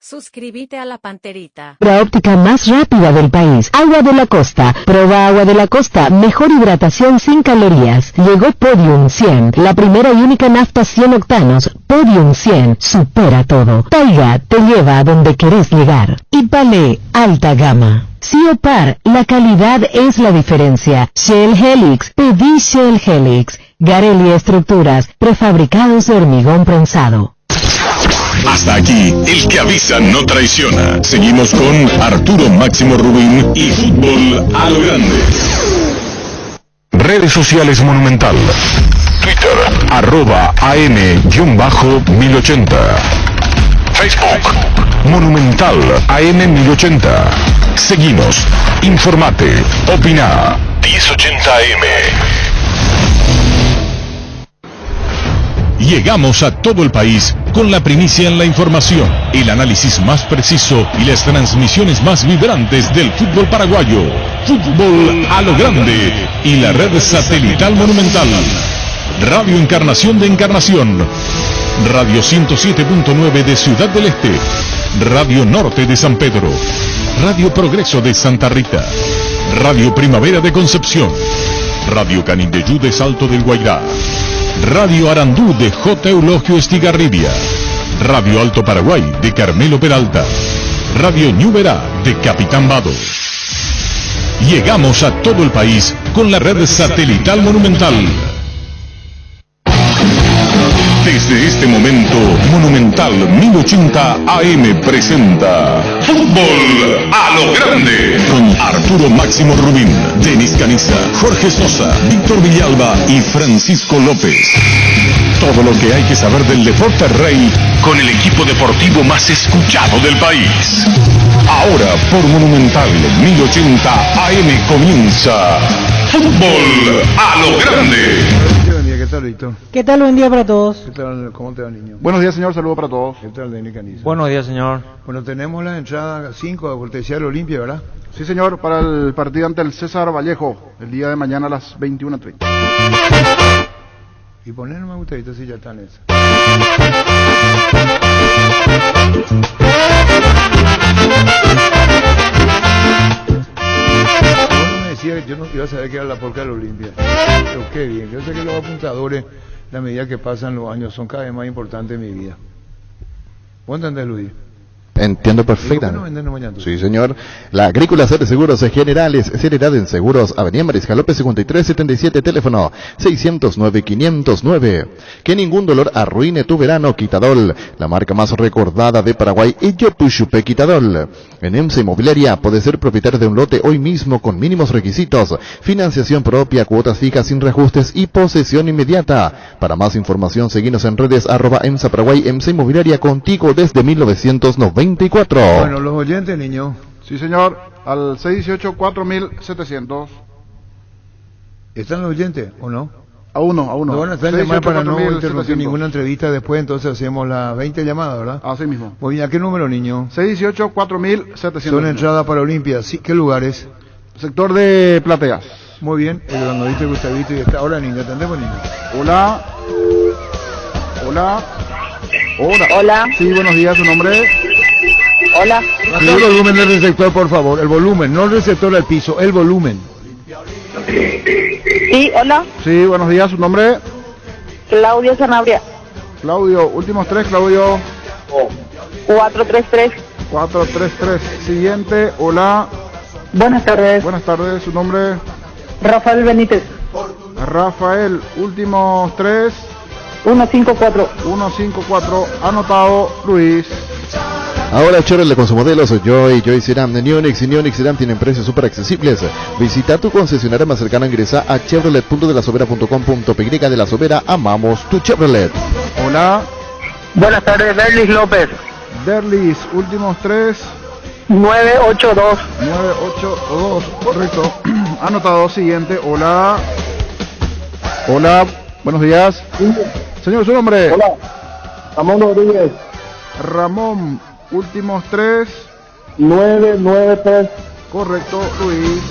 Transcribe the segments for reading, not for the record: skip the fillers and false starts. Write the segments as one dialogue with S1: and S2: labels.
S1: Suscríbete a la Panterita.
S2: La óptica más rápida del país. Agua de la Costa. Prueba Agua de la Costa. Mejor hidratación sin calorías. Llegó Podium 100. La primera y única nafta 100 octanos. Podium 100. Supera todo. Taiga te lleva a donde querés llegar. Y Palé. Alta gama. Ciopar. La calidad es la diferencia. Shell Helix. Pedí Shell Helix. Gareli Estructuras. Prefabricados de hormigón prensado.
S3: Hasta aquí, el que avisa no traiciona. Seguimos con Arturo Máximo Rubín y Fútbol a lo Grande. Redes sociales Monumental. Twitter, @AM_1080. Facebook, Monumental AM1080. Seguimos, informate, opina. 1080 AM. Llegamos a todo el país con la primicia en la información, el análisis más preciso y las transmisiones más vibrantes del fútbol paraguayo. Fútbol a lo Grande y la red satelital Monumental. Radio Encarnación de Encarnación. Radio 107.9 de Ciudad del Este. Radio Norte de San Pedro. Radio Progreso de Santa Rita. Radio Primavera de Concepción. Radio Canindeyú de Salto del Guairá. Radio Arandú de J. Eulogio Estigarribia. Radio Alto Paraguay de Carmelo Peralta. Radio Ñuberá de Capitán Vado. Llegamos a todo el país con la red satelital Monumental. Desde este momento, Monumental 1080 AM presenta Fútbol a lo Grande con Arturo Máximo Rubín, Denis Caniza, Jorge Sosa, Víctor Villalba y Francisco López. Todo lo que hay que saber del deporte rey con el equipo deportivo más escuchado del país. Ahora por Monumental 1080 AM comienza Fútbol a lo Grande.
S4: ¿Qué tal, Víctor?
S5: ¿Qué tal? Buen día para todos.
S4: ¿Qué tal? ¿Cómo te va, niño?
S6: Buenos días, señor. Saludo para todos.
S4: ¿Qué tal, Denis Caniza?
S5: Buenos días, señor.
S4: Bueno, tenemos la entrada 5 a cortesía del Olimpia, ¿verdad?
S6: Sí, señor, para el partido ante el César Vallejo, el día de mañana a las 21:30.
S4: Y poner no me gusta, si ya están esas. Que yo no iba a saber que era la porca del Olimpia, pero qué bien, yo sé que los apuntadores, a medida que pasan los años, son cada vez más importantes en mi vida. ¿Vos entendés, Luis?
S7: Entiendo perfectamente.
S4: No mañana,
S7: sí, señor. La Agrícola de Seguros Generales, Seriedad en Seguros, Avenida Mariscal López 5377, teléfono 609-509. Que ningún dolor arruine tu verano, Quitadol, la marca más recordada de Paraguay, y Yopuchupe Quitadol. En EMSA Inmobiliaria puede ser propietario de un lote hoy mismo con mínimos requisitos, financiación propia, cuotas fijas sin reajustes y posesión inmediata. Para más información, seguinos en redes @EMSA Paraguay, EMSA Inmobiliaria, contigo desde 1994.
S4: Bueno, los oyentes, niño.
S6: Sí, señor, al 618-4700.
S4: ¿Están los oyentes o no?
S6: A uno.
S4: No van a estar llamando para no
S6: 618-4700.
S4: interrumpir ninguna entrevista después, entonces hacemos las 20 llamadas, ¿verdad?
S6: Así mismo.
S4: Muy bien, ¿a qué número, niño?
S6: 618-4700.
S4: Son entradas para Olimpia, ¿sí? ¿Qué lugares?
S6: Sector de Plateas.
S4: Muy bien, el granadito Gustavito y está. Ahora, niño, ¿atendemos, niño?
S6: Hola. Sí, buenos días, ¿su nombre?
S8: Hola.
S4: Baja el volumen del receptor, por favor. El volumen, no el receptor al piso, el volumen.
S8: Sí, hola.
S6: Sí, buenos días, ¿su nombre?
S8: Claudio Sanabria.
S6: Claudio, últimos tres, Claudio.
S8: 433.
S6: 433. Siguiente, hola.
S8: Buenas tardes.
S6: Buenas tardes, ¿su nombre?
S8: Rafael Benítez.
S6: Rafael, últimos tres.
S8: 154.
S6: 154, anotado, Luis.
S7: Ahora Chevrolet con sus modelos Joy Sedan, Neonix y Neonix Sedan tienen precios súper accesibles. Visita tu concesionaria más cercana, ingresa a chevrolet.delasobera.com.py. De La Sobera, amamos tu Chevrolet.
S6: Hola.
S8: Buenas tardes, Derlis López.
S6: Derlis, últimos tres.
S8: 982.
S6: 982, correcto. Anotado, siguiente, hola. Hola, buenos días. Señor, ¿su nombre?
S8: Hola. Ramón Rodríguez.
S6: Ramón, últimos tres.
S8: 993.
S6: Correcto, Luis.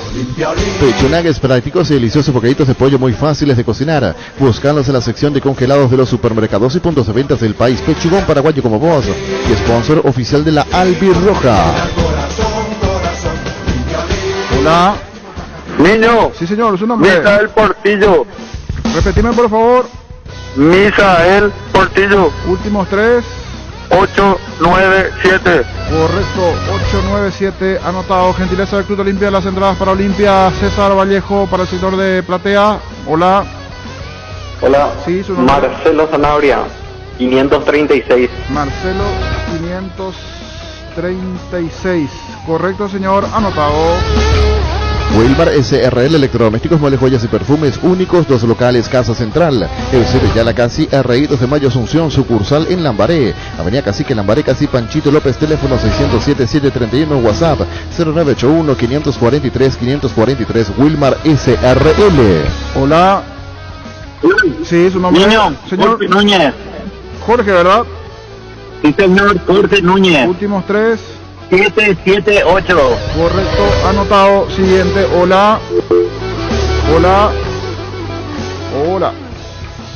S7: Pechunagues prácticos y deliciosos bocaditos de pollo muy fáciles de cocinar. Búscalos en la sección de congelados de los supermercados y puntos de ventas del país. Pechugón paraguayo como vos y sponsor oficial de la Albirroja.
S6: Hola.
S8: Niño.
S6: Sí, señor, su nombre.
S8: Misael Portillo.
S6: Repetime, por favor.
S8: Misael Portillo.
S6: Últimos 3.
S8: 897.
S6: Correcto, 897. Anotado. Gentileza del Club de Olimpia. Las entradas para Olimpia. César Vallejo para el sector de Platea. Hola.
S8: Hola.
S6: Sí, su nombre.
S8: Marcelo Zanabria. 536.
S6: Marcelo 536. Correcto, señor. Anotado.
S7: Wilmar SRL Electrodomésticos, muebles, joyas y perfumes únicos, 2 locales, Casa Central, Eusebio Yala Casi, RI 2 de Mayo Asunción, sucursal en Lambaré, Avenida Cacique Lambaré, Casi Panchito López, teléfono 607-731, WhatsApp 0981-543-543, Wilmar SRL.
S6: Hola. Sí, su nombre.
S8: Niño,
S6: Señor
S8: Jorge Núñez.
S6: Jorge, ¿verdad?
S8: Sí, señor, Jorge Núñez.
S6: Últimos 3.
S8: 778.
S6: Correcto, anotado. Siguiente, hola. Hola. Hola.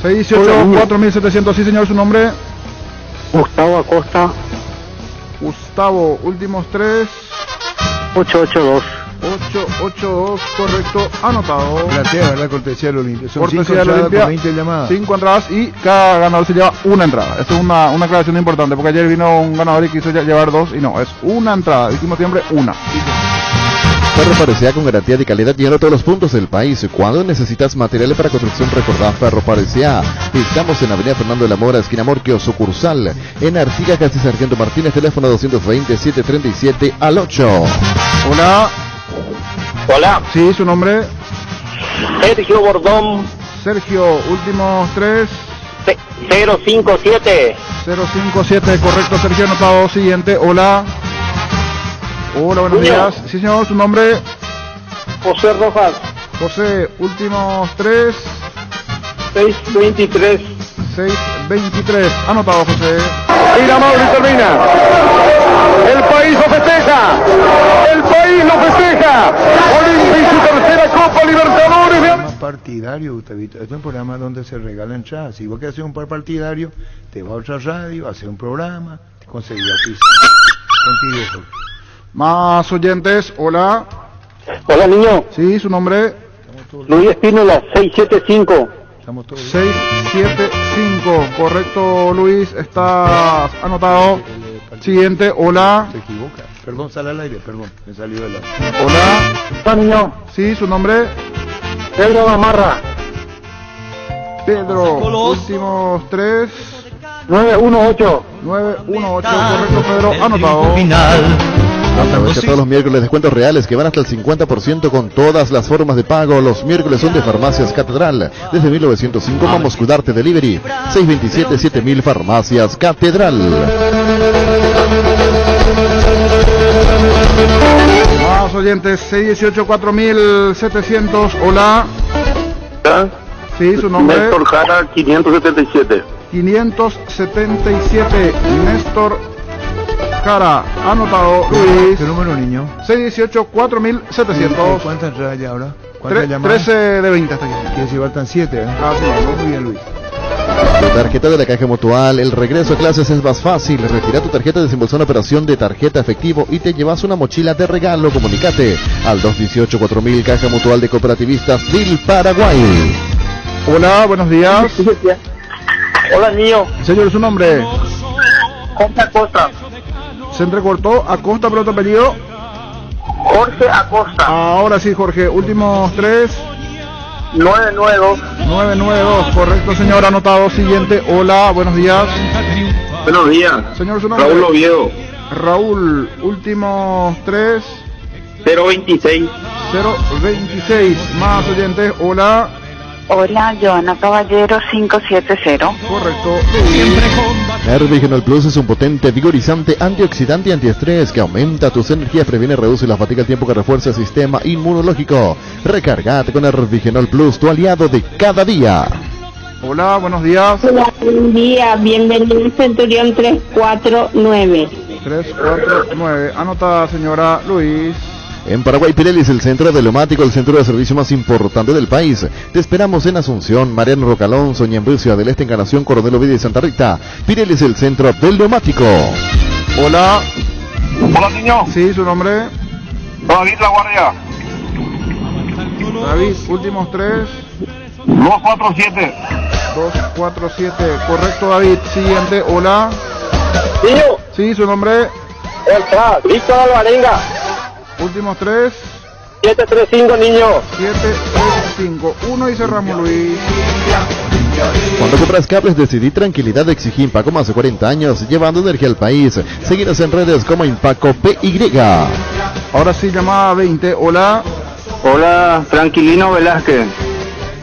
S6: 618-4700, sí, señor, su nombre.
S8: Gustavo Acosta.
S6: Gustavo, últimos 3.
S8: 882.
S6: 882, correcto, anotado.
S4: Platea, ¿verdad? Cortesía del Olimpia. Son
S6: Cortesía
S4: 5
S6: del
S4: entradas
S6: Olimpia,
S4: con 20 llamadas.
S6: 5 entradas y cada ganador se lleva una entrada. Esto es una aclaración importante porque ayer vino un ganador y quiso llevar 2 y no, es una entrada. Dijimos siempre una.
S7: Ferro Parecida con garantía de calidad llenando todos los puntos del país. Cuando necesitas materiales para construcción, recordá Ferro Parecida. Estamos en Avenida Fernando de la Mora, esquina Morquio, sucursal. En Artigas, casi Sargento Martínez, teléfono 220-737 al 8.
S6: Hola.
S8: Hola.
S6: Sí, su nombre.
S8: Sergio Bordón.
S6: Sergio, últimos 3.
S8: 057.
S6: 057, correcto, Sergio, anotado. Siguiente, hola. Hola, buenos días. Sí, señor, su nombre.
S8: José Rojas.
S6: José, últimos 3.
S8: 623.
S6: 623, anotado, José.
S8: Y la Mauri termina. El país lo festeja. El país lo festeja. Olimpia y su tercera Copa Libertadores.
S4: Más partidario, Gustavito. Esto es un programa donde se regalan entradas. Si vos querés hacer un par partidario, te vas a otra radio, haces un programa, te conseguís oficial. Contigo, Jorge.
S6: Más oyentes, hola.
S8: Hola, niño.
S6: Sí, su nombre.
S8: Luis Espínola, 675.
S4: Estamos todos
S6: 675, correcto, Luis, está anotado. Siguiente, hola.
S4: Se equivoca. Perdón, sale al aire, perdón. Me salió del aire.
S6: Hola.
S8: Hola, niño.
S6: Sí, su nombre.
S8: Pedro Gamarra,
S6: Pedro, últimos 3.
S8: 918.
S6: 918, correcto, Pedro, anotado.
S7: Aprovecha todos los miércoles descuentos reales que van hasta el 50% con todas las formas de pago. Los miércoles son de Farmacias Catedral. Desde 1905 vamos a cuidarte delivery. 627-7000 Farmacias Catedral.
S6: Más oyentes, 618-4700, hola. Sí, su nombre.
S8: Néstor Jara, 577.
S6: 577, Néstor Jara, anotado, Luis.
S4: ¿Qué número, niño?
S6: 618-4700.
S4: ¿Cuántas entradas ya ahora? ¿Cuántas llamadas?
S6: 13 de 20 hasta aquí.
S4: Quiere decir, faltan 7, ¿eh?
S6: Ah, sí.
S4: Muy bien, Luis.
S7: Tu tarjeta de la Caja Mutual, el regreso a clases es más fácil. Retira tu tarjeta, desembolsa una operación de tarjeta efectivo y te llevas una mochila de regalo. Comunícate al 218-4000 Caja Mutual de Cooperativistas del Paraguay.
S6: Hola, buenos días.
S8: Hola, niño.
S6: Señor, su nombre.
S8: Jorge Acosta.
S6: Se entrecortó. Acosta, pero otro apellido.
S8: Jorge Acosta.
S6: Ahora sí, Jorge. Últimos 3.
S8: 992.
S6: 992. Correcto, señor. Anotado. Siguiente. Hola, buenos días.
S8: Buenos días.
S6: Señor, su nombre.
S8: Raúl Oviedo.
S6: Raúl. Últimos 3.
S8: 026.
S6: 026. Más oyentes. Hola.
S9: Hola, Joana Caballero, 570.
S6: Correcto.
S7: Nervigenol Plus es un potente, vigorizante, antioxidante y antiestrés que aumenta tus energías, previene y reduce la fatiga al tiempo que refuerza el sistema inmunológico. Recargate con Nervigenol Plus, tu aliado de cada día.
S6: Hola, buenos días.
S9: Hola, buen día, bienvenido a Centurión 349.
S6: 349. Anota, señora Luis.
S7: En Paraguay, Pirelli es el centro de neumático, el centro de servicio más importante del país. Te esperamos en Asunción, Mariano Roca Alonso, Ñemby, Ciudad del Este, Encarnación, Coronel Oviedo y Santa Rita. Pirelli es el centro del neumático.
S6: Hola.
S8: Hola, niño.
S6: Sí, su nombre.
S8: David La Guardia.
S6: David, últimos 3.
S8: 247.
S6: 247. Correcto, David. Siguiente. Hola.
S8: Niño.
S6: Sí, su nombre.
S8: Víctor Alvarenga.
S6: Últimos 3.
S8: 735, niño.
S6: 735. 1 y cerramos, Luis.
S7: Cuando compras cables decidí tranquilidad, exigí Impaco más de 40 años, llevando energía al país. Seguinos en redes como Impaco PY.
S6: Ahora sí, llamada 20. Hola.
S8: Hola, Tranquilino Velázquez.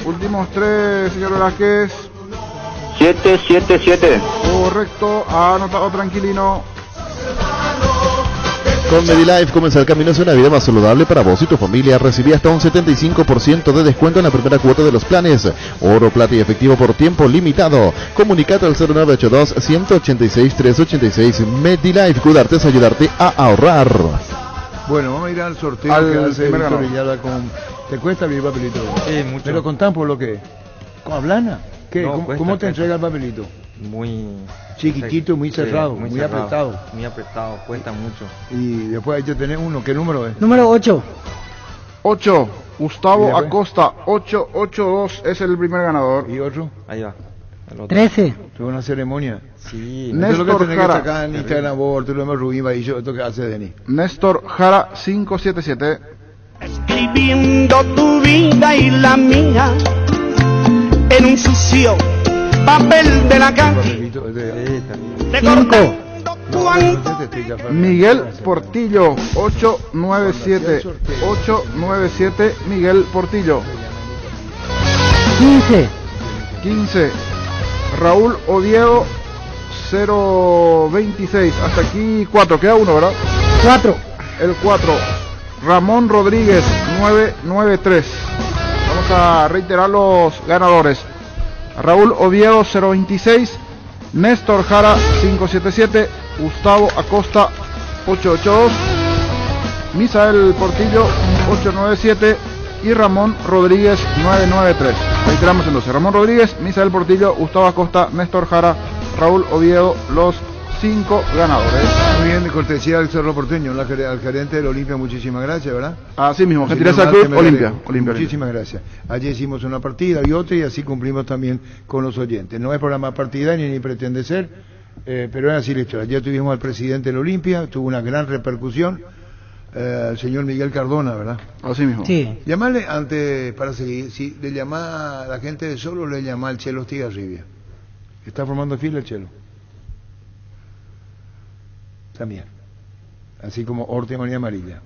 S6: Últimos 3, señor Velázquez.
S8: 777.
S6: Correcto. Ha anotado Tranquilino.
S7: Con Medilife comienza el camino hacia una vida más saludable para vos y tu familia. Recibí hasta un 75% de descuento en la primera cuota de los planes. Oro, plata y efectivo por tiempo limitado. Comunicate al 0982-186-386. Medilife, cuidarte es ayudarte a ahorrar.
S4: Bueno, vamos a ir al sorteo
S6: Al
S4: que hace
S6: primer
S4: Víctor
S6: ganador.
S4: Villalba con... ¿Te cuesta abrir el papelito?
S5: Sí, mucho.
S4: ¿Me lo contán por lo que es? ¿Con Ablana? ¿Qué?
S5: No,
S4: ¿Cómo,
S5: cuesta,
S4: cómo te
S5: cuesta.
S4: entrega el papelito?
S5: Muy
S4: Chiquitito, muy
S5: sí,
S4: cerrado, muy
S5: cerrado,
S4: apretado.
S5: muy apretado, cuesta mucho.
S4: Y después hay que tener uno. ¿Qué número es?
S5: Número 8.
S6: 8. Gustavo
S4: ¿Y después?
S6: Acosta. 882 es el primer ganador.
S4: ¿Y otro?
S5: Ahí va. El otro.
S2: 13.
S4: Tuve una ceremonia.
S5: Sí.
S6: Ne-
S4: Eso es lo que
S6: Néstor
S4: tenés que
S6: Jara.
S4: sacar en Instagram, vos, tú lo hemos Rubín Bahillo, esto que hace Denis.
S6: Néstor Jara 577.
S10: Escribiendo tu vida y la mía en un sucio papel de la calle.
S4: Papelito, este-
S10: Recordando cuánto
S6: Miguel Portillo 897. 897 Miguel Portillo.
S2: 15.
S6: 15. Raúl Oviedo 026. Hasta aquí 4. Queda uno, ¿verdad?
S2: 4.
S6: El 4. Ramón Rodríguez 993. Vamos a reiterar los ganadores. Raúl Oviedo 026. Néstor Jara 577. Gustavo Acosta 882. Misael Portillo 897. Y Ramón Rodríguez 993. Reiteramos entonces. Ramón Rodríguez, Misael Portillo, Gustavo Acosta, Néstor Jara, Raúl Oviedo, los 5 ganadores.
S4: Muy bien, de cortesía del Cerro Porteño, al gerente del Olimpia, muchísimas gracias, ¿verdad?
S6: Así mismo, gentileza
S4: Señor
S6: del Club
S4: Marte,
S6: Olimpia.
S4: Muchísimas gracias. Ayer hicimos una partida y otra y así cumplimos también con los oyentes. No es programa partidario ni pretende ser, pero es así la historia. Ayer tuvimos al presidente del Olimpia, tuvo una gran repercusión, el señor Miguel Cardona, ¿verdad?
S6: Así mismo.
S2: Sí.
S4: Llamarle antes, para seguir, si le llama a la gente de Solo, le llama al Chelo Stigarribia. ¿Está formando fila el Chelo? También. Así como Orte y María Amarilla.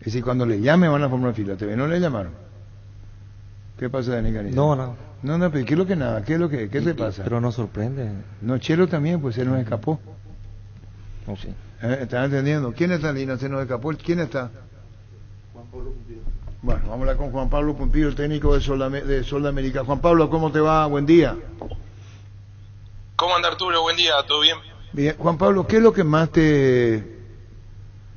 S4: Es decir, cuando le llame van a formar fila. ¿Te ven? ¿No le llamaron? ¿Qué pasa, Dani Canilla?
S5: No, no.
S4: No, pero ¿qué es lo que nada? ¿Qué es lo que? ¿Qué te pasa?
S5: Pero nos sorprende.
S4: No, Chelo también, pues se nos escapó.
S5: No sé.
S4: ¿Están entendiendo? ¿Quién está, Lina? Se nos escapó. ¿Quién está? Juan Pablo Pumpido. Bueno, vamos a hablar con Juan Pablo Pumpido, el técnico de Sol América. Juan Pablo, ¿cómo te va? Buen día.
S11: ¿Cómo anda, Arturo? Buen día, ¿todo bien?
S4: Bien, Juan Pablo, ¿qué es lo que más te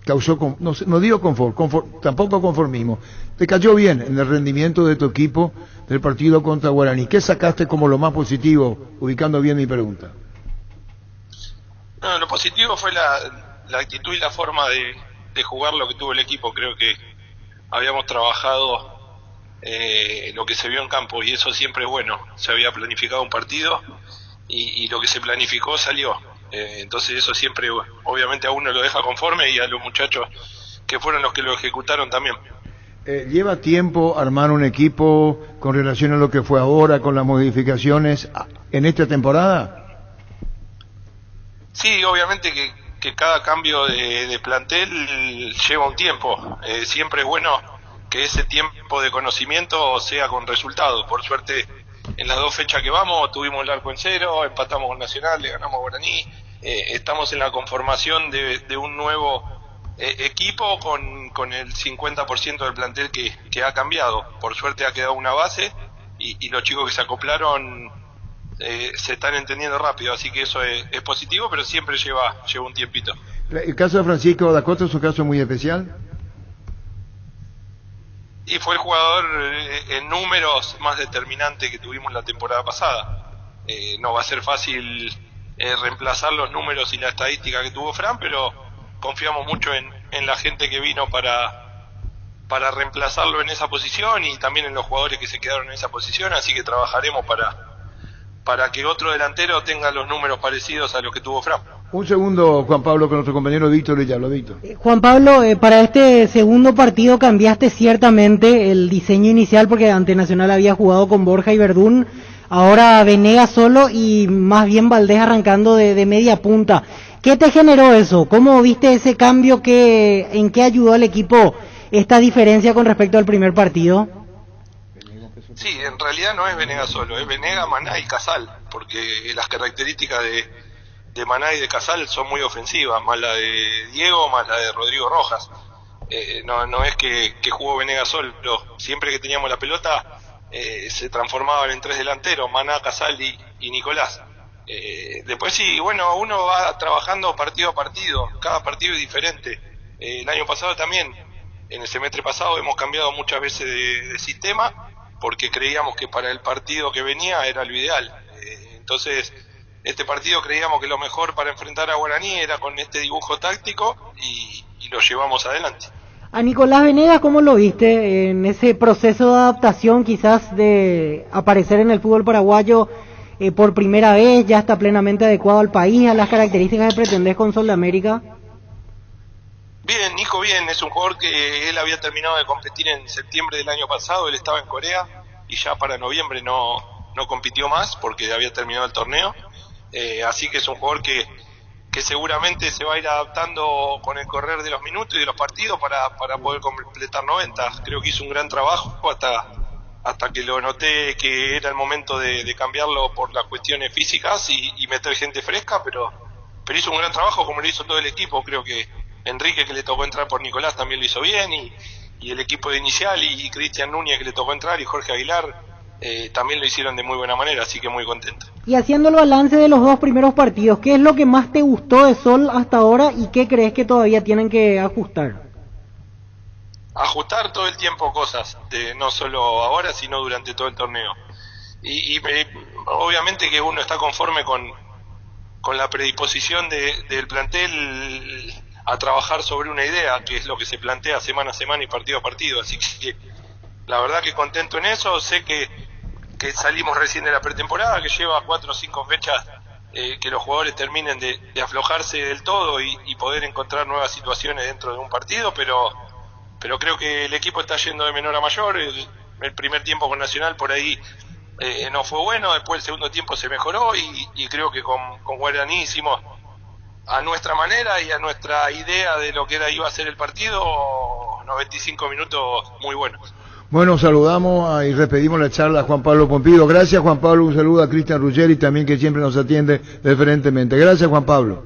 S4: causó, no digo confort, tampoco conformismo? ¿Te cayó bien en el rendimiento de tu equipo del partido contra Guaraní? ¿Qué sacaste como lo más positivo, ubicando bien mi pregunta?
S11: No, lo positivo fue la actitud y la forma de jugar lo que tuvo el equipo. Creo que habíamos trabajado lo que se vio en campo y eso siempre es bueno. Se había planificado un partido y lo que se planificó salió. Entonces eso siempre, obviamente, a uno lo deja conforme y a los muchachos que fueron los que lo ejecutaron también.
S4: ¿Lleva tiempo armar un equipo con relación a lo que fue ahora, con las modificaciones en esta temporada?
S11: Sí, obviamente que cada cambio de plantel lleva un tiempo. Siempre es bueno que ese tiempo de conocimiento sea con resultados. Por suerte, en las 2 fechas que vamos, tuvimos el arco en 0, empatamos con Nacional, le ganamos a Guaraní. Estamos en la conformación de un nuevo equipo con el 50% del plantel que ha cambiado. Por suerte ha quedado una base y los chicos que se acoplaron se están entendiendo rápido, así que eso es positivo, pero siempre lleva un tiempito.
S4: ¿El caso de Francisco da Costa es un caso muy especial?
S11: y fue el jugador en números más determinante que tuvimos la temporada pasada. No va a ser fácil reemplazar los números y la estadística que tuvo Fran, pero confiamos mucho en la gente que vino para reemplazarlo en esa posición y también en los jugadores que se quedaron en esa posición, así que trabajaremos para que otro delantero tenga los números parecidos a los que tuvo Fran.
S4: Un segundo, Juan Pablo, con nuestro compañero Víctor Villalba. Víctor.
S12: Juan Pablo, para este segundo partido cambiaste ciertamente el diseño inicial porque ante Nacional había jugado con Borja y Verdún, ahora Venegas solo y más bien Valdés arrancando de media punta. ¿Qué te generó eso? ¿Cómo viste ese cambio? ¿En qué ayudó al equipo esta diferencia con respecto al primer partido?
S11: Sí, en realidad no es Venegas solo, es Venegas, Maná y Casal, porque las características de Maná y de Casal son muy ofensivas, más la de Diego, más la de Rodrigo Rojas. No es que jugó Venegas solo, siempre que teníamos la pelota se transformaban en tres delanteros, Maná, Casal y Nicolás. Después sí, bueno, uno va trabajando partido a partido, cada partido es diferente. El año pasado también, en el semestre pasado hemos cambiado muchas veces de sistema, porque creíamos que para el partido que venía era lo ideal. Entonces, este partido creíamos que lo mejor para enfrentar a Guaraní era con este dibujo táctico y lo llevamos adelante.
S12: A Nicolás Venegas, ¿cómo lo viste en ese proceso de adaptación quizás de aparecer en el fútbol paraguayo por primera vez? ¿Ya está plenamente adecuado al país, a las características que pretendés con Sol de América?
S11: Bien, Nico bien, es un jugador que él había terminado de competir en septiembre del año pasado, él estaba en Corea y ya para noviembre no compitió más porque había terminado el torneo, así que es un jugador que seguramente se va a ir adaptando con el correr de los minutos y de los partidos para poder completar 90. Creo que hizo un gran trabajo hasta que lo noté que era el momento de cambiarlo por las cuestiones físicas y meter gente fresca, pero hizo un gran trabajo como lo hizo todo el equipo. Creo que Enrique, que le tocó entrar por Nicolás, también lo hizo bien, y el equipo de inicial, y Cristian Núñez, que le tocó entrar, y Jorge Aguilar, también lo hicieron de muy buena manera, así que muy contento.
S12: Y haciendo el balance de los dos primeros partidos, ¿qué es lo que más te gustó de Sol hasta ahora y qué crees que todavía tienen que ajustar?
S11: Ajustar todo el tiempo cosas, no solo ahora, sino durante todo el torneo. Y obviamente que uno está conforme con la predisposición del plantel a trabajar sobre una idea, que es lo que se plantea semana a semana y partido a partido, así que la verdad que contento en eso. Sé que salimos recién de la pretemporada, que lleva 4 o 5 fechas que los jugadores terminen de aflojarse del todo y poder encontrar nuevas situaciones dentro de un partido, pero creo que el equipo está yendo de menor a mayor. El primer tiempo con Nacional por ahí no fue bueno, después el segundo tiempo se mejoró y creo que con Guaraní hicimos a nuestra manera y a nuestra idea de lo que iba a ser el partido 95 minutos muy buenos.
S4: Bueno, saludamos y despedimos la charla a Juan Pablo Pompido. Gracias, Juan Pablo. Un saludo a Cristian Ruggeri también, que siempre nos atiende preferentemente. Gracias, Juan Pablo.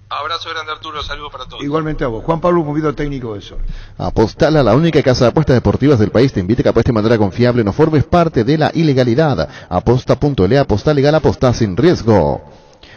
S11: Abrazo grande, Arturo. Saludos para todos.
S4: Igualmente a vos. Juan Pablo Pompido, técnico de Sol.
S7: Apostala, la única casa de apuestas deportivas del país, te invita a que apuestes de manera confiable, no formes parte de la ilegalidad. Aposta.le, aposta legal, aposta sin riesgo.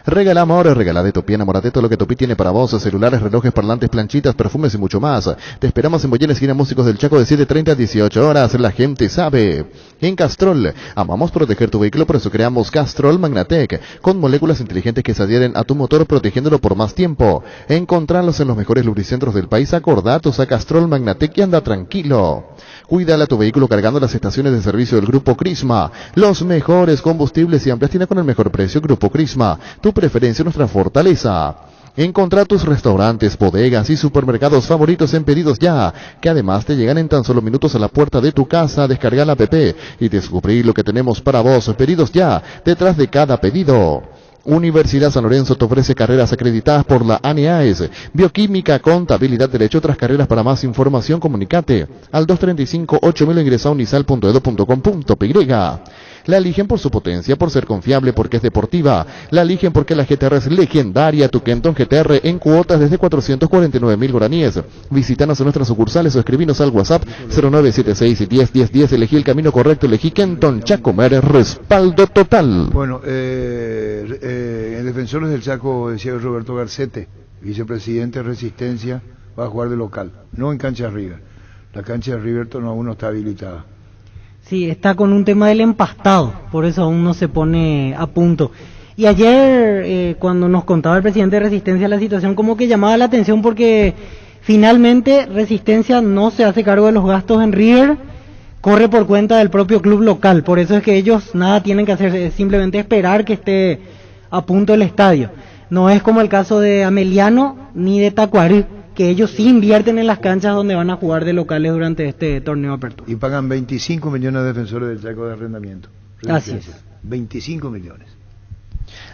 S7: Regala amor, regala de Topí, enamórate todo lo que Topí tiene para vos, celulares, relojes, parlantes, planchitas, perfumes y mucho más. Te esperamos en Boyena, esquina Músicos del Chaco, de 7:30 a 18 horas, la gente sabe. En Castrol, amamos proteger tu vehículo, por eso creamos Castrol Magnatec, con moléculas inteligentes que se adhieren a tu motor, protegiéndolo por más tiempo. Encontrarlos en los mejores lubricentros del país, acordatos a Castrol Magnatec y anda tranquilo. Cuídale a tu vehículo cargando las estaciones de servicio del Grupo Crisma. Los mejores combustibles y amplias tiene con el mejor precio. Grupo Crisma, tu preferencia, nuestra fortaleza. Encontrá tus restaurantes, bodegas y supermercados favoritos en Pedidos Ya, que además te llegan en tan solo minutos a la puerta de tu casa. Descarga la app y descubrí lo que tenemos para vos. Pedidos Ya, detrás de cada pedido. Universidad San Lorenzo te ofrece carreras acreditadas por la ANEAES, Bioquímica, Contabilidad, Derecho, otras carreras. Para más información, comunicate al 235-8000 o ingresa a unisal.edu.com.py. La eligen por su potencia, por ser confiable, porque es deportiva. La eligen porque la GTR es legendaria. Tu Kenton GTR en cuotas desde 449.000 guaraníes. Visítanos en nuestras sucursales o escribinos al WhatsApp 0976-101010. Elegí el camino correcto, elegí Kenton Chacomer, respaldo total.
S4: Bueno, en Defensores del Chaco decía Roberto Garcete, vicepresidente de Resistencia, va a jugar de local, no en cancha River. La cancha de Riverton aún no está habilitada.
S12: Sí, está con un tema del empastado, por eso aún no se pone a punto. Y ayer, cuando nos contaba el presidente de Resistencia la situación, como que llamaba la atención porque finalmente Resistencia no se hace cargo de los gastos en River, corre por cuenta del propio club local, por eso es que ellos nada tienen que hacer, es simplemente esperar que esté a punto el estadio. No es como el caso de Ameliano ni de Tacuarí, que ellos sí invierten en las canchas donde van a jugar de locales durante este torneo de apertura.
S4: Y pagan 25 millones de defensores del Chaco de arrendamiento.
S12: Así es.
S4: 25 millones.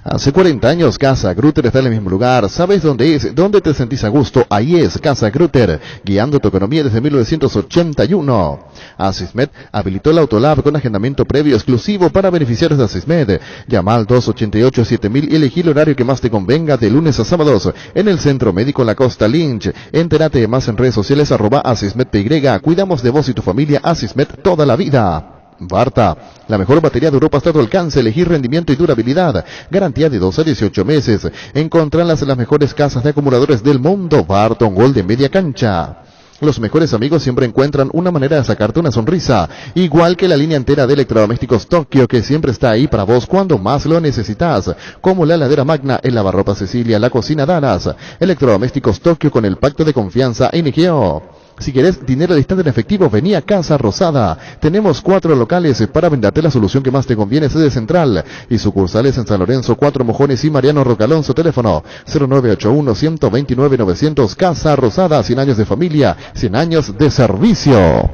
S7: Hace 40 años Casa Grutter está en el mismo lugar. ¿Sabes dónde es? ¿Dónde te sentís a gusto? Ahí es Casa Grutter, guiando tu economía desde 1981. Asismed habilitó el Autolab con agendamiento previo exclusivo para beneficiarios de Asismed. Llama al 288-7000 y elegí el horario que más te convenga de lunes a sábados en el Centro Médico La Costa Lynch. Entérate más en redes sociales @AsismedPY. Cuidamos de vos y tu familia. Asismed toda la vida. Barta, la mejor batería de Europa está a tu alcance. Elegir rendimiento y durabilidad. Garantía de 2 a 18 meses. Encontrarlas en las mejores casas de acumuladores del mundo. Barton Gold de media cancha. Los mejores amigos siempre encuentran una manera de sacarte una sonrisa. Igual que la línea entera de electrodomésticos Tokio, que siempre está ahí para vos cuando más lo necesitas. Como la heladera Magna, el lavarropa Cecilia, la cocina Danas. Electrodomésticos Tokio con el pacto de confianza NGO. Si querés dinero al instante en efectivo, vení a Casa Rosada. Tenemos 4 locales para venderte la solución que más te conviene, sede central. Y sucursales en San Lorenzo, 4 Mojones y Mariano Rocalonso. Teléfono 0981-129-900. Casa Rosada, 100 años de familia, 100 años de servicio.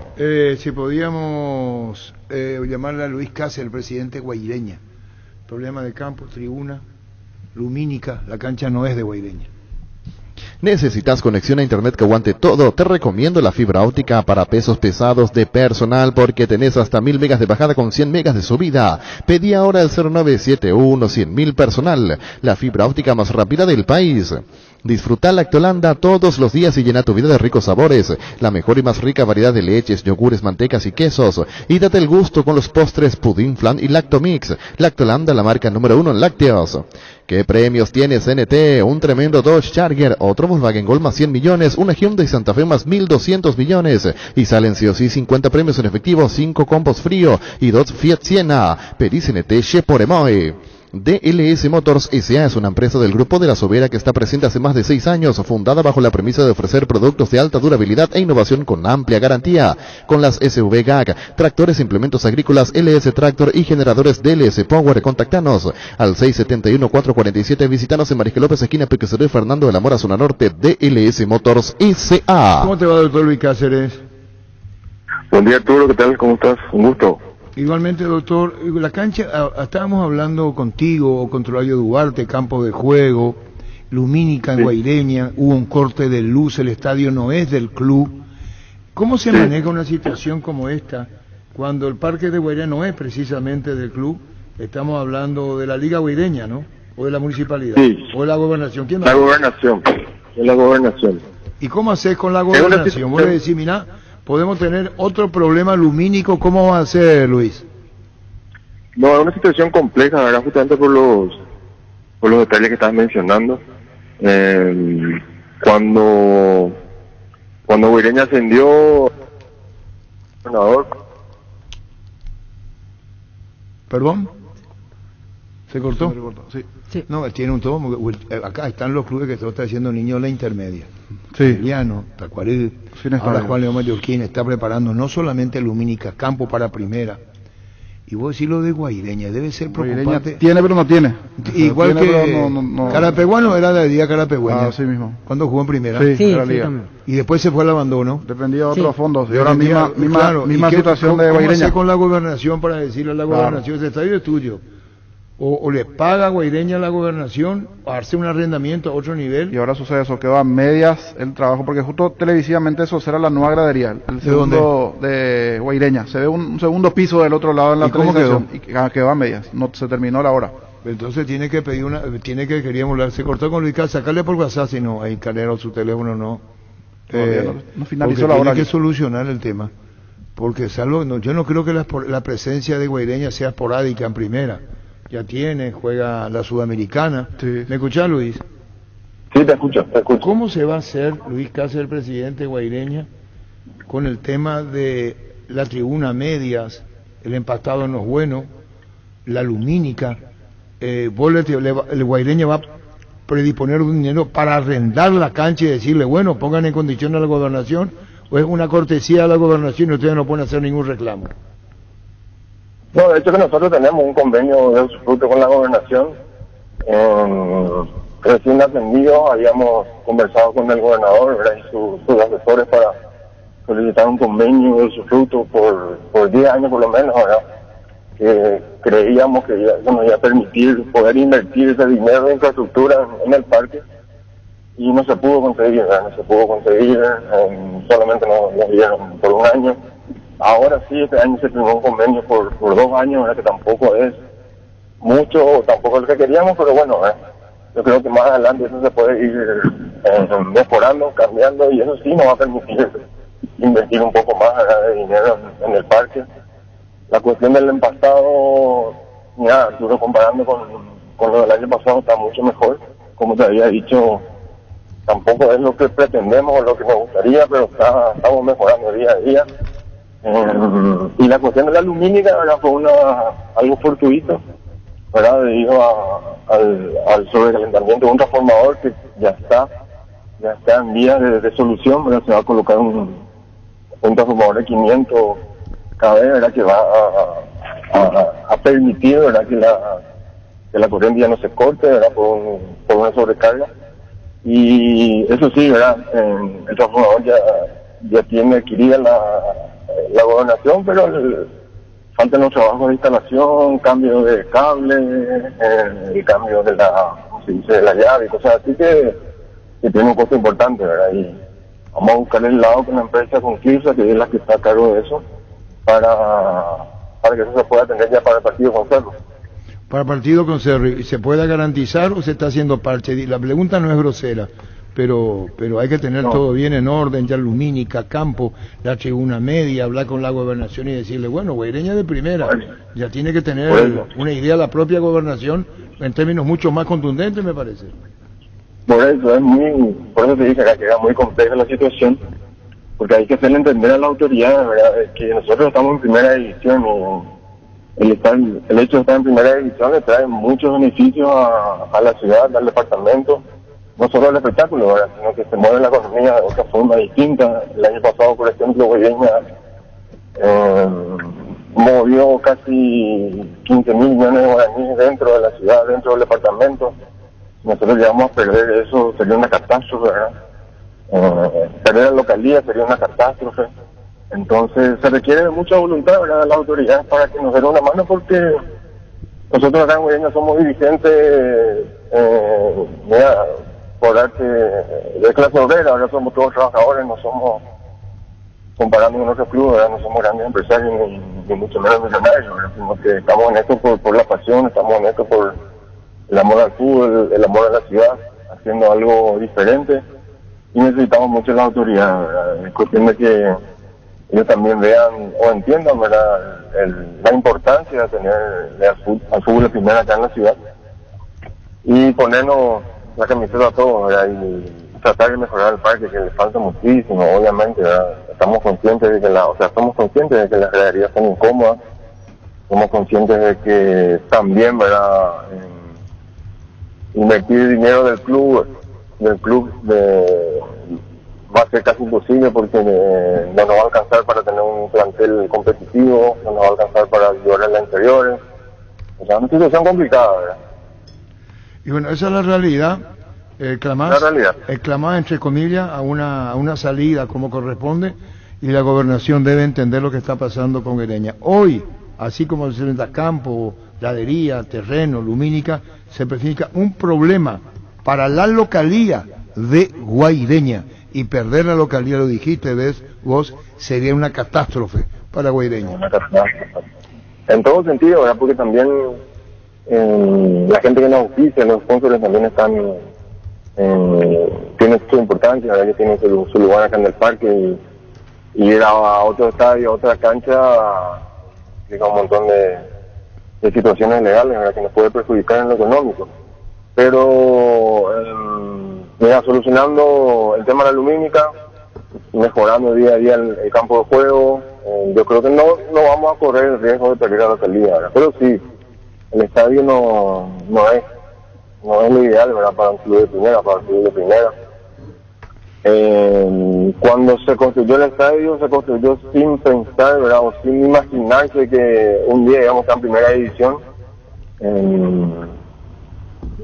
S4: Si podíamos llamarle a Luis Cáceres, el presidente Guaireña. Problema de campo, tribuna, lumínica, la cancha no es de Guaireña.
S7: ¿Necesitas conexión a internet que aguante todo? Te recomiendo la fibra óptica para pesos pesados de personal porque tenés hasta 1000 megas de bajada con 100 megas de subida. Pedí ahora el 0971-100.000 personal, la fibra óptica más rápida del país. Disfruta Lactolanda todos los días y llena tu vida de ricos sabores, la mejor y más rica variedad de leches, yogures, mantecas y quesos. Y date el gusto con los postres Pudín Flan y Lactomix. Lactolanda, la marca número 1 en lácteos. ¿Qué premios tiene CNT? Un tremendo Dodge Charger, otro Volkswagen Gol más 100 millones, una Hyundai Santa Fe más 1.200 millones. Y salen sí o sí 50 premios en efectivo, 5 combos frío y 2 Fiat Siena. Pedí CNT por Emoy. DLS Motors S.A. es una empresa del Grupo de la Sobera que está presente hace más de 6 años, fundada bajo la premisa de ofrecer productos de alta durabilidad e innovación con amplia garantía. Con las SV GAC, tractores, implementos agrícolas, LS Tractor y generadores DLS Power. Contactanos al 671-447. Visitanos en Mariscal López, esquina Pequeceré, Fernando de la Mora, zona norte. DLS Motors S.A.
S4: ¿Cómo te va, doctor Luis Cáceres?
S8: Buen día, Arturo, ¿qué tal? ¿Cómo estás? Un gusto.
S4: Igualmente, doctor, la cancha, estábamos hablando contigo, o con Trolayo Duarte, campo de juego, lumínica en Guaireña, hubo un corte de luz, el estadio no es del club. ¿Cómo se maneja una situación como esta, cuando el parque de Guaireña no es precisamente del club? Estamos hablando de la Liga Guaireña, ¿no? O de la municipalidad, o de la gobernación. ¿Quién
S8: la gobernación, es la gobernación.
S4: ¿Y cómo haces con la gobernación? Voy a decir, mira, podemos tener otro problema lumínico, ¿cómo va a ser, Luis?
S8: No, es una situación compleja, ¿verdad? Justamente por los detalles que estás mencionando. Cuando Guaireña ascendió, gobernador.
S4: ¿Perdón? ¿Se cortó?
S6: Sí.
S4: No, tiene un tomo. Acá están los clubes que se está haciendo niños de la intermedia.
S6: Sí.
S4: Emiliano, Tacuarí, ahora Juan León Mallorquín está preparando no solamente lumínica, campo para primera. Y vos decís lo de Guaireña, debe ser preocupante.
S6: Tiene pero no tiene.
S4: Igual
S6: tiene,
S4: que
S6: no.
S4: Carapeguano era de día Carapegueña.
S6: Así mismo.
S4: Cuando jugó en primera.
S6: Sí, era Liga.
S4: Y después se fue al abandono.
S6: Dependía de otros fondos. Y ahora misma situación de Guaireña.
S4: ¿Cómo hace con la gobernación para decirle a la gobernación, ese estadio es tuyo? O le paga a Guaireña la gobernación, o hace un arrendamiento a otro nivel.
S6: Y ahora sucede eso, quedó a medias el trabajo, porque justo televisivamente eso será la nueva gradería, el segundo de Guaireña. Se ve un segundo piso del otro lado en la televisión. ¿Y quedó a medias? No se terminó la hora.
S4: Entonces queríamos hablar, se cortó con Luis Cáceres, sacarle por WhatsApp, si no, ahí Calero, su teléfono no.
S6: No finalizó la hora.
S4: Tiene que solucionar el tema. Porque yo no creo que la presencia de Guaireña sea esporádica en primera. Ya juega la Sudamericana.
S6: Sí.
S4: ¿Me escuchás, Luis?
S8: Sí, te escucho.
S4: ¿Cómo se va a hacer, Luis Cáceres, el presidente Guaireña, con el tema de la tribuna medias, el empastado no es bueno, la lumínica, el Guaireña va a predisponer un dinero para arrendar la cancha y decirle, bueno, pongan en condición a la gobernación, o es una cortesía a la gobernación y ustedes no pueden hacer ningún reclamo.
S13: No, de hecho que nosotros tenemos un convenio de usufructo con la gobernación. Recién atendido, habíamos conversado con el gobernador, ¿verdad? Y sus asesores para solicitar un convenio de usufructo por 10 años por lo menos, ¿verdad? Que creíamos que eso nos iba a permitir poder invertir ese dinero de infraestructura en el parque, y no se pudo conseguir, ¿verdad? No se pudo conseguir, solamente nos dieron por un año. Ahora sí, este año se firmó un convenio por 2 años, ¿verdad? Que tampoco es mucho, tampoco es lo que queríamos, pero bueno, yo creo que más adelante eso se puede ir mejorando, cambiando, y eso sí nos va a permitir invertir un poco más, ¿verdad?, de dinero en el parque. La cuestión del empastado, mira, Arturo, comparando con lo del año pasado, está mucho mejor. Como te había dicho, tampoco es lo que pretendemos o lo que nos gustaría, pero estamos mejorando día a día. Y la cuestión de la lumínica, ¿verdad?, fue algo fortuito, ¿verdad?, debido al sobrecalentamiento de un transformador que ya está en vías de solución, ¿verdad? Se va a colocar un transformador de 500 kV, ¿verdad?, que va a permitir, ¿verdad?, que la corriente ya no se corte, ¿verdad?, por una sobrecarga. Y eso sí, ¿verdad?, el transformador ya tiene adquirida la gobernación, pero faltan los trabajos de instalación, cambio de cable, el cambio de la llave y cosas así que tiene un costo importante, ¿verdad? Y vamos a buscar el lado con la empresa, con Clipsa, que es la que está a cargo de eso, para que eso se pueda tener ya para el partido con Cerro.
S4: Para el partido con Cerro, ¿y se pueda garantizar o se está haciendo parche? La pregunta no es grosera, pero hay que tener todo bien en orden, ya lumínica, campo, la tribuna media, hablar con la gobernación y decirle, bueno, Guaireña de primera, ya tiene que tener una idea la propia gobernación en términos mucho más contundentes, me parece.
S13: Por eso te dije que era muy compleja la situación, porque hay que hacerle entender a la autoridad, ¿verdad?, que nosotros estamos en primera división, y el hecho de estar en primera división le trae muchos beneficios a la ciudad, al departamento, no solo al espectáculo, ¿verdad?, sino que se mueve la economía de otra forma distinta. El año pasado, por ejemplo, Guaireña movió casi 15.000 millones de guaraníes dentro de la ciudad, dentro del departamento. Nosotros llegamos a perder eso, sería una catástrofe, ¿verdad? Perder la localía sería una catástrofe. Entonces se requiere de mucha voluntad, ¿verdad?, de las autoridades para que nos den una mano, porque nosotros acá en Guaireña somos dirigentes, por arte de clase obrera, ahora somos todos trabajadores, no somos, comparando con otros clubes, ¿verdad?, no somos grandes empresarios ni mucho menos millonarios, ¿verdad?, sino que estamos en esto por la pasión, estamos en esto por el amor al fútbol, el amor a la ciudad, haciendo algo diferente, y necesitamos mucho la autoridad, ¿verdad? Es cuestión de que ellos también vean o entiendan, ¿verdad?, la importancia de tener al fútbol de primera acá en la ciudad, y ponernos la camiseta a todos, ¿verdad?, y tratar de mejorar el parque, que le falta muchísimo, obviamente, ¿verdad? Somos conscientes de que las graderías son incómodas, somos conscientes de que también, ¿verdad?, invertir dinero del club va a ser casi imposible, porque no nos va a alcanzar para tener un plantel competitivo, no nos va a alcanzar para ayudar en las interiores. O sea, es una situación complicada, ¿verdad?
S4: Y bueno, esa es la realidad. Clamás entre comillas a una salida como corresponde, y la gobernación debe entender lo que está pasando con Guaireña. Hoy, así como se venda campo, ladería, terreno, lumínica, se presenta un problema para la localía de Guaireña, y perder la localía, lo dijiste, ves vos, sería una catástrofe para Guaireña.
S13: Una catástrofe. En todo sentido, ¿verdad?, porque también la gente que nos auspicia, los sponsors también tienen su importancia, ¿verdad?, que tienen su lugar acá en el parque, y ir a otro estadio, a otra cancha, implica un montón de situaciones legales, ¿verdad?, que nos puede perjudicar en lo económico. Pero solucionando el tema de la lumínica, mejorando día a día el campo de juego. Yo creo que no vamos a correr el riesgo de perder la localidad, ¿verdad? Pero sí, el estadio no es lo ideal, ¿verdad? Para un club de primera, cuando se construyó el estadio, se construyó sin pensar, ¿verdad? O sin imaginarse que un día íbamos a estar en primera división.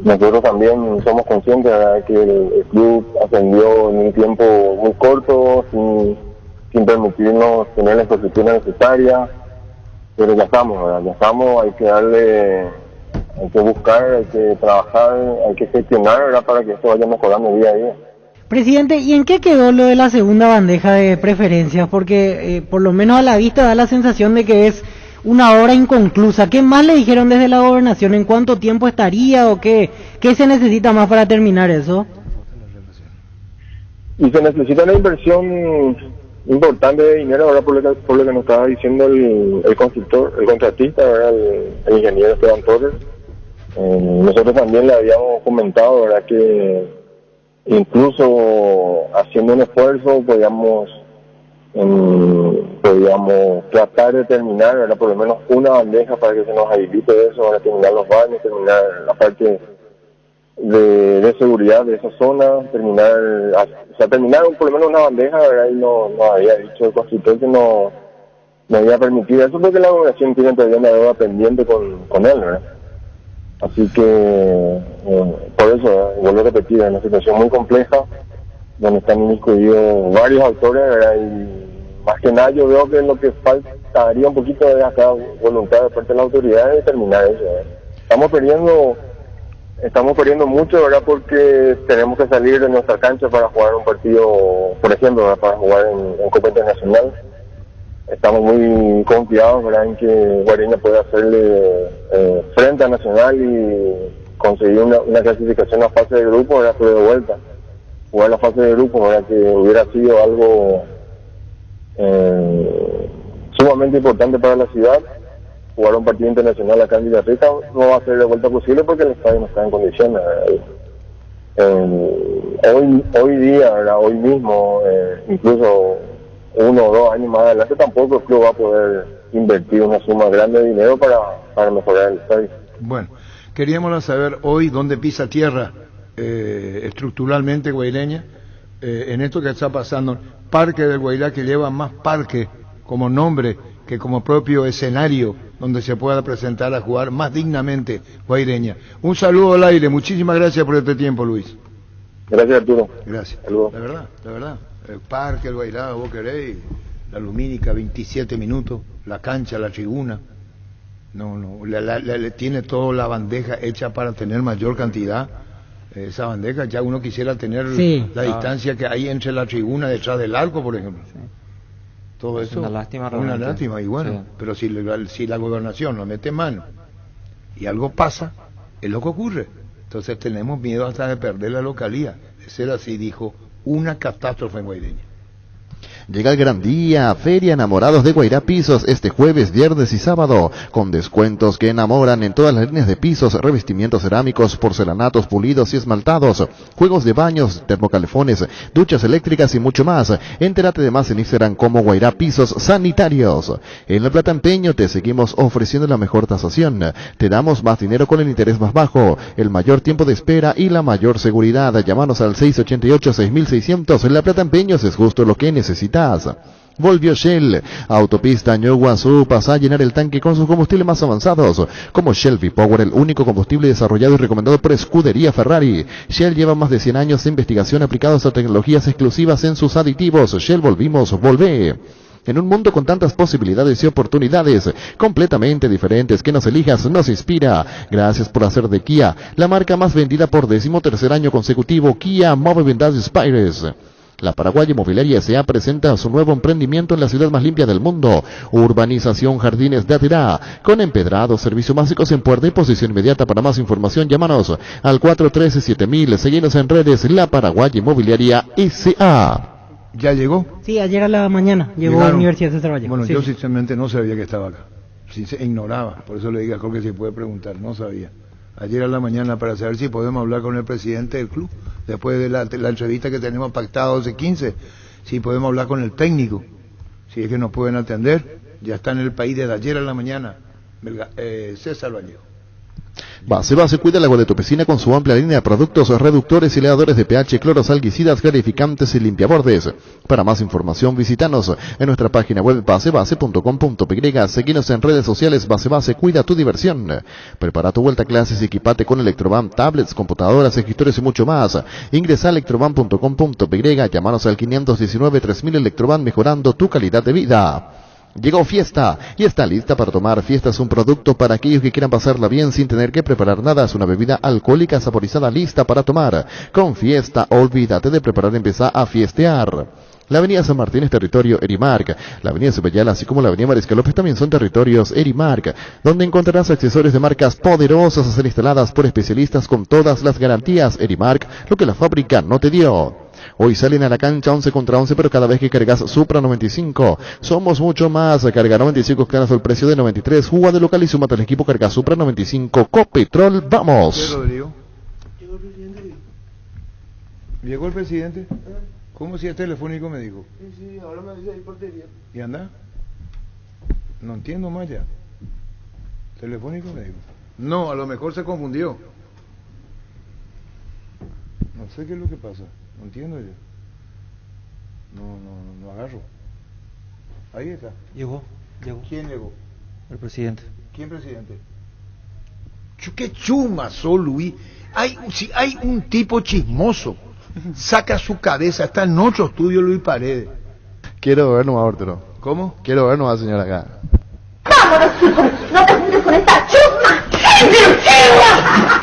S13: Nosotros también somos conscientes, ¿verdad?, que el club ascendió en un tiempo muy corto, sin permitirnos tener la infraestructura necesaria, pero ya estamos, ¿verdad? Ya estamos, hay que buscar, hay que trabajar, hay que gestionar, ¿verdad?, para que esto vaya mejorando día a día.
S12: Presidente, ¿y en qué quedó lo de la segunda bandeja de preferencias? Porque por lo menos a la vista da la sensación de que es una obra inconclusa. ¿Qué más le dijeron desde la gobernación? ¿En cuánto tiempo estaría o qué se necesita más para terminar eso?
S13: Y se necesita una inversión importante de dinero, ahora por lo que nos estaba diciendo el constructor, el contratista, ¿verdad?, el ingeniero Esteban Torres. Nosotros también le habíamos comentado, ¿verdad?, que incluso haciendo un esfuerzo podíamos tratar de terminar, ¿verdad?, por lo menos una bandeja para que se nos habilite eso, para terminar los baños, terminar la parte de seguridad de esa zona, terminar por lo menos una bandeja, ¿verdad? Y no había dicho el constructor que no había permitido eso porque la gobernación tiene todavía una deuda pendiente con él, ¿verdad? Así que por eso, vuelvo a repetir, es una situación muy compleja donde están inmiscuidos varios autores, ¿verdad? Y más que nada yo veo que lo que faltaría un poquito de acá voluntad de parte de las autoridades de terminar eso, ¿verdad? Estamos perdiendo mucho, ¿verdad?, porque tenemos que salir de nuestra cancha para jugar un partido, por ejemplo, ¿verdad?, para jugar en Copa Internacional. Estamos muy confiados, ¿verdad?, en que Guareña pueda hacerle frente a Nacional y conseguir una clasificación a fase de grupo, ¿verdad?, pero de vuelta. Jugar la fase de grupo, ¿verdad?, que hubiera sido algo sumamente importante para la ciudad. Jugar un partido internacional acá en Villarrica no va a ser de vuelta posible porque el estadio no está en condiciones. Hoy día, ¿verdad?, hoy mismo, incluso 1 o 2 años más adelante, tampoco el club va a poder invertir una suma grande de dinero para mejorar el estadio.
S4: Bueno, queríamos saber hoy dónde pisa tierra estructuralmente Guaireña, en esto que está pasando. Parque del Guairá, que lleva más parque como nombre que como propio escenario donde se pueda presentar a jugar más dignamente Guaireña. Un saludo al aire, muchísimas gracias por este tiempo, Luis.
S13: Gracias, Arturo.
S4: Gracias.
S13: Saludos.
S4: La verdad, el Parque, el Guairá, vos queréis, la lumínica, 27 minutos, la cancha, la tribuna, tiene toda la bandeja hecha para tener mayor cantidad. Esa bandeja, ya uno quisiera tener la distancia que hay entre la tribuna detrás del arco, por ejemplo. Sí. Todo eso
S5: una lástima,
S4: y bueno, sí. Pero si la gobernación no mete mano y algo pasa, es lo que ocurre. Entonces tenemos miedo hasta de perder la localía. De ser así, dijo, una catástrofe en Guaireña.
S7: Llega el gran día, Feria Enamorados de Guairá Pisos, este jueves, viernes y sábado, con descuentos que enamoran en todas las líneas de pisos, revestimientos cerámicos, porcelanatos pulidos y esmaltados, juegos de baños, termocalefones, duchas eléctricas y mucho más. Entérate de más en Instagram como Guairá Pisos Sanitarios. En el Platampeño te seguimos ofreciendo la mejor tasación, te damos más dinero con el interés más bajo, el mayor tiempo de espera y la mayor seguridad. Llámanos al 688-6600, en la Platampeños es justo lo que necesitas. Volvió Shell, autopista Ñuguazú, pasa a llenar el tanque con sus combustibles más avanzados, como Shell V-Power, el único combustible desarrollado y recomendado por Escudería Ferrari. Shell lleva más de 100 años de investigación aplicados a tecnologías exclusivas en sus aditivos. Shell volvé. En un mundo con tantas posibilidades y oportunidades completamente diferentes, que nos elijas nos inspira. Gracias por hacer de Kia la marca más vendida por 13º año consecutivo. Kia Move Vintage Spires. La Paraguay Inmobiliaria S.A. presenta su nuevo emprendimiento en la ciudad más limpia del mundo, Urbanización Jardines de Atirá, con empedrados, servicios básicos en puerta y posición inmediata. Para más información, llámanos al 413-7000, seguinos en redes, La Paraguay Inmobiliaria S.A.
S4: ¿Ya llegó?
S12: Sí, ayer a la mañana llegó a la Universidad de César Vallejo.
S4: Bueno,
S12: sí.
S4: Yo sinceramente no sabía que estaba acá, ignoraba, por eso le digo a Jorge si se puede preguntar, no sabía. Ayer a la mañana para saber si podemos hablar con el presidente del club, después de la entrevista que tenemos pactada 12:15, si podemos hablar con el técnico, si es que nos pueden atender. Ya está en el país desde ayer a la mañana, César Vallejo.
S7: Base cuida el agua de tu piscina con su amplia línea de productos reductores y leadores de pH, cloros, algicidas, clarificantes y limpiabordes. Para más información visítanos en nuestra página web basebase.com.py. Seguinos en redes sociales. Base, cuida tu diversión. Prepara tu vuelta a clases y equipate con Electroban, tablets, computadoras, escritores y mucho más. Ingresa a electroban.com.py. Llamanos al 519-3000 Electroban, mejorando tu calidad de vida. Llegó Fiesta y está lista para tomar. Fiesta es un producto para aquellos que quieran pasarla bien sin tener que preparar nada. Es una bebida alcohólica saborizada lista para tomar. Con Fiesta, olvídate de preparar, empieza a fiestear. La avenida San Martín es territorio Erimark. La avenida Cepellal, así como la avenida Mariscal López, también son territorios Erimark, donde encontrarás accesorios de marcas poderosas a ser instaladas por especialistas con todas las garantías. Erimark, lo que la fábrica no te dio. Hoy salen a la cancha 11 contra 11, pero cada vez que cargas Supra 95, somos mucho más. Carga 95 ganas el precio de 93. Juega de local y súmate al equipo. Carga Supra 95. Copetrol, vamos.
S4: ¿Qué, Rodrigo? ¿Llegó el presidente? ¿Cómo si es telefónico me dijo?
S14: Sí, ahora me dice ahí portería.
S4: ¿Y anda? No entiendo más ya. ¿Telefónico me dijo? No, a lo mejor se confundió. No sé qué es lo que pasa. No entiendo yo. No agarro. Ahí está.
S5: Llegó.
S4: ¿Quién llegó?
S5: El presidente.
S4: ¿Quién presidente? ¡Qué chuma sos, Luis! Si hay un tipo chismoso, saca su cabeza, está en otro estudio Luis Paredes.
S7: Quiero ver nomás, Arturo.
S4: ¿Cómo?
S7: Quiero ver nomás, señor, acá.
S15: ¡Vámonos, hijo! ¡No te juntes con esta chusma!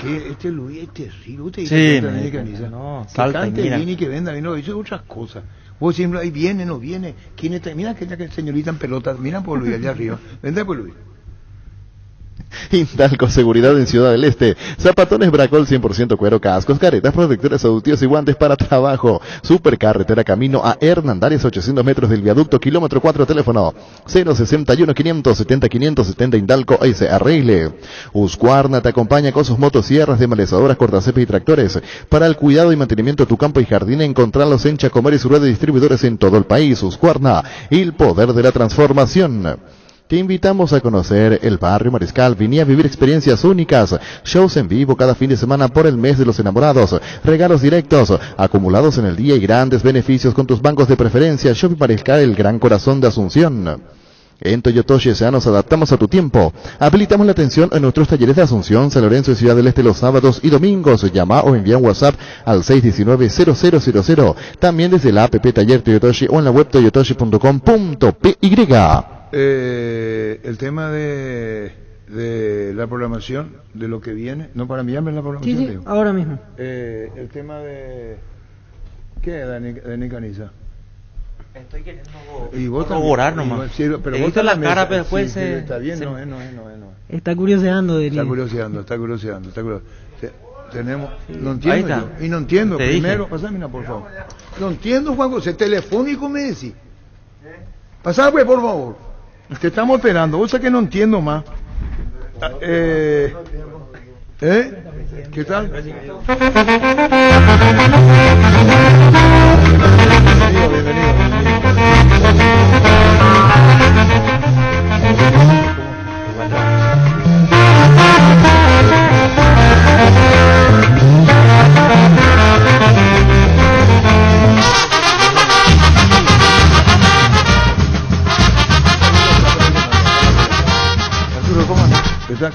S4: ¿Qué? Este Luis es terrible. Usted
S5: sí,
S4: dice
S5: no,
S4: que
S5: salta
S4: cante
S5: y mira.
S4: bien y que venda vino, eso es otras cosas. Vos siempre ahí viene, no viene. ¿Quién está? Mira aquella señorita en pelotas, mira por Luis allá arriba. Vende por Luis.
S7: Indalco Seguridad en Ciudad del Este. Zapatones Bracol 100% cuero, cascos, caretas, protectores auditivos y guantes para trabajo. Supercarretera camino a Hernandarias, 800 metros del viaducto, kilómetro 4, teléfono 061 570 570 Indalco SRL. Husqvarna te acompaña con sus motosierras, desmalezadoras, cortacepas y tractores. Para el cuidado y mantenimiento de tu campo y jardín, encontrarlos en Chacomer y su red de distribuidores en todo el país. Husqvarna, el poder de la transformación. Te invitamos a conocer el barrio Mariscal. Vení a vivir experiencias únicas, shows en vivo cada fin de semana por el mes de los enamorados, regalos directos, acumulados en el día y grandes beneficios con tus bancos de preferencia. Shopping Mariscal, el gran corazón de Asunción. En Toyotoshi S.A. nos adaptamos a tu tiempo. Habilitamos la atención en nuestros talleres de Asunción, San Lorenzo y Ciudad del Este los sábados y domingos. Llama o envía un WhatsApp al 619-0000. También desde la app Taller Toyotoshi o en la web toyotoshi.com.py. El
S4: tema de la programación, de lo que viene, no para enviarme la programación.
S12: Sí, ahora mismo.
S4: El tema de... ¿Qué, Dani Caniza?
S5: Estoy queriendo
S4: corroborar
S5: nomás.
S4: Sí, pero
S5: he
S4: vos
S5: visto la
S4: también,
S5: cara, pero después
S4: sí, está bien, no.
S12: Está curioseando.
S4: Está curioseando. Tenemos, no entiendo yo, y no entiendo. Primero, pasame por favor. No entiendo, Juan José, telefónico me decís. Pasá, pues, por favor. Te estamos esperando. Vos sabés que no entiendo más. ¿Qué tal? Bienvenido.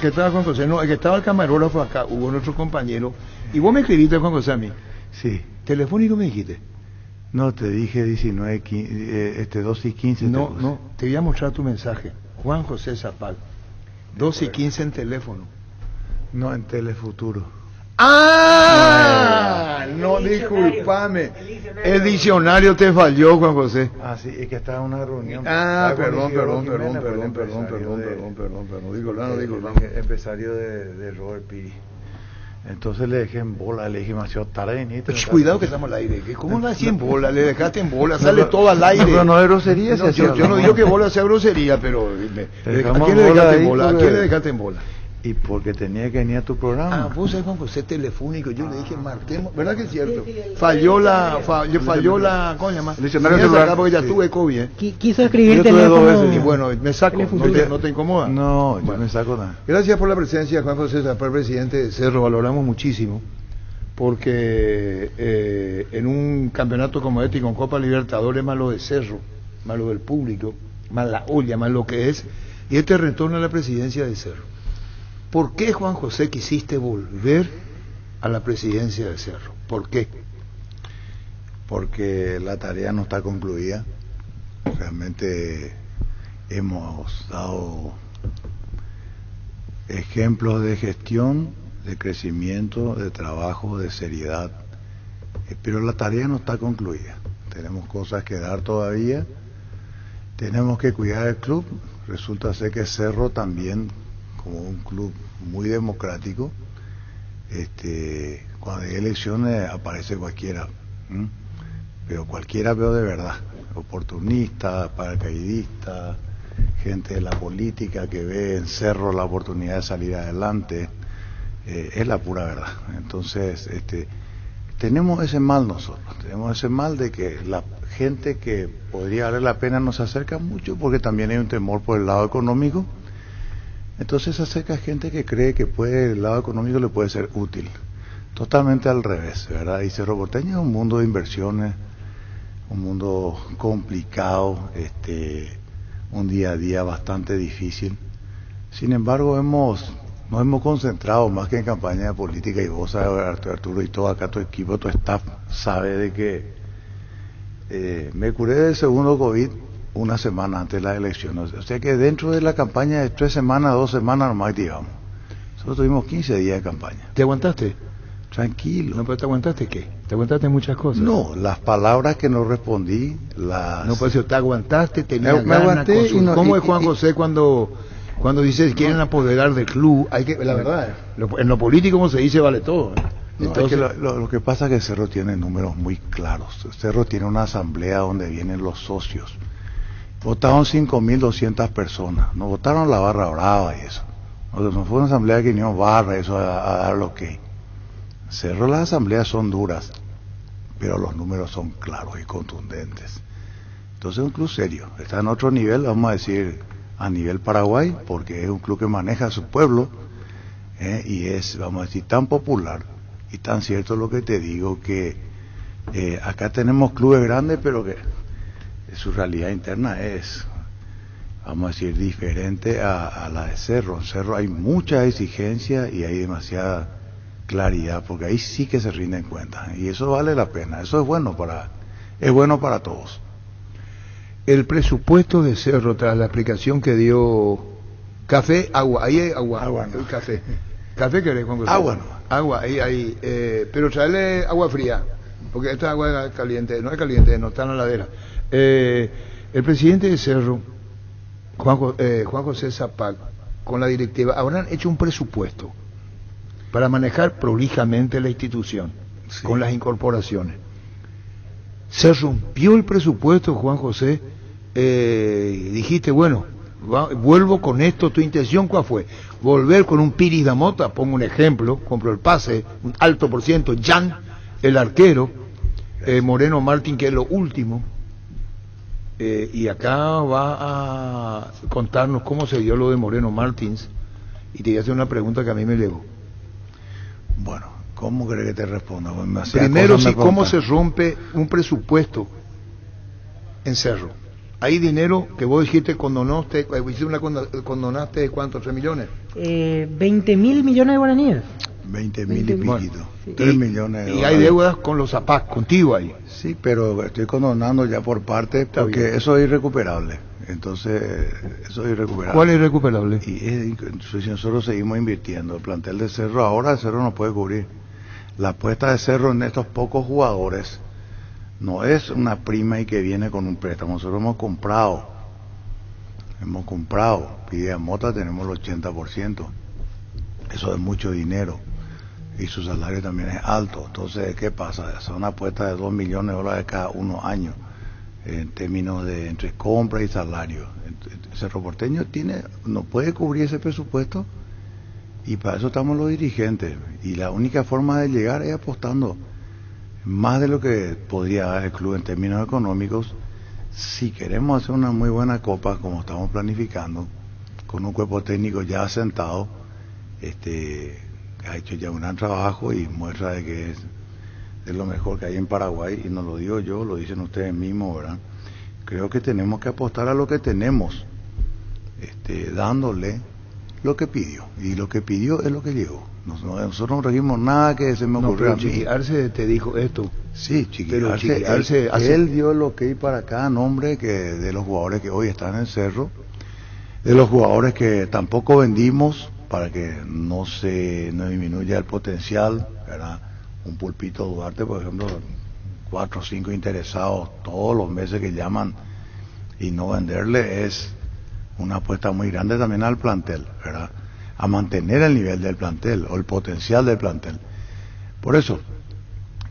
S4: Que estaba Juan José, no, que estaba el camarógrafo acá, hubo nuestro compañero, y vos me escribiste, Juan José, a mí.
S14: Sí.
S4: ¿Telefónico me dijiste?
S14: No, te dije 19, 2 y 15.
S4: No, te voy a mostrar tu mensaje. Juan José Zapal, 2 y 15 en teléfono.
S14: No, en Telefuturo.
S4: ¡Ah! No, discúlpame. El diccionario te falló, Juan José.
S14: Ah, sí, es que estaba en una reunión.
S4: Perdón. Digo,
S14: empresario de Robert Piri. Entonces le dejé en bola, le dije demasiado tarde.
S4: Cuidado que estamos al aire. ¿Cómo lo hacía en bola? Le dejaste en bola, sale todo al aire.
S14: No es grosería.
S4: Yo no digo que bola sea grosería, pero ¿a quién le dejaste en bola?
S14: Y porque tenía que venir a tu programa.
S4: Ah, vos sabés, Juan José, telefónico, yo le dije, marquemos, ¿verdad que es cierto? Falló la, ¿cómo se llama?
S6: El diccionario celular.
S4: Porque ya tuve COVID,
S12: Quiso escribir
S4: yo tuve 2
S12: teléfono.
S4: veces, y bueno, me saco, no te incomoda.
S14: No, yo
S4: Bueno.
S14: me saco nada.
S4: Gracias por la presencia, Juan José Zapal, presidente de Cerro, valoramos muchísimo, porque en un campeonato como este y con Copa Libertadores, más lo de Cerro, más lo del público, más la olla, más lo que es, y este retorno a la presidencia de Cerro. ¿Por qué, Juan José, quisiste volver a la presidencia de Cerro? ¿Por qué?
S14: Porque la tarea no está concluida. Realmente hemos dado ejemplos de gestión, de crecimiento, de trabajo, de seriedad, pero la tarea no está concluida. Tenemos cosas que dar todavía, tenemos que cuidar el club. Resulta ser que Cerro también, como un club muy democrático, cuando hay elecciones aparece cualquiera, pero cualquiera, veo de verdad, oportunista, paracaidista, gente de la política que ve en Cerro la oportunidad de salir adelante, es la pura verdad. Entonces, tenemos ese mal nosotros, tenemos ese mal de que la gente que podría valer la pena nos acerca mucho, porque también hay un temor por el lado económico. Entonces se acerca gente que cree que el lado económico le puede ser útil. Totalmente al revés, ¿verdad? Y Cerro Porteño es un mundo de inversiones, un mundo complicado, un día a día bastante difícil. Sin embargo, nos hemos concentrado más que en campaña política, y vos sabes, Arturo, y todo acá, tu equipo, tu staff, sabe de que me curé del segundo COVID una semana antes de las elecciones. O sea que dentro de la campaña de 3 semanas, 2 semanas nomás activamos. Nosotros tuvimos 15 días de campaña.
S4: ¿Te aguantaste?
S14: Tranquilo.
S4: No, pero ¿te aguantaste qué? ¿Te aguantaste muchas cosas?
S14: No, las palabras que no respondí,
S4: No, pues te aguantaste, tenías
S14: me aguanté.
S4: ¿Cómo es Juan José cuando dice quieren apoderar del club? Hay que, la verdad, en lo político, como se dice, vale todo.
S14: Entonces, lo que pasa es que Cerro tiene números muy claros. Cerro tiene una asamblea donde vienen los socios. Votaron 5.200 personas. No votaron la barra brava y eso. No fue una asamblea que vinieron barra, eso a dar lo que. Cerro, las asambleas son duras, pero los números son claros y contundentes. Entonces es un club serio. Está en otro nivel, vamos a decir, a nivel Paraguay, porque es un club que maneja a su pueblo, y es, vamos a decir, tan popular y tan cierto lo que te digo, que acá tenemos clubes grandes, pero que su realidad interna es, vamos a decir, diferente a la de Cerro. En Cerro hay mucha exigencia y hay demasiada claridad, porque ahí sí que se rinden cuentas, y eso vale la pena. Eso es bueno para todos.
S4: El presupuesto de Cerro, tras la explicación que dio café, agua, ahí hay agua, no. Café querés, Juan José.
S14: Agua no.
S4: Agua, ahí, pero traerle agua fría, porque esta agua es caliente, no está en la ladera. El presidente de Cerro, Juan José Zapal, con la directiva, habrán hecho un presupuesto para manejar prolijamente la institución, sí, con las incorporaciones. Se rompió el presupuesto, Juan José, dijiste, bueno, vuelvo con esto. ¿Tu intención cuál fue? Volver con un Piris Damota, pongo un ejemplo, compro el pase, un alto por ciento, Jan, el arquero, Moreno Martín, que es lo último, y acá va a contarnos cómo se dio lo de Moreno Martins, y te voy a hacer una pregunta que a mí me llegó.
S14: Bueno, ¿cómo crees que te responda?
S4: Primero, ¿cómo se rompe un presupuesto en Cerro? Hay dinero que vos dijiste, condonaste ¿cuánto? ¿3 millones?
S12: 20.000 millones de guaraníes.
S14: 20.000 y piquito. 3 millones de
S4: dólares. Y hay deudas con los APAC, contigo ahí.
S14: Sí, pero estoy condonando ya por parte, porque eso es irrecuperable. Entonces, eso es irrecuperable.
S4: ¿Cuál es irrecuperable?
S14: Y nosotros seguimos invirtiendo. El plantel de Cerro, ahora Cerro no puede cubrir. La apuesta de Cerro en estos pocos jugadores no es una prima y que viene con un préstamo. Nosotros hemos comprado. Pide a Mota, tenemos el 80%. Eso es mucho dinero. Y su salario también es alto. Entonces, ¿qué pasa? Son una apuesta de $2 millones cada uno año, en términos de entre compra y salario. Cerro Porteño no puede cubrir ese presupuesto, Y para eso estamos los dirigentes. Y la única forma de llegar es apostando más de lo que podría dar el club en términos económicos. Si queremos hacer una muy buena copa, como estamos planificando, con un cuerpo técnico ya asentado, ha hecho ya un gran trabajo y muestra de que es de lo mejor que hay en Paraguay, y no lo digo yo, lo dicen ustedes mismos, ¿verdad? Creo que tenemos que apostar a lo que tenemos, dándole lo que pidió, y lo que pidió es lo que llegó. Nosotros no trajimos nada que se me ocurrió a mí.
S4: Chiqui Arce te dijo esto.
S14: Sí, Chiqui Arce, él dio el ok para cada nombre de los jugadores que hoy están en el Cerro, de los jugadores que tampoco vendimos para que no disminuya el potencial, ¿verdad? Un Pulpito Duarte, por ejemplo, 4 o 5 interesados todos los meses que llaman, y no venderle es una apuesta muy grande también al plantel, ¿verdad? A mantener el nivel del plantel o el potencial del plantel. Por eso,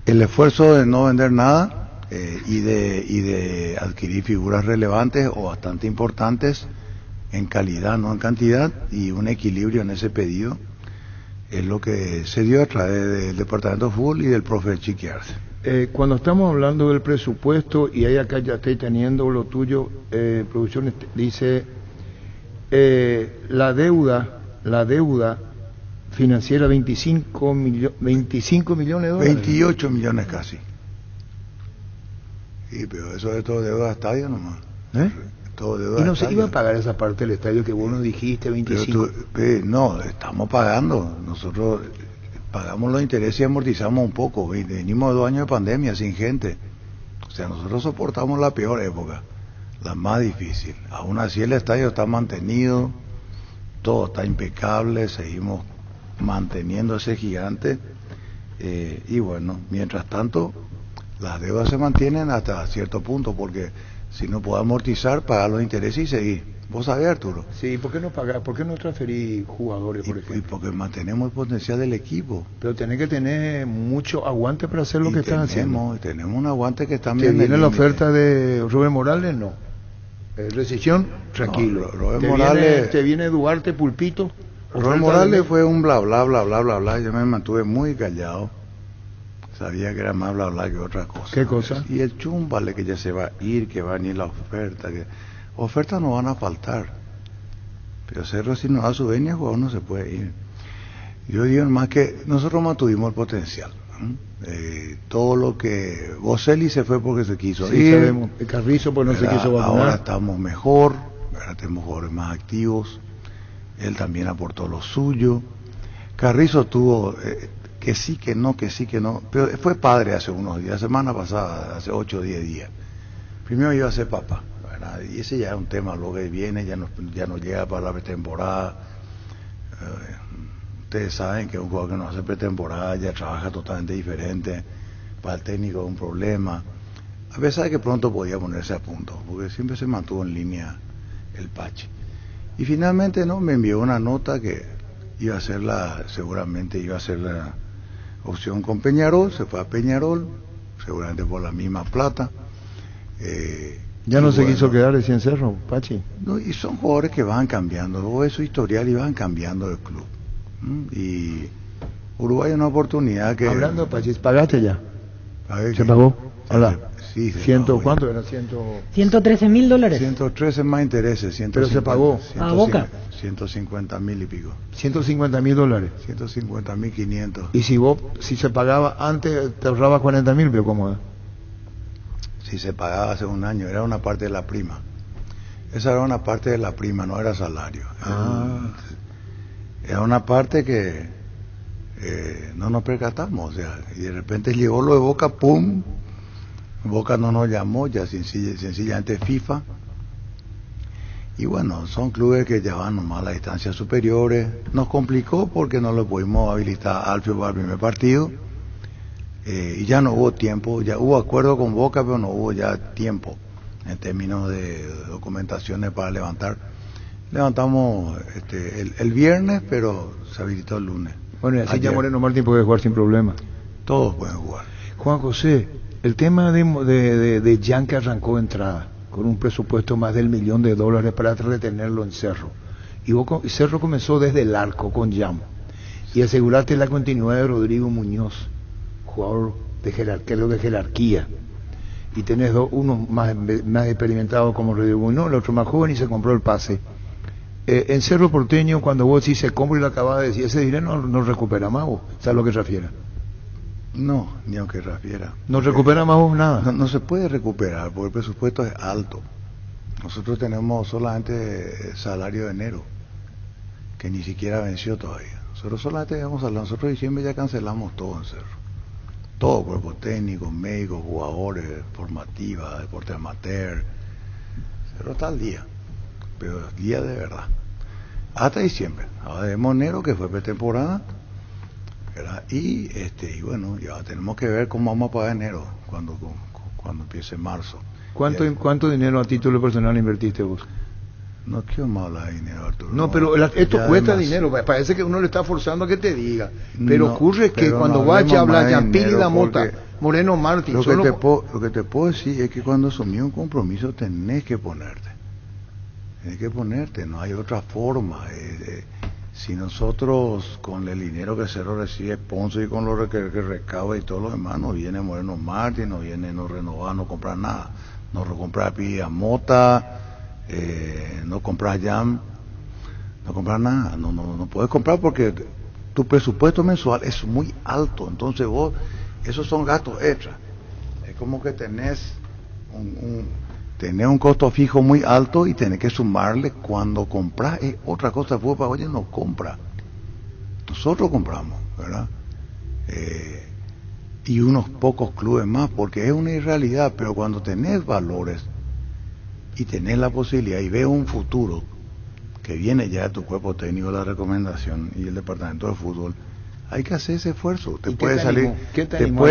S14: el esfuerzo de no vender nada y de adquirir figuras relevantes o bastante importantes en calidad, no en cantidad, y un equilibrio en ese pedido es lo que se dio a través del Departamento de Fútbol y del profe Chiqui Arce.
S4: Cuando estamos hablando del presupuesto, y ahí acá ya estoy teniendo lo tuyo, producción dice la deuda financiera 25 millones de dólares.
S14: 28 millones casi. Sí, pero eso es todo deuda de estadio nomás. Todo deuda
S4: y no
S14: se
S4: iba a pagar esa parte del estadio que vos nos dijiste, 25.
S14: No, estamos pagando. Nosotros pagamos los intereses y amortizamos un poco. Venimos de 2 años de pandemia sin gente. O sea, nosotros soportamos la peor época, la más difícil. Aún así el estadio está mantenido, todo está impecable, seguimos manteniendo ese gigante, y bueno, mientras tanto las deudas se mantienen hasta cierto punto, porque si no puedo amortizar, pagar los intereses y seguir. ¿Vos sabés, Arturo?
S4: Sí, ¿por qué no pagar? ¿Por qué no transferir jugadores, por ejemplo?
S14: Y porque mantenemos el potencial del equipo.
S4: Pero tenés que tener mucho aguante para hacer lo que están haciendo.
S14: Tenemos un aguante que está
S4: bien. ¿Te viene la oferta de Rubén Morales? No. Rescisión, tranquilo.
S14: No, Rubén Morales...
S4: ¿Te viene Duarte, Pulpito?
S14: Rubén Morales fue un bla bla bla bla bla bla. Yo me mantuve muy callado. Sabía que era más bla bla que otra cosa.
S4: ¿Qué cosa?
S14: Y el chúmbale que ya se va a ir, que va a venir la oferta. Ofertas no van a faltar. Pero Cerro, si no da su venia, jugador no se puede ir. Yo digo más que nosotros mantuvimos el potencial. Todo lo que Boselli se fue porque se quiso ir.
S4: Sabemos. El Carrizo porque no se quiso vacunar.
S14: Ahora estamos mejor, ahora tenemos jugadores más activos. Él también aportó lo suyo. Carrizo tuvo que sí, que no, pero fue padre hace unos días, semana pasada, hace 8 o 10 días. Primero iba a ser papá, ¿verdad? Y ese ya es un tema, lo que viene, ya no llega para la pretemporada. Ustedes saben que un jugador que no hace pretemporada ya trabaja totalmente diferente, para el técnico es un problema. A pesar de que pronto podía ponerse a punto, porque siempre se mantuvo en línea el Pache. Y finalmente me envió una nota que seguramente iba a ser la opción con Peñarol. Se fue a Peñarol, seguramente por la misma plata.
S4: Ya no se quiso quedar en Cerro, Pachi.
S14: No, y son jugadores que van cambiando, luego es su historial y van cambiando el club. Y Uruguay es una oportunidad que...
S4: Hablando, Pachi, ¿pagaste ya? ¿Se pagó? Hola.
S14: Sí,
S4: ¿Cuánto era?
S12: $113.000.
S14: 113 más intereses. 150,
S4: pero se pagó.
S12: ¿A Boca?
S14: 150.000 y pico.
S4: $150.000.
S14: 150.500.
S4: Y si se pagaba antes, te ahorrabas 40.000, pero ¿cómo es?
S14: Si se pagaba hace un año, era una parte de la prima. Esa era una parte de la prima, no era salario. Era una parte que no nos percatamos, o sea, y de repente llegó lo de Boca, ¡pum! Boca no nos llamó, ya sencillamente FIFA. Y bueno, son clubes que ya van nomás a las distancias superiores. Nos complicó porque no lo pudimos habilitar a Alfio para el primer partido. Y ya no hubo tiempo, ya hubo acuerdo con Boca, pero no hubo ya tiempo en términos de documentaciones para levantar. Levantamos el viernes, pero se habilitó el lunes.
S4: Bueno, y así ya Moreno Martín puede jugar sin problema.
S14: Todos pueden jugar.
S4: Juan José, el tema de Jan, que arrancó entrada con un presupuesto más del $1 millón para retenerlo en Cerro. Y Cerro comenzó desde el arco con Jan. y asegurarte la continuidad de Rodrigo Muñoz, jugador de jerarquía, y tenés uno más experimentado como Rodrigo Muñoz, el otro más joven y se compró el pase. En Cerro Porteño, cuando vos decís se compra y lo acabas de decir, ese dinero no recupera más vos, ¿sabes a lo que refiere?
S14: No, ni aunque refiera.
S4: ¿No recupera más vos nada?
S14: No se puede recuperar porque el presupuesto es alto. Nosotros tenemos solamente salario de enero, que ni siquiera venció todavía. Nosotros solamente vamos a hablar, nosotros en diciembre ya cancelamos todo en Cerro. Todo, cuerpo técnico, médicos, jugadores, formativa, deporte amateur. Cerro está al día, pero día de verdad. Hasta diciembre. Ahora vemos enero, que fue pretemporada, ¿verdad? Y bueno, ya tenemos que ver cómo vamos a pagar enero, cuando empiece marzo.
S4: ¿Cuánto dinero a título personal invertiste vos?
S14: No quiero más hablar de dinero, Arturo.
S4: No, pero esto cuesta dinero, parece que uno le está forzando a que te diga. Pero ocurre que cuando vaya a hablar ya Pílida Mota, Moreno Martín...
S14: Lo que te puedo decir es que cuando asumís un compromiso tenés que ponerte. No hay otra forma. Si nosotros con el dinero que Cerro recibe sponsor y con lo que recauda y todo lo demás, no viene Moreno Martín, no renovar, no comprar nada. No recomprar Pílida Mota... no compras jam, no compras nada, no puedes comprar porque tu presupuesto mensual es muy alto, entonces vos, esos son gastos extras. Es como que tenés un costo fijo muy alto y tenés que sumarle cuando compras, es otra cosa. Vos para oye no compra, nosotros compramos, ¿verdad? Y unos pocos clubes más, porque es una irrealidad, pero cuando tenés valores y tenés la posibilidad y ves un futuro que viene ya de tu cuerpo técnico, la recomendación y el departamento de fútbol, hay que hacer ese esfuerzo. Te puede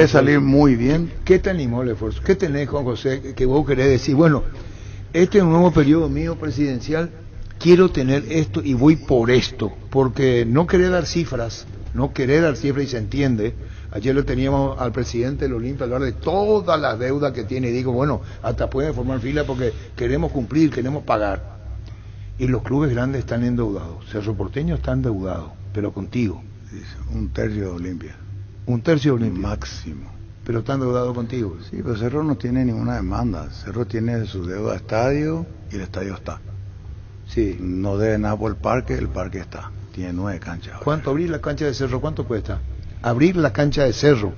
S14: salir muy bien.
S4: ¿Qué te animó el esfuerzo? ¿Qué tenés, Juan José, que vos querés decir? Bueno, este es un nuevo periodo mío presidencial, quiero tener esto y voy por esto, porque no querer dar cifras y se entiende. Ayer lo teníamos al presidente del Olimpia hablar de todas las deudas que tiene y digo, bueno, hasta pueden formar fila porque queremos cumplir, queremos pagar. Y los clubes grandes están endeudados. Cerro Porteño está endeudado, pero contigo.
S14: Un tercio de Olimpia.
S4: Un tercio de Olimpia.
S14: Máximo.
S4: Pero está endeudado contigo.
S14: Sí, pero Cerro no tiene ninguna demanda. Cerro tiene su deuda de estadio y el estadio está.
S4: Sí.
S14: No debe nada por el parque está. Tiene 9 canchas.
S4: ¿Cuánto abrir la cancha de Cerro? ¿Cuánto cuesta? Abrir la cancha de Cerro,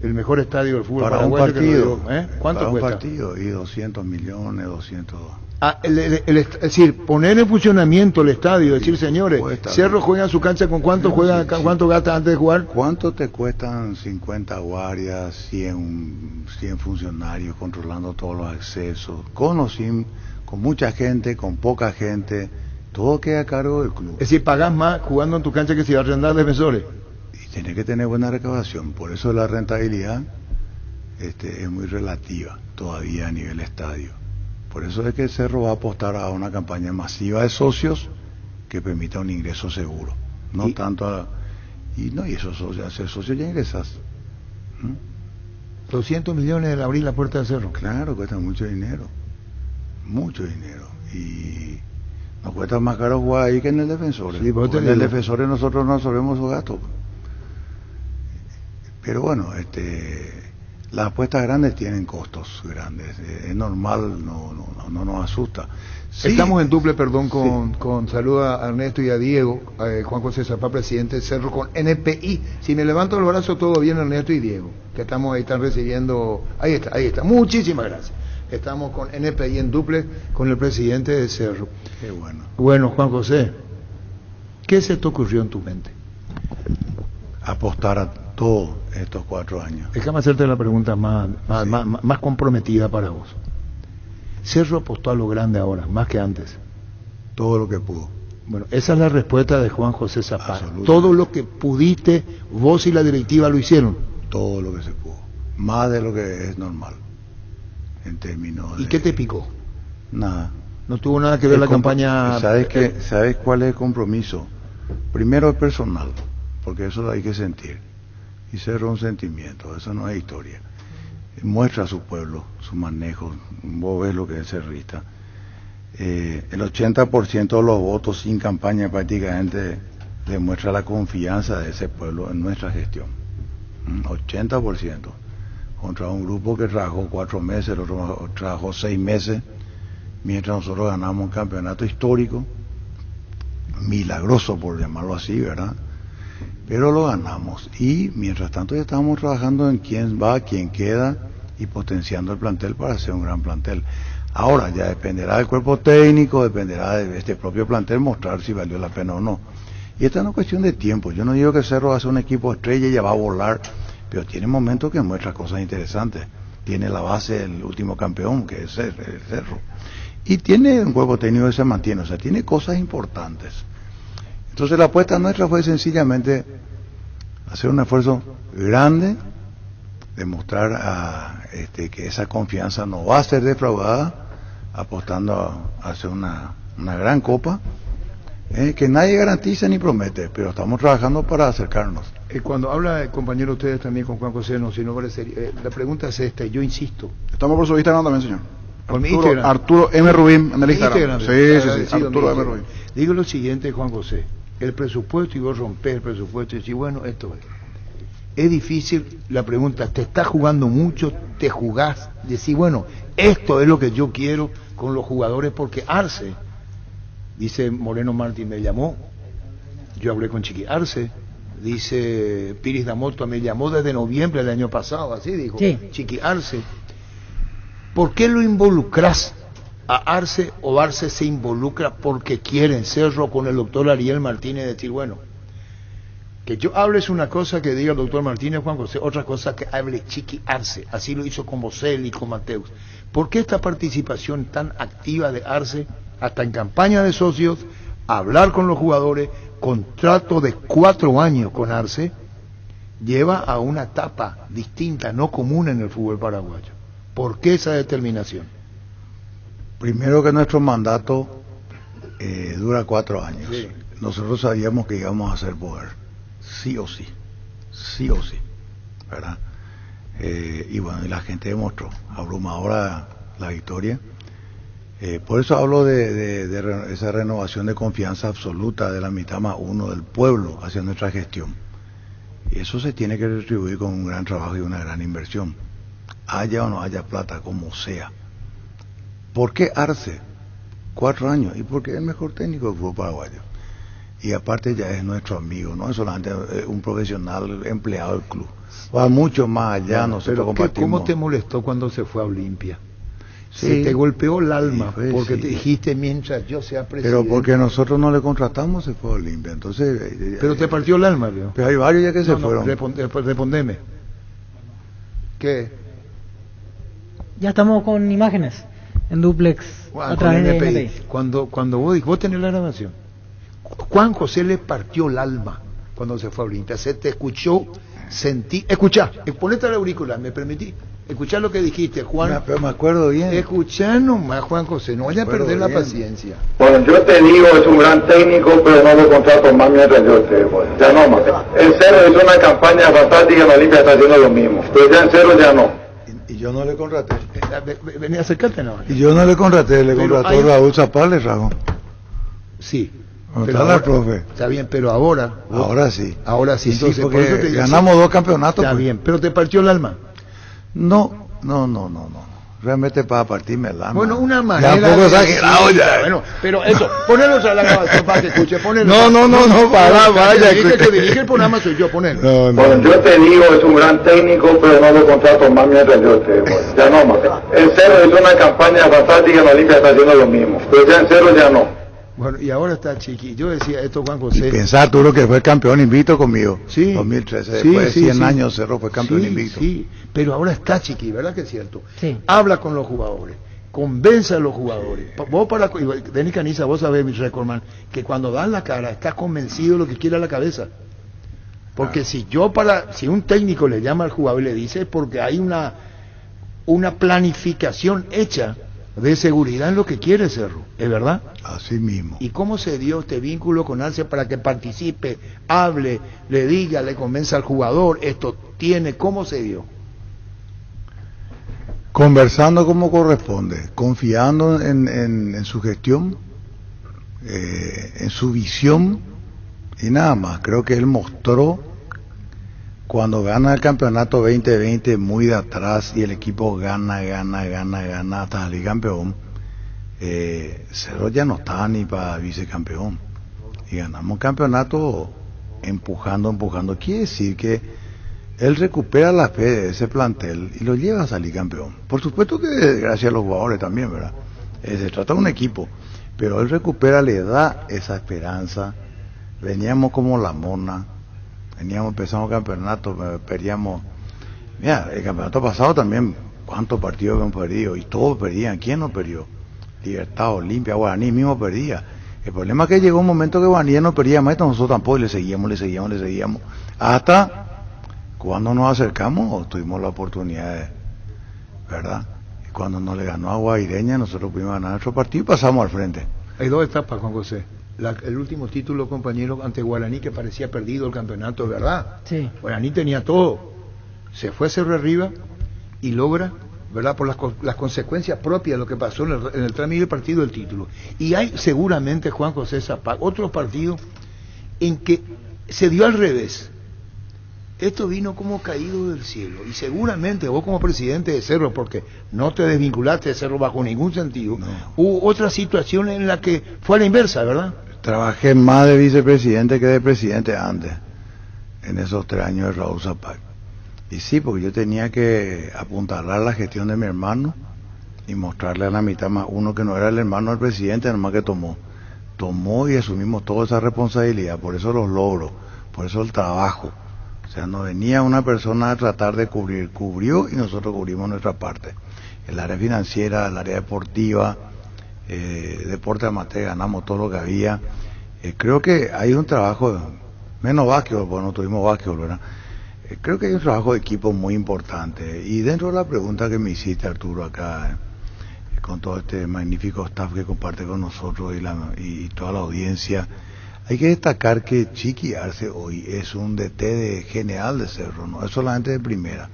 S4: el mejor estadio del fútbol
S14: para un partido.
S4: ¿Cuánto
S14: para
S4: cuesta?
S14: Un partido y 200 millones, 200.
S4: Es decir, poner en funcionamiento el estadio, decir, señores, Cerro juega en su cancha, ¿con cuánto cuánto gasta antes de jugar?
S14: ¿Cuánto te cuestan 50 guardias, 100 funcionarios controlando todos los accesos, con o sin, con mucha gente, con poca gente? Todo queda a cargo del club.
S4: Es decir, pagás más jugando en tu cancha que si vas a arrendar defensores.
S14: Tiene que tener buena recaudación, por eso la rentabilidad es muy relativa todavía a nivel estadio. Por eso es que el Cerro va a apostar a una campaña masiva de socios que permita un ingreso seguro, no tanto a... Y esos socios, hacer socios ya ingresas.
S4: 200 millones de abrir la puerta del Cerro.
S14: Claro, cuesta mucho dinero, y nos cuesta más caro jugar ahí que en el Defensores. Sí, en el Defensores nosotros no absorbemos esos gastos. Pero bueno, las apuestas grandes tienen costos grandes, es normal, no nos asusta.
S4: Sí, estamos en duple, perdón, con saluda a Ernesto y a Diego, Juan José Zapá, presidente del Cerro, con NPI. Si me levanto el brazo, todo bien, Ernesto y Diego, que están recibiendo, ahí está, muchísimas gracias. Estamos con NPI en duple con el presidente del Cerro.
S14: Qué bueno.
S4: Bueno, Juan José, ¿qué se te ocurrió en tu mente?
S14: Apostar a todos estos 4 años.
S4: Déjame hacerte la pregunta más comprometida para vos. Cerro apostó a lo grande ahora, más que antes.
S14: Todo lo que pudo.
S4: Bueno, esa es la respuesta de Juan José Zapata. Todo lo que pudiste, vos y la directiva lo hicieron.
S14: Todo lo que se pudo. Más de lo que es normal. En términos de...
S4: ¿Y qué te picó?
S14: Nada.
S4: No tuvo nada que ver la campaña...
S14: ¿Sabes cuál es el compromiso? Primero el personal, porque eso lo hay que sentir. Y Cerro un sentimiento, eso no es historia. Muestra a su pueblo, su manejo, vos ves lo que es cerrista. El 80% de los votos sin campaña prácticamente demuestra la confianza de ese pueblo en nuestra gestión. 80%. Contra un grupo que trabajó 4 meses, el otro trabajó 6 meses, mientras nosotros ganamos un campeonato histórico, milagroso por llamarlo así, ¿verdad? Pero lo ganamos, y mientras tanto ya estamos trabajando en quién va, quién queda, y potenciando el plantel para hacer un gran plantel. Ahora ya dependerá del cuerpo técnico, dependerá de este propio plantel mostrar si valió la pena o no. Y esta es una cuestión de tiempo. Yo no digo que Cerro va a ser un equipo estrella y ya va a volar, pero tiene momentos que muestra cosas interesantes. Tiene la base del último campeón, que es el Cerro. Y tiene un cuerpo técnico que se mantiene, o sea, tiene cosas importantes. Entonces la apuesta nuestra fue sencillamente hacer un esfuerzo grande, demostrar que esa confianza no va a ser defraudada, apostando a hacer una gran copa, que nadie garantiza ni promete, pero estamos trabajando para acercarnos.
S4: Cuando habla, compañero, ustedes también con Juan José, no, si no parece, la pregunta es esta, y yo insisto.
S6: Estamos por su Instagram también, señor.
S4: Por mi Instagram.
S6: Arturo M. Rubín en el Instagram. Sí,
S4: Arturo M. Rubín. Digo lo siguiente, Juan José, el presupuesto, y vos rompés el presupuesto y decís, bueno, esto es difícil la pregunta, te estás jugando mucho, te jugás, decís, bueno, esto es lo que yo quiero con los jugadores, porque Arce, dice Moreno Martín, me llamó, yo hablé con Chiqui Arce, dice Piris Damoto, me llamó desde noviembre del año pasado, así dijo, sí. Chiqui Arce, ¿por qué lo involucras a Arce, o Arce se involucra porque quiere en Cerro con el doctor Ariel Martínez decir, bueno, que yo hable es una cosa, que diga el doctor Martínez, Juan José, otra cosa que hable Chiqui Arce, así lo hizo con Bocelli y con Mateus? ¿Por qué esta participación tan activa de Arce, hasta en campaña de socios, hablar con los jugadores, contrato de 4 años con Arce, lleva a una etapa distinta, no común en el fútbol paraguayo? ¿Por qué esa determinación?
S14: Primero que nuestro mandato dura 4 años.
S4: Sí.
S14: Nosotros sabíamos que íbamos a hacer poder, sí o sí, ¿verdad? Y bueno, y la gente demostró, abrumadora la victoria. Por eso hablo de esa renovación de confianza absoluta de la mitad más uno del pueblo hacia nuestra gestión. Y eso se tiene que retribuir con un gran trabajo y una gran inversión, haya o no haya plata, como sea. ¿Por qué Arce? 4 años, y porque es el mejor técnico del fútbol paraguayo. Y aparte ya es nuestro amigo, no es solamente un profesional empleado del club. Va mucho más allá, nosotros compartimos.
S4: ¿Cómo te molestó cuando se fue a Olimpia? Sí, se te golpeó el alma, sí, porque te dijiste, mientras yo sea presidente.
S14: Pero porque nosotros no le contratamos, se fue a Olimpia, entonces...
S4: Pero te partió el alma, ¿vio?
S14: Pero hay varios ya que se fueron.
S4: Respondeme. ¿Qué?
S12: Ya estamos con imágenes en duplex a través de NPI.
S4: Cuando vos tenés la grabación, Juan José le partió el alma cuando se fue a Olimpia. Se te escuchó, escuchá, ponete la aurícula, ¿me permití? Escuchá lo que dijiste, Juan.
S14: Pero me acuerdo bien.
S4: Escuchá nomás, Juan José, no vaya a perder la paciencia.
S8: Bueno, yo te digo, es un gran técnico, pero no lo contrato más mientras yo esté. Bueno, ya no más. El Cerro hizo una campaña fantástica, en Olimpia está haciendo lo mismo, pero ya en Cerro ya no.
S14: Y yo no le contraté.
S4: Vení a acercarte, no.
S14: Y yo no le contraté, le contrató Raúl Zapal, Raúl.
S4: Sí.
S14: Pero ahora, profe.
S4: Está bien, pero ahora.
S14: Ahora sí.
S4: Ahora sí.
S14: Entonces, porque por eso te ganamos 2 campeonatos.
S4: Está bien, pero te partió el alma.
S14: No. Realmente para partirme el alma.
S4: Bueno, una manera.
S14: Ya un poco exagerado ya.
S4: Bueno, pero eso, ponelo a la grabación para que escuche, ponelo.
S14: No, vaya.
S4: El que dirige el programa soy yo, ponelo.
S8: Bueno, yo te digo, es un gran técnico, pero no lo contrato más mientras yo esté. Bueno, ya no más. El Cerro hizo una campaña fantástica, en Olimpia está haciendo lo mismo, pero ya en Cerro ya no.
S4: Bueno, y ahora está Chiqui. Yo decía esto, Juan José.
S14: Y pensar, Arturo, que fue campeón invicto conmigo.
S4: Sí.
S14: 2013, después de 100 años Cerro fue campeón invicto.
S4: Sí, pero ahora está Chiqui, ¿verdad que es cierto?
S12: Sí.
S4: Habla con los jugadores, convence a los jugadores. Vos Denis Caniza, vos sabés, mi recordman, que cuando dan la cara, estás convencido de lo que quiere a la cabeza. Porque si un técnico le llama al jugador y le dice, es porque hay una planificación hecha de seguridad en lo que quiere Cerro, ¿es verdad?
S14: Así mismo.
S4: ¿Y cómo se dio este vínculo con Arce para que participe, hable, le diga, le convenza al jugador, cómo se dio?
S14: Conversando como corresponde, confiando en su gestión, en su visión, Y nada más, creo que él mostró cuando gana el campeonato 2020 muy de atrás y el equipo gana hasta salir campeón. Cerro ya no estaba ni para vicecampeón y ganamos campeonato empujando. Quiere decir que él recupera la fe de ese plantel y lo lleva a salir campeón. Por supuesto que gracias a los jugadores también, ¿verdad? Se trata de un equipo, pero él recupera, le da esa esperanza. Veníamos como la mona, empezamos el campeonato, perdíamos. Mira, el campeonato pasado también, ¿cuántos partidos hemos perdido? Y todos perdían. ¿Quién no perdió? Libertad, Olimpia, Guaraní mismo perdía. El problema es que llegó un momento que Guaraní no perdía más, nosotros tampoco, y le seguíamos. Hasta cuando nos acercamos, tuvimos la oportunidad ¿verdad? Y cuando nos le ganó a Guaireña, nosotros pudimos ganar nuestro partido y pasamos al frente.
S4: Hay dos etapas, Juan José. El último título, compañero, ante Guaraní, que parecía perdido el campeonato, es verdad.
S12: Sí.
S4: Guaraní tenía todo. Se fue Cerro Arriba y logra, ¿verdad?, por las consecuencias propias de lo que pasó en el trámite del partido del título. Y hay seguramente, Juan José Zapag, otros partidos en que se dio al revés. Esto vino como caído del cielo. Y seguramente vos como presidente de Cerro, porque no te desvinculaste de Cerro bajo ningún sentido, no. Hubo otra situación en la que fue a la inversa, ¿verdad?
S14: Trabajé más de vicepresidente que de presidente antes, en esos 3 años de Raúl Zapag. Y sí, porque yo tenía que apuntalar la gestión de mi hermano y mostrarle a la mitad más uno que no era el hermano del presidente, nomás que tomó y asumimos toda esa responsabilidad. Por eso los logros, por eso el trabajo. O sea, no venía una persona a tratar de cubrir, cubrió y nosotros cubrimos nuestra parte. El área financiera, el área deportiva, deporte amateur, ganamos todo lo que había. Creo que hay un trabajo, menos básquetbol, porque no tuvimos básquetbol, ¿verdad? Creo que hay un trabajo de equipo muy importante. Y dentro de la pregunta que me hiciste, Arturo, acá, con todo este magnífico staff que comparte con nosotros y toda la audiencia, hay que destacar que Chiqui Arce hoy es un DT de general de Cerro, no es solamente de primera,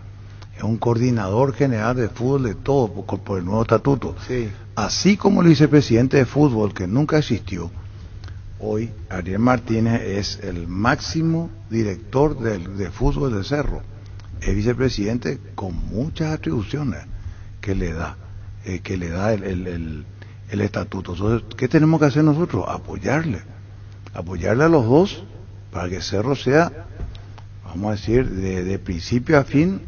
S14: es un coordinador general de fútbol de todo por el nuevo estatuto.
S4: Sí.
S14: Así como el vicepresidente de fútbol, que nunca existió, hoy Ariel Martínez es el máximo director de fútbol de Cerro, es vicepresidente con muchas atribuciones que le da el estatuto. Entonces, ¿qué tenemos que hacer nosotros? Apoyarle a los dos para que Cerro sea, vamos a decir, de principio a fin,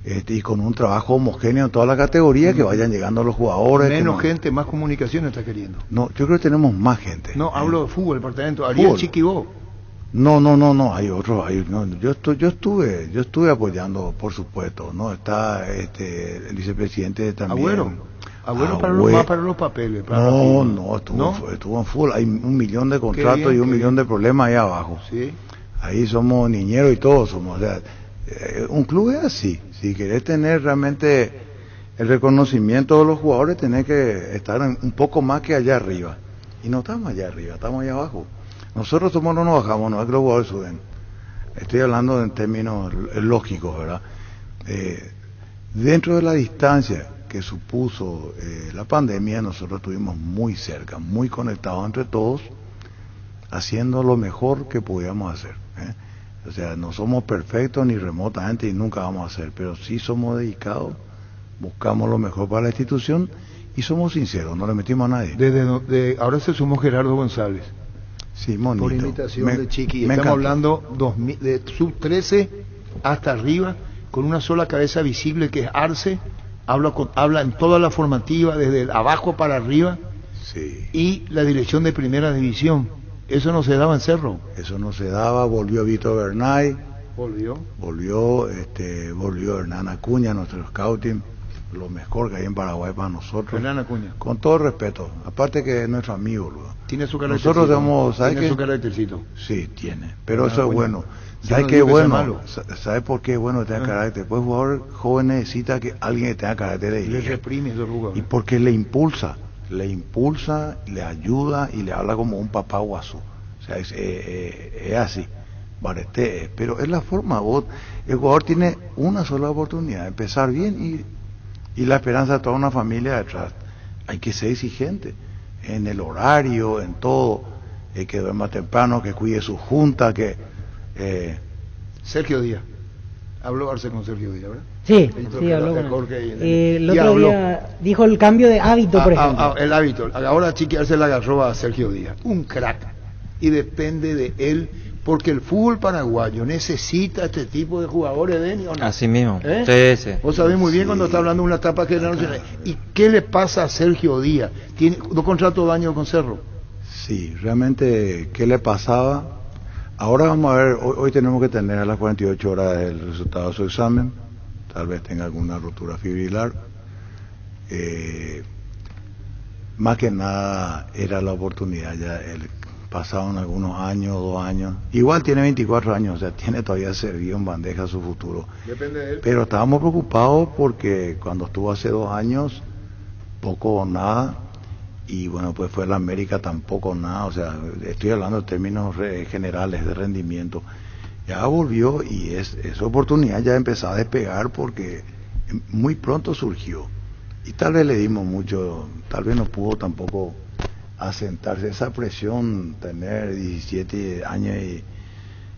S14: y con un trabajo homogéneo en toda la categoría, que vayan llegando los jugadores.
S4: Menos gente, más comunicación está queriendo.
S14: No, yo creo que tenemos más gente.
S4: No, hablo de fútbol, departamento. Ariel Chiquibó.
S14: No, hay otros. Yo estuve apoyando, por supuesto, ¿no? Está el vicepresidente también.
S4: Agüero para los papeles.
S14: Estuvo en fútbol. Hay 1 millón de contratos y 1 millón de problemas ahí abajo.
S4: ¿Sí?
S14: Ahí somos niñeros y todos somos. O sea, un club es así. Si querés tener realmente el reconocimiento de los jugadores, tenés que estar un poco más que allá arriba. Y no estamos allá arriba, estamos allá abajo. Nosotros no nos bajamos, no es que los jugadores suben. Estoy hablando en términos lógicos, ¿verdad? Dentro de la distancia que supuso la pandemia, nosotros estuvimos muy cerca, muy conectados entre todos, haciendo lo mejor que podíamos hacer. O sea, no somos perfectos ni remotamente y nunca vamos a ser, pero sí somos dedicados, buscamos lo mejor para la institución y somos sinceros, no le metimos a nadie.
S4: Ahora se sumó Gerardo González.
S14: Sí, monito.
S4: Por invitación de Chiqui. Estamos hablando de sub-13 hasta arriba, con una sola cabeza visible que es Arce. Habla en toda la formativa, desde abajo para arriba.
S14: Sí.
S4: Y la dirección de primera división. Eso no se daba en Cerro.
S14: Eso no se daba. Volvió Vito Bernay.
S4: Volvió
S14: Hernán Acuña, nuestro scouting, lo mejor que hay en Paraguay para nosotros.
S4: Hernán Acuña.
S14: Con todo respeto. Aparte que es nuestro amigo, ¿verdad?
S4: Tiene su caráctercito.
S14: Nosotros damos, ¿sabes
S4: tiene
S14: qué?
S4: Su caráctercito.
S14: Sí, tiene. Pero eso es bueno.
S4: ¿Sabes
S14: qué es bueno? ¿Sabes por qué es bueno tener carácter? Pues el jugador joven necesita que alguien que tenga carácter de
S4: le reprime esos jugadores.
S14: Y porque le impulsa, le ayuda y le habla como un papá guaso. O sea, es así. Pero es la forma. El jugador tiene una sola oportunidad de empezar bien y la esperanza de toda una familia detrás. Hay que ser exigente en el horario, en todo. que duerma temprano, que cuide su junta, que...
S4: Sergio Díaz. Habló Arce con Sergio Díaz, ¿verdad?
S12: Sí, habló con él. El otro día dijo el cambio de hábito, por ejemplo.
S4: El hábito. Ahora Chiqui Arce le agarró a Sergio Díaz. Un crack. Y depende de él, porque el fútbol paraguayo necesita este tipo de jugadores, Denis, ¿o no?
S5: Así mismo.
S4: ¿Eh?
S5: Sí.
S4: Vos sabés muy bien cuando está hablando de una etapa que no. ¿Y qué le pasa a Sergio Díaz? ¿Tiene 2 contratos de año con Cerro?
S14: Sí, realmente, ¿qué le pasaba? Ahora vamos a ver, hoy tenemos que tener a las 48 horas el resultado de su examen, tal vez tenga alguna rotura fibrilar. Más que nada era la oportunidad, ya pasaron algunos años, 2 años, igual tiene 24 años, o sea, tiene todavía servido en bandeja su futuro.
S4: Depende de él.
S14: Pero estábamos preocupados porque cuando estuvo hace 2 años, poco o nada. Y bueno, pues fue la América tampoco nada, o sea, estoy hablando en términos generales de rendimiento. Ya volvió y esa oportunidad ya empezó a despegar porque muy pronto surgió. Y tal vez le dimos mucho, tal vez no pudo tampoco asentarse esa presión, tener 17 años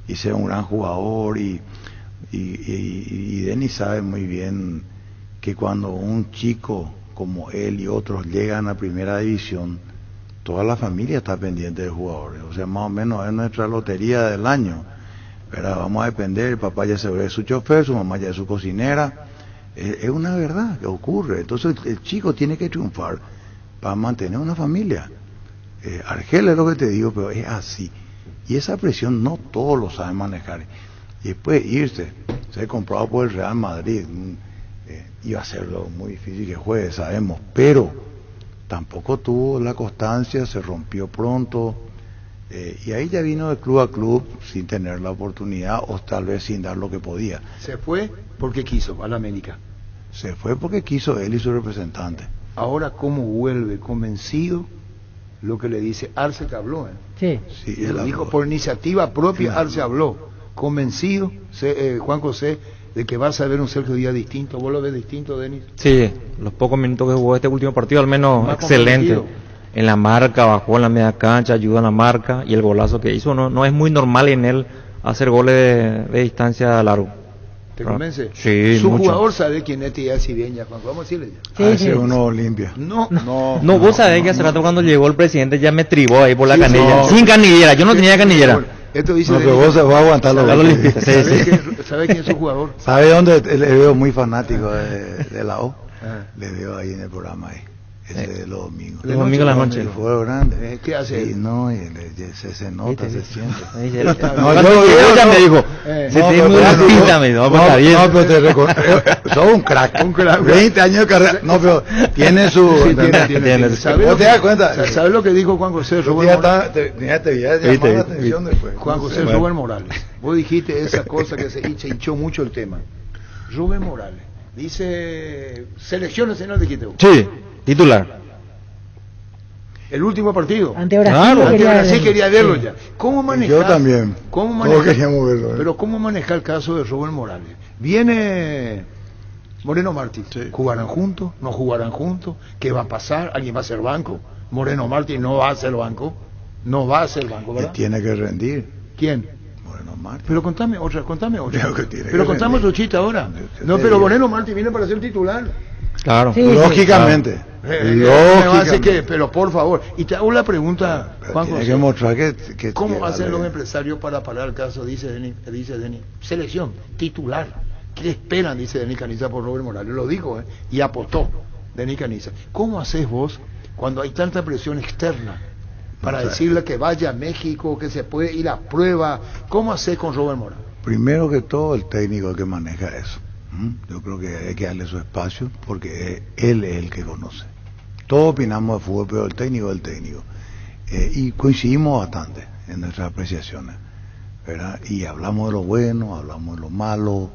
S14: y ser un gran jugador. Y Denis sabe muy bien que cuando un chico como él y otros llegan a primera división, toda la familia está pendiente de jugadores, o sea, más o menos es nuestra lotería del año, ¿verdad? Vamos a depender, el papá ya se ve su chofer, su mamá ya es su cocinera, es una verdad que ocurre. Entonces el chico tiene que triunfar para mantener una familia. Argel es lo que te digo, pero es así, y esa presión no todos lo saben manejar, y después irse, ser comprado por el Real Madrid, iba a ser muy difícil que juegue, sabemos, pero tampoco tuvo la constancia, se rompió pronto, y ahí ya vino de club a club sin tener la oportunidad o tal vez sin dar lo que podía.
S4: Se fue porque quiso a la América.
S14: Se fue porque quiso él y su representante.
S4: Ahora, ¿cómo vuelve? Convencido, lo que le dice Arce, que habló,
S12: Sí.
S4: Sí, él dijo por iniciativa propia, claro. Arce habló, convencido, Juan José, de que vas a ver un Sergio Díaz distinto. ¿Vos lo ves distinto, Denis?
S5: Sí, los pocos minutos que jugó este último partido, al menos
S4: Más
S5: excelente. En la marca, bajó en la media cancha, ayuda en la marca, y el golazo que hizo no es muy normal en él hacer goles de distancia largo.
S4: ¿Te convence?
S5: Sí,
S4: Su
S5: mucho.
S4: jugador sabe quién es Tía Cibeña, Juan. Vamos a decirle ya.
S14: Ese uno Olimpia.
S4: No,
S5: vos sabés que hace rato cuando llegó el presidente ya me tribó ahí por la canilla. Sin canillera, yo no tenía canillera.
S4: Esto dice
S14: pero vos va a aguantar los
S4: ¿Sabe quién es su jugador?
S14: ¿Sabe dónde? Le veo muy fanático de la O. Le veo ahí en el programa ahí. Ese de los domingos.
S5: Los domingos a la noche.
S14: El fuego grande.
S4: ¿Qué hace?
S14: No, se nota, se siente.
S5: No, yo ya me dijo. Se tiene muy buena pinta, me dijo.
S14: No, pero te recuerdo. Sos un crack. 20 años de carrera. No, pero tiene su.
S4: Sí, tiene.
S14: ¿Vos te das cuenta?
S4: ¿Sabes lo que dijo Juan José Rubén Morales?
S14: Te llamó la atención después.
S4: Juan José Rubén Morales. Vos dijiste esa cosa que se hinchó mucho el tema. Rubén Morales dice selecciones, ¿no dijiste vos?
S5: Sí. Titular.
S4: El último partido.
S12: Ante Brasil,
S4: quería verlo ya. ¿Cómo manejar?
S14: Yo también.
S4: Todos queríamos verlo. Pero ¿cómo manejar el caso de Rubén Morales? Viene Moreno Martí. Sí. ¿Jugarán juntos? ¿No jugarán juntos? ¿Qué va a pasar? ¿Alguien va a ser banco? Moreno Martí no va a ser banco. No va a ser banco, ¿verdad?
S14: Tiene que rendir.
S4: ¿Quién?
S14: Moreno Martí.
S4: Pero contame otra.
S14: Pero
S4: contame otro chiste ahora. No, pero Moreno Martí viene para ser titular.
S5: Claro.
S14: Sí, lógicamente.
S4: Lógicamente. Pero por favor. Y te hago la pregunta, Juan José.
S14: Tiene que mostrar que
S4: ¿cómo hacen los empresarios para parar el caso? Dice Denis. Selección, titular. ¿Qué esperan? Dice Denis Caniza por Robert Morales. Lo dijo, y apostó Denis Caniza. ¿Cómo haces vos cuando hay tanta presión externa para decirle que vaya a México, que se puede ir a prueba? ¿Cómo haces con Robert Morales?
S14: Primero que todo, el técnico que maneja eso. Yo creo que hay que darle su espacio porque él es el que conoce. Todos opinamos de fútbol, pero el técnico es el técnico. Y coincidimos bastante en nuestras apreciaciones, ¿verdad? Y hablamos de lo bueno, hablamos de lo malo,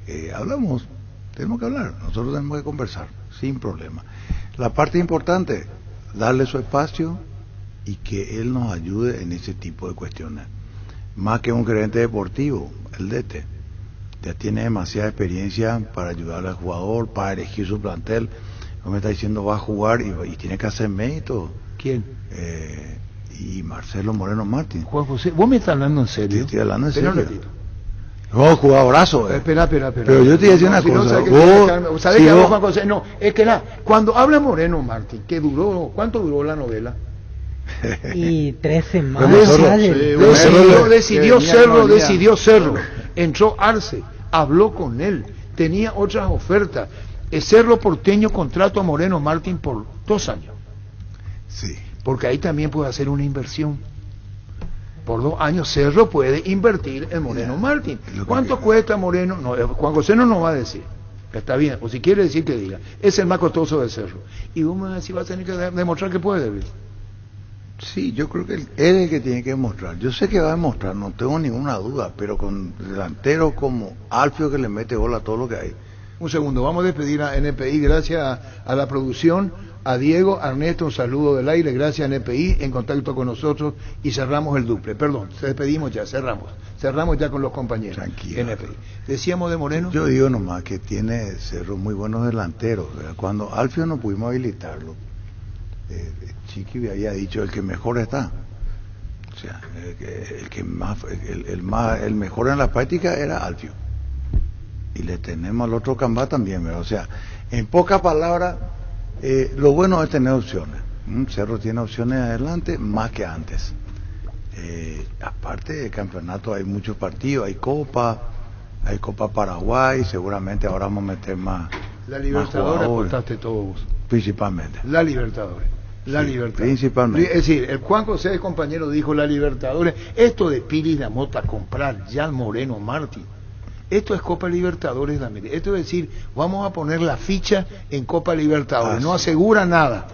S14: tenemos que hablar, nosotros tenemos que conversar, sin problema. La parte importante, darle su espacio y que él nos ayude en ese tipo de cuestiones. Más que un gerente deportivo, el DT. Ya tiene demasiada experiencia para ayudar al jugador, para elegir su plantel. No me está diciendo va a jugar y tiene que hacer mérito.
S4: ¿Quién?
S14: Y Marcelo Moreno Martín.
S4: Juan José, ¿vos me estás hablando en serio?
S14: Estoy hablando en
S4: Espera
S14: serio.
S4: un ratito.
S14: Oh, jugadorazo.
S4: Espera.
S14: Pero yo te decía una cosa.
S4: ¿Sabes qué hago, Juan José? No, es que cuando habla Moreno Martín, ¿cuánto duró la novela?
S12: Y 3 semanas.
S4: Decidió Cerro. Entró Arce, habló con él, tenía otras ofertas. Cerro Porteño contrato a Moreno Martín por 2 años.
S14: Sí.
S4: Porque ahí también puede hacer una inversión. Por 2 años Cerro puede invertir en Moreno Martín. ¿Cuánto cuesta Moreno? No, Juan José no nos va a decir. Está bien, o si quiere decir que diga. Es el más costoso de Cerro. Y vos me decís, va a tener que demostrar que puede.
S14: Sí, yo creo que él es el que tiene que demostrar. Yo sé que va a demostrar, no tengo ninguna duda, pero con delanteros como Alfio que le mete bola a todo lo que hay.
S4: Un segundo, vamos a despedir a NPI, gracias a la producción, a Diego, a Ernesto, un saludo del aire, gracias a NPI, en contacto con nosotros y cerramos el duple. Perdón, despedimos ya, cerramos ya con los compañeros.
S14: Tranquilo.
S4: NPI. Decíamos de Moreno.
S14: Yo digo nomás que tiene Cerro muy buenos delanteros, ¿verdad? Cuando Alfio no pudimos habilitarlo, Chiqui había dicho el que mejor está. O sea, el mejor en la práctica era Alfio. Y le tenemos al otro Cambá también, ¿verdad? O sea, en pocas palabras, lo bueno es tener opciones. Cerro tiene opciones adelante más que antes. Aparte del campeonato hay muchos partidos, hay Copa Paraguay, seguramente ahora vamos a meter más.
S4: La Libertadores apostaste todos.
S14: Principalmente.
S4: La Libertadores.
S14: Principalmente.
S4: Es decir, el Juan José, el compañero, dijo la Libertadores. Esto de Piris de Mota comprar ya Moreno Martín. Esto es Copa Libertadores de América. Esto es decir, vamos a poner la ficha en Copa Libertadores. No asegura nada.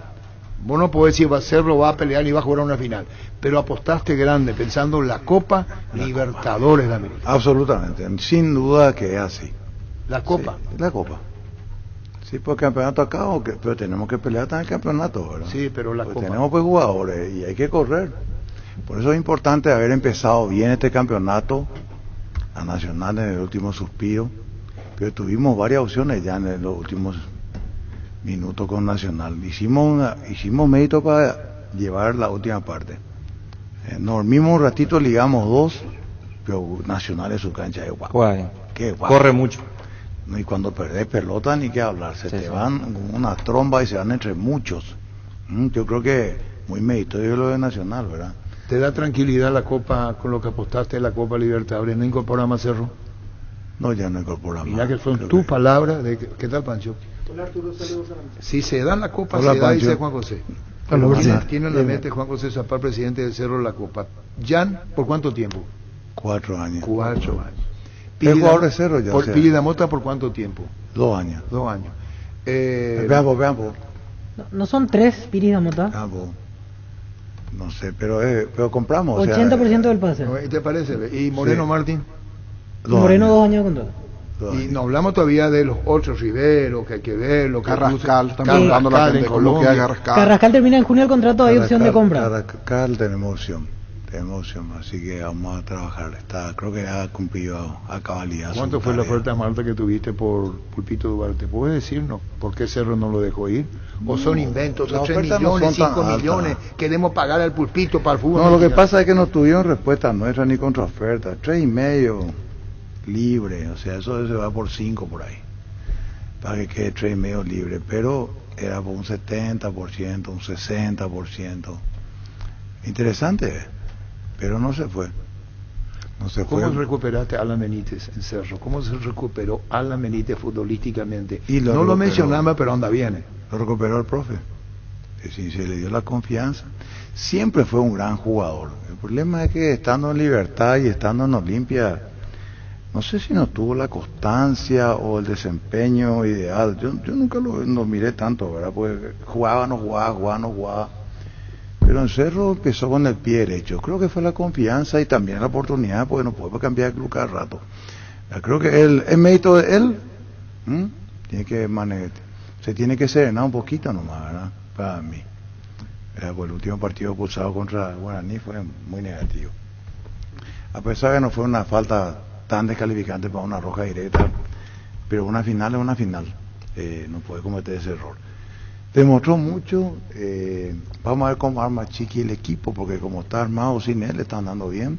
S4: Vos no podés decir Cerro va a pelear y va a jugar una final. Pero apostaste grande pensando en la Copa Libertadores de América.
S14: Absolutamente, sin duda que es así.
S4: La Copa.
S14: Sí, la Copa. Sí, por el campeonato acá, pero tenemos que pelear también el campeonato, ¿verdad?
S4: Sí, pero la Copa.
S14: Tenemos pues jugadores y hay que correr. Por eso es importante haber empezado bien este campeonato a Nacional en el último suspiro, pero tuvimos varias opciones ya en los últimos minutos con Nacional. Hicimos mérito para llevar la última parte. Nos dormimos un ratito, ligamos 2, pero Nacional en su cancha es guapo. Qué guapo.
S5: Corre mucho.
S14: Y cuando perdés pelota ni que hablar, te van una tromba y se van entre muchos. Yo creo que muy meritorio lo de Nacional, ¿verdad?
S4: ¿Te da tranquilidad la Copa con lo que apostaste en la Copa Libertadores? ¿No incorporamos a Cerro?
S14: No, ya no incorporamos.
S4: Mira que son tus palabras. ¿Qué tal, Pancho?
S16: Hola, Arturo, saludos.
S4: Si se da la Copa,
S14: hola,
S4: se da, dice Juan José. Tiene en la
S14: mente
S4: mente Juan José Zapal, presidente del Cerro, la Copa. ¿Jan, por cuánto tiempo?
S14: 4 años.
S4: 4 años.
S14: ¿Es jugador de Cerro ya?
S4: Pili Damota, ¿por cuánto tiempo?
S14: 2 años.
S4: 2 años.
S14: Veamos.
S12: No son 3 Piris Damota.
S14: No sé, pero compramos.
S12: 80% del pase.
S4: ¿Te parece? ¿Y Moreno Martín?
S12: Moreno 2 años con todo.
S4: Y no hablamos todavía de los otros Riveros, que hay que ver, lo que
S6: Carrascal, están preguntando la gente con lo que haga Carrascal.
S12: Carrascal termina en junio el contrato, hay opción de compra.
S14: Carrascal tenemos opción, así que vamos a trabajar. Creo que ha cumplido a cabalidad.
S4: ¿Cuánto fue la oferta más alta que tuviste por Pulpito Duarte? ¿Puedes decirnos por qué Cerro no lo dejó ir? ¿O son inventos? ¿3 millones, 5 millones? ¿Queremos pagar al Pulpito para el fútbol?
S14: No, lo que pasa es que no tuvieron respuesta nuestra ni contraoferta. 3,5 libre, o sea, eso se va por 5 por ahí, para que quede 3,5 libre, pero era por un 70%, un 60%. Interesante, pero no se fue.
S4: ¿Cómo recuperaste a Alan Benítez en Cerro? ¿Cómo se recuperó Alan Benítez futbolísticamente? No lo mencionaba, pero anda bien.
S14: Lo recuperó el profe. Si se le dio la confianza. Siempre fue un gran jugador. El problema es que estando en Libertad y estando en Olimpia, no sé si no tuvo la constancia o el desempeño ideal. Yo nunca lo miré tanto, ¿verdad? Pues jugaba, no jugaba. Pero en Cerro empezó con el pie derecho. Creo que fue la confianza y también la oportunidad, porque no puede cambiar de club cada rato. Creo que el mérito de él tiene que se tiene que serenar un poquito nomás, ¿verdad? Para mí. Pues el último partido pulsado contra Guaraní fue muy negativo. A pesar de que no fue una falta tan descalificante para una roja directa, pero una final es una final. No puede cometer ese error. Demostró mucho, vamos a ver cómo arma Chiqui el equipo, porque como está armado sin él, le están dando bien.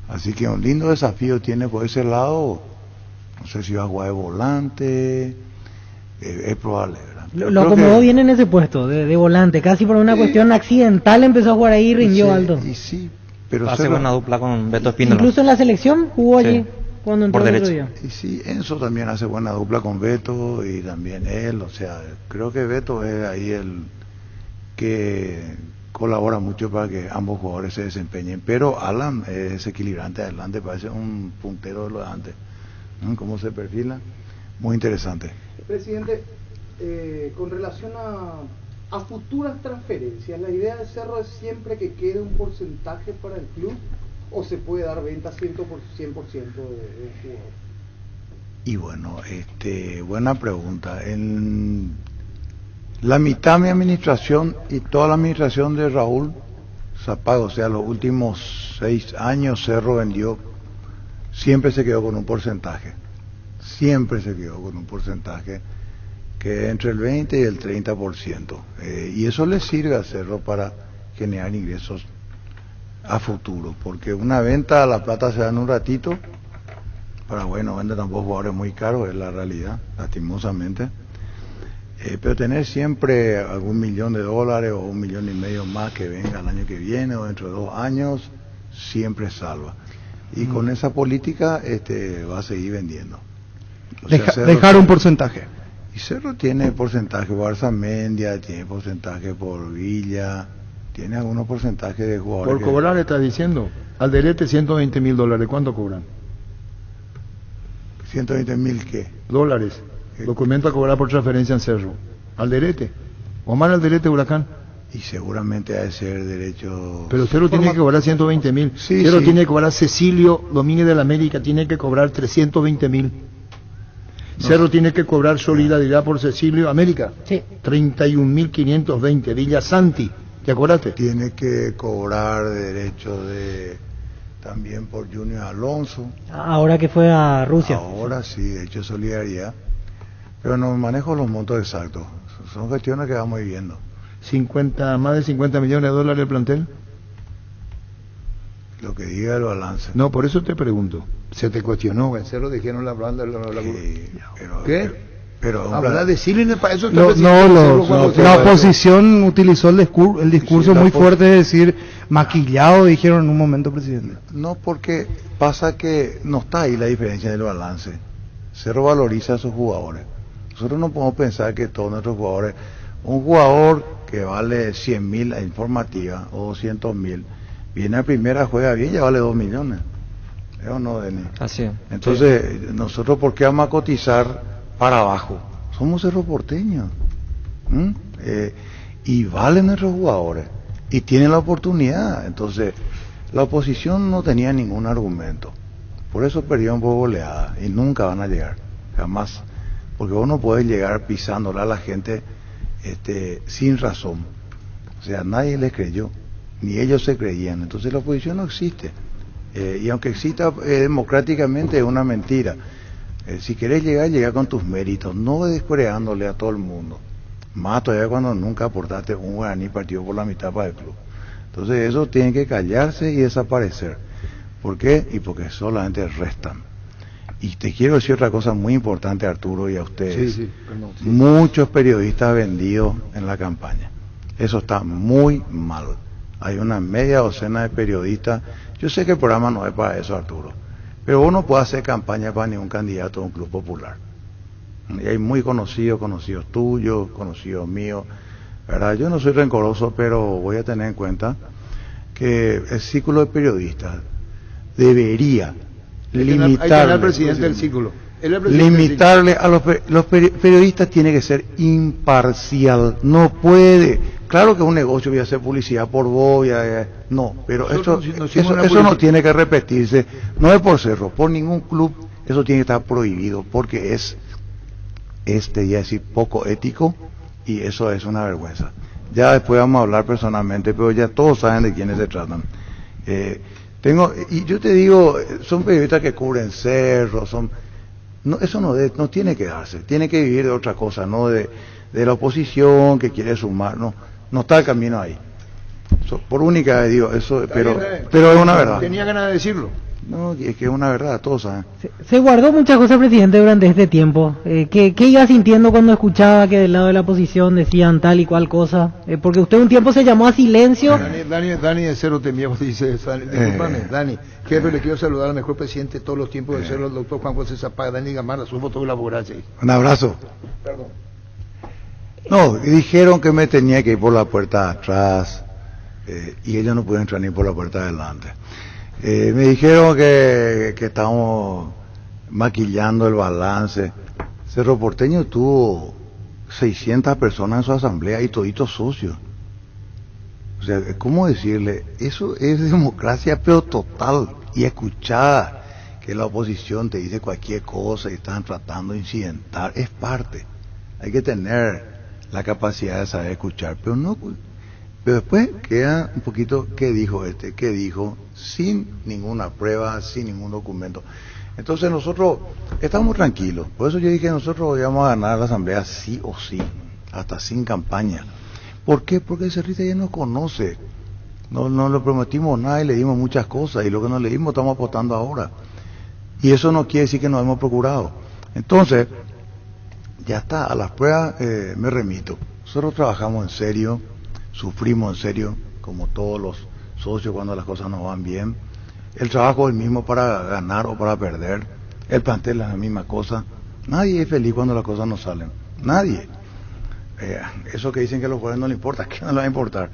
S14: Así que un lindo desafío tiene por ese lado. No sé si va a jugar de volante, es probable, ¿verdad?
S12: Lo acomodó bien en ese puesto, de volante, casi por una cuestión accidental empezó a jugar ahí y rindió alto.
S14: Y sí, pero
S5: hace buena dupla con Beto Espínola.
S12: Incluso en la selección jugó allí cuando entró
S5: por
S12: el otro
S5: derecha.
S12: día.
S14: Y sí, Enzo también hace buena dupla con Beto y también él, o sea, creo que Beto es ahí el que colabora mucho para que ambos jugadores se desempeñen, pero Alan es equilibrante adelante, parece un puntero de lo de antes. ¿Cómo se perfila? Muy interesante.
S16: Presidente, con relación a futuras transferencias, ¿la idea de Cerro es siempre que quede un porcentaje para el club o se puede dar venta 100% de jugador?
S14: Y bueno, buena pregunta. En la mitad de mi administración y toda la administración de Raúl Zapago, o sea, los últimos 6 años Cerro vendió, siempre se quedó con un porcentaje. Siempre se quedó con un porcentaje que entre el 20 y el 30%. Y eso le sirve a Cerro para generar ingresos a futuro, porque una venta a la plata se da en un ratito. Paraguay no vende tampoco jugadores muy caros, es la realidad, lastimosamente. Pero tener siempre algún $1.000.000 o $1.5 million más que venga el año que viene o dentro de 2 años, siempre salva. Y con esa política va a seguir vendiendo. O sea,
S17: dejar un porcentaje.
S14: Y Cerro tiene porcentaje por Arzamendia, tiene porcentaje por Villa, tiene algunos porcentajes de jugadores.
S4: Por cobrar, estás diciendo. Alderete, $120.000. ¿Cuánto cobran?
S14: ¿120.000 qué?
S4: Dólares. Documento a cobrar por transferencia en Cerro. Alderete. Omar Alderete, Huracán.
S14: Y seguramente ha de ser derecho.
S4: Pero Cerro tiene que cobrar 120.000.
S14: Sí,
S4: Cerro
S14: sí.
S4: tiene que cobrar Cecilio Domínguez de la América, tiene que cobrar 320.000. Cerro tiene que cobrar solidaridad por Cecilio América.
S12: Sí.
S4: 31.520. Villa Santi, ¿te acordaste?
S14: Tiene que cobrar derecho también por Junior Alonso.
S12: Ahora que fue a Rusia.
S14: Ahora sí, de hecho solidaridad. Pero no manejo los montos exactos. Son cuestiones que vamos viendo.
S4: Más de $50 millones el plantel.
S14: Lo que diga el balance.
S4: No, por eso te pregunto. Se te cuestionó, en Cerro dijeron la banda. ¿Qué?
S14: Pero
S4: habla de Silene para eso.
S17: La oposición utilizó el discurso muy fuerte de decir maquillado, dijeron en un momento, presidente.
S14: No, porque pasa que no está ahí la diferencia del balance. Cerro valoriza a sus jugadores. Nosotros no podemos pensar que todos nuestros jugadores, un jugador que vale 100.000 a informativa o 200.000, viene a primera, juega bien, ya vale 2 millones. ¿Es o no, Denis?
S5: Así es.
S14: Entonces, nosotros, ¿por qué vamos a cotizar para abajo? Somos Cerro Porteño. Y valen nuestros jugadores. Y tienen la oportunidad. Entonces, la oposición no tenía ningún argumento. Por eso perdieron por goleada. Y nunca van a llegar. Jamás. Porque vos no podés llegar pisándole a la gente sin razón. O sea, nadie les creyó. Ni ellos se creían. Entonces la oposición no existe. Y aunque exista democráticamente, es una mentira. Si querés llegar, llega con tus méritos, no descreándole a todo el mundo. Más todavía cuando nunca aportaste un guaraní partido por la mitad para el club. Entonces eso tiene que callarse y desaparecer. ¿Por qué? Y porque solamente restan. Y te quiero decir otra cosa muy importante, Arturo, y a ustedes.
S4: Perdón.
S14: Muchos periodistas vendidos en la campaña. Eso está muy mal. Hay una media docena de periodistas. Yo sé que el programa no es para eso, Arturo. Pero uno puede hacer campaña para ningún candidato de un club popular. Y hay muy conocidos tuyos, conocidos míos, ¿verdad? Yo no soy rencoroso, pero voy a tener en cuenta que el círculo de periodistas debería limitarle
S4: al presidente del círculo.
S14: Limitarle a los periodistas tiene que ser imparcial. No puede. Claro que es un negocio, voy a hacer publicidad por vos, no, pero eso no tiene que repetirse. No es por Cerro, por ningún club, eso tiene que estar prohibido, porque es ya decir poco ético, y eso es una vergüenza. Ya después vamos a hablar personalmente, pero ya todos saben de quiénes se tratan. Y yo te digo, son periodistas que cubren Cerro, eso no tiene que darse, tiene que vivir de otra cosa, no de de la oposición que quiere sumar, no está el camino ahí. Por única vez digo eso, pero es una verdad.
S4: Tenía ganas de decirlo.
S14: No, es que es una verdad, todos saben.
S12: Se guardó muchas cosas, presidente, durante este tiempo. ¿Qué iba sintiendo cuando escuchaba que del lado de la oposición decían tal y cual cosa? Porque usted un tiempo se llamó a silencio.
S4: Dani de Cerro Temía, dice, discúlpame, Dani, jefe, le quiero saludar al mejor presidente de todos los tiempos de Cerro, el doctor Juan José Zapata, Dani Gamarra, su fotógrafo, gracias.
S14: Un abrazo.
S4: Perdón.
S14: No, dijeron que me tenía que ir por la puerta de atrás, y ellos no pueden entrar ni por la puerta de adelante. Me dijeron que estábamos maquillando el balance. Cerro Porteño tuvo 600 personas en su asamblea y toditos socios. O sea, ¿cómo decirle? Eso es democracia, pero total. Y escuchar que la oposición te dice cualquier cosa y están tratando de incidentar, es parte. Hay que tener la capacidad de saber escuchar, pero no. Pero después queda un poquito, ¿qué dijo qué dijo? Sin ninguna prueba, sin ningún documento. Entonces nosotros estamos tranquilos. Por eso yo dije, nosotros íbamos a ganar la asamblea sí o sí, hasta sin campaña. ¿Por qué? Porque el Cerrita ya nos conoce. No le prometimos nada y le dimos muchas cosas, y lo que no le dimos estamos apostando ahora. Y eso no quiere decir que nos hemos procurado. Entonces, ya está, a las pruebas me remito. Nosotros trabajamos en serio, sufrimos en serio, como todos los socios cuando las cosas no van bien. El trabajo es el mismo para ganar o para perder. El plantel es la misma cosa. Nadie es feliz cuando las cosas no salen. Nadie. Eso que dicen que a los jugadores no les importa, ¿qué no les va a importar?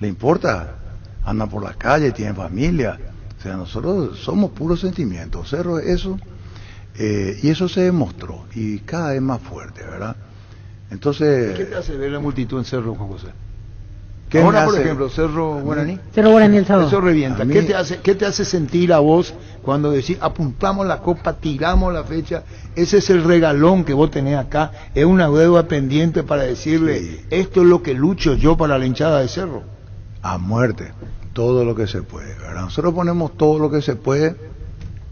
S14: Le importa. Andan por la calle, tienen familia. O sea, nosotros somos puros sentimientos. Cerro eso. Y eso se demostró. Y cada vez más fuerte, ¿verdad? Entonces...
S4: ¿Qué te hace ver la multitud en Cerro, Juan José?
S14: Ahora,
S4: por ejemplo, Cerro Guaraní.
S12: Cerro Guaraní el sábado.
S4: Eso revienta. ¿Qué te hace sentir a vos cuando decís, apuntamos la copa, tiramos la fecha? Ese es el regalón que vos tenés acá. Es una deuda pendiente para decirle, sí, esto es lo que lucho yo para la hinchada de Cerro.
S14: A muerte, todo lo que se puede, ¿verdad? Nosotros ponemos todo lo que se puede.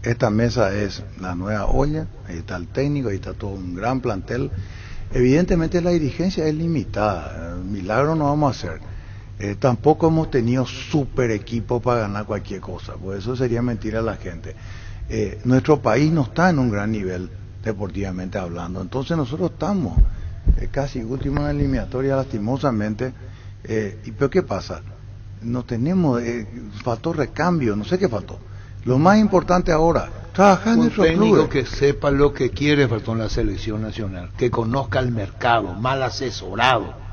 S14: Esta mesa es la nueva olla, ahí está el técnico, ahí está todo un gran plantel. Evidentemente la dirigencia es limitada, milagro no vamos a hacer. Tampoco hemos tenido super equipo para ganar cualquier cosa, por eso sería mentira a la gente. Nuestro país no está en un gran nivel deportivamente hablando, entonces nosotros estamos casi últimos en la eliminatoria lastimosamente. ¿Pero qué pasa? No tenemos, faltó recambio, no sé qué faltó. Lo más importante ahora, trabajar en nuestros clubes.
S4: Un técnico que sepa lo que quiere, faltó en la selección nacional, que conozca el mercado, mal asesorado.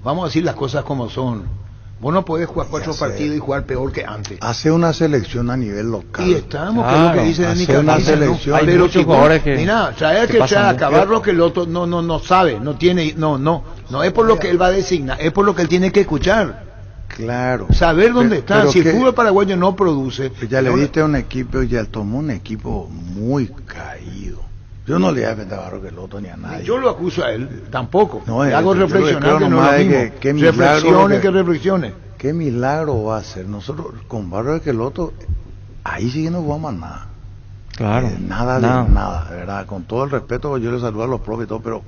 S4: Vamos a decir las cosas como son. Vos no podés jugar 4 partidos y jugar peor que antes.
S14: Hace una selección a nivel local.
S4: Y estamos, claro, que es lo que dice Dani
S14: una selección.
S4: ¿no? Pero si jugadores que... Mira, traer que trae a Cabarro que el otro no sabe, no tiene, no es por lo que él va a designar, es por lo que él tiene que escuchar.
S14: Claro.
S4: Saber dónde está. Si el fútbol paraguayo no produce...
S14: Ya le diste a un equipo, ya tomó un equipo muy caído. Yo no le voy a defender a Barro que el otro ni a nadie.
S4: Yo lo acuso a él, tampoco.
S14: No,
S4: le hago reflexionar que no es lo mismo. Reflexiones.
S14: ¿Qué milagro va a hacer? Nosotros con Barro que el otro, ahí sí que no vamos a nada.
S5: Claro.
S14: Nada, de verdad. Con todo el respeto, yo le saludo a los profes y todo, pero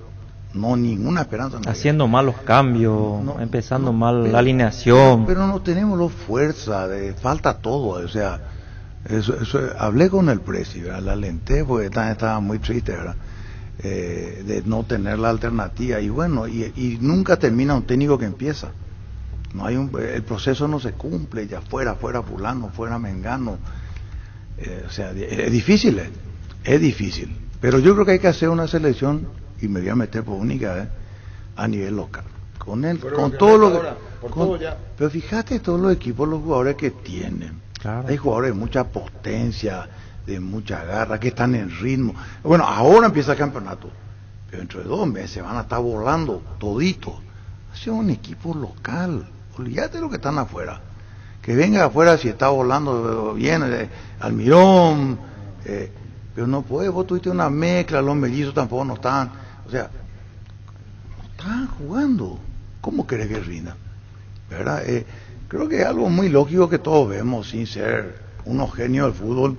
S14: no ninguna esperanza.
S5: Haciendo mal los cambios, empezando mal la alineación.
S14: Pero no tenemos la fuerza, falta todo, o sea... Eso, hablé con el presi, ¿verdad? La alenté porque estaba muy triste, ¿verdad? De no tener la alternativa y bueno, y nunca termina un técnico que empieza. No hay el proceso no se cumple, ya fuera fulano, fuera mengano. O sea, es difícil, pero yo creo que hay que hacer una selección y me voy a meter por única vez a nivel local. Con todo lo que... Pero fíjate todos los equipos, los jugadores que tienen. Claro. Hay jugadores de mucha potencia, de mucha garra, que están en ritmo. Bueno, ahora empieza el campeonato, pero dentro de 2 meses van a estar volando toditos. Hace un equipo local, olvídate de lo que están afuera. Que venga afuera si está volando bien, Almirón, pero no puede, vos tuviste una mezcla, los mellizos tampoco no están, o sea, no están jugando. ¿Cómo querés que rindan? ¿Verdad? Creo que es algo muy lógico que todos vemos, sin ser unos genios del fútbol,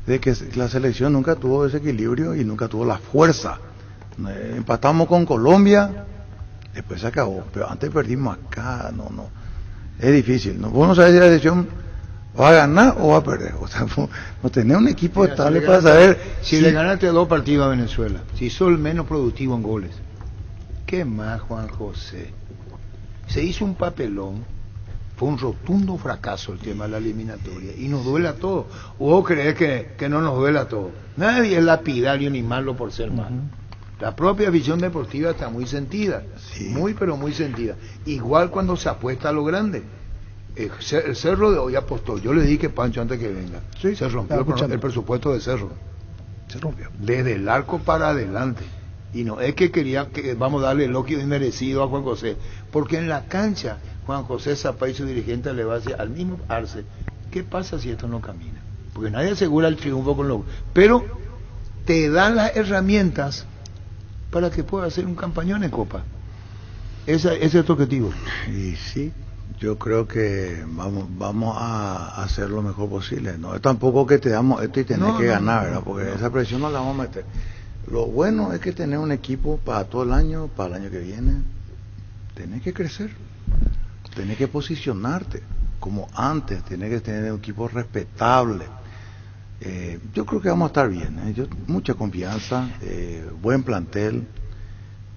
S14: de que la selección nunca tuvo ese equilibrio y nunca tuvo la fuerza. Empatamos con Colombia después se acabó, pero antes perdimos acá, no, es difícil, no podemos saber si la selección va a ganar o va a perder, o sea, no tener un equipo estable para saber
S4: si le ganaste 2 partidos a Venezuela, si sos el menos productivo en goles, ¿qué más, Juan José? Se hizo un papelón, fue un rotundo fracaso el tema de la eliminatoria y nos duele a todos. ¿O vos creés que no nos duele a todos? Nadie es lapidario ni malo por ser malo. La propia visión deportiva está muy sentida, muy pero muy sentida. Igual cuando se apuesta a lo grande. El Cerro de hoy apostó, yo le dije Pancho antes que venga, se rompió el presupuesto de Cerro. Se rompió. Desde el arco para adelante. Y no es que querían que vamos a darle el elogio inmerecido a Juan José, porque en la cancha Juan José Zapá y su dirigente le va a decir al mismo Arce, ¿qué pasa si esto no camina? Porque nadie asegura el triunfo con lo... Pero te dan las herramientas para que puedas hacer un campañón en Copa. Ese es tu objetivo.
S14: Y sí, yo creo que vamos a hacer lo mejor posible. No es tampoco que te damos esto y tenés que ganar, ¿verdad? Porque esa presión no la vamos a meter. Lo bueno es que tener un equipo para todo el año, para el año que viene, tenés que crecer, tenés que posicionarte como antes, tenés que tener un equipo respetable. Yo creo que vamos a estar bien, mucha confianza, buen plantel,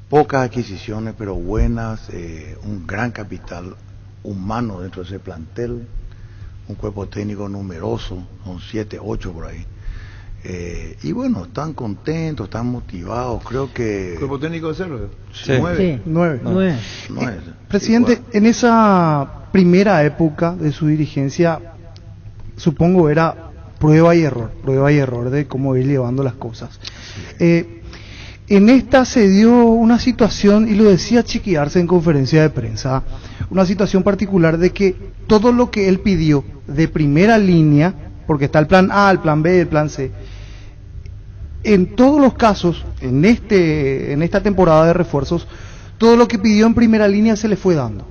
S14: pocas adquisiciones pero buenas, un gran capital humano dentro de ese plantel, un cuerpo técnico numeroso, son 7, 8 por ahí. Y bueno, están contentos, están motivados, creo que...
S4: ¿Cuerpo técnico de Cerro?
S17: Sí. 9. Presidente, en esa primera época de su dirigencia, supongo era prueba y error de cómo ir llevando las cosas. En esta se dio una situación, y lo decía Chiqui Arce en conferencia de prensa, una situación particular de que todo lo que él pidió de primera línea, porque está el plan A, el plan B, el plan C, en todos los casos, en esta temporada de refuerzos, todo lo que pidió en primera línea se le fue dando.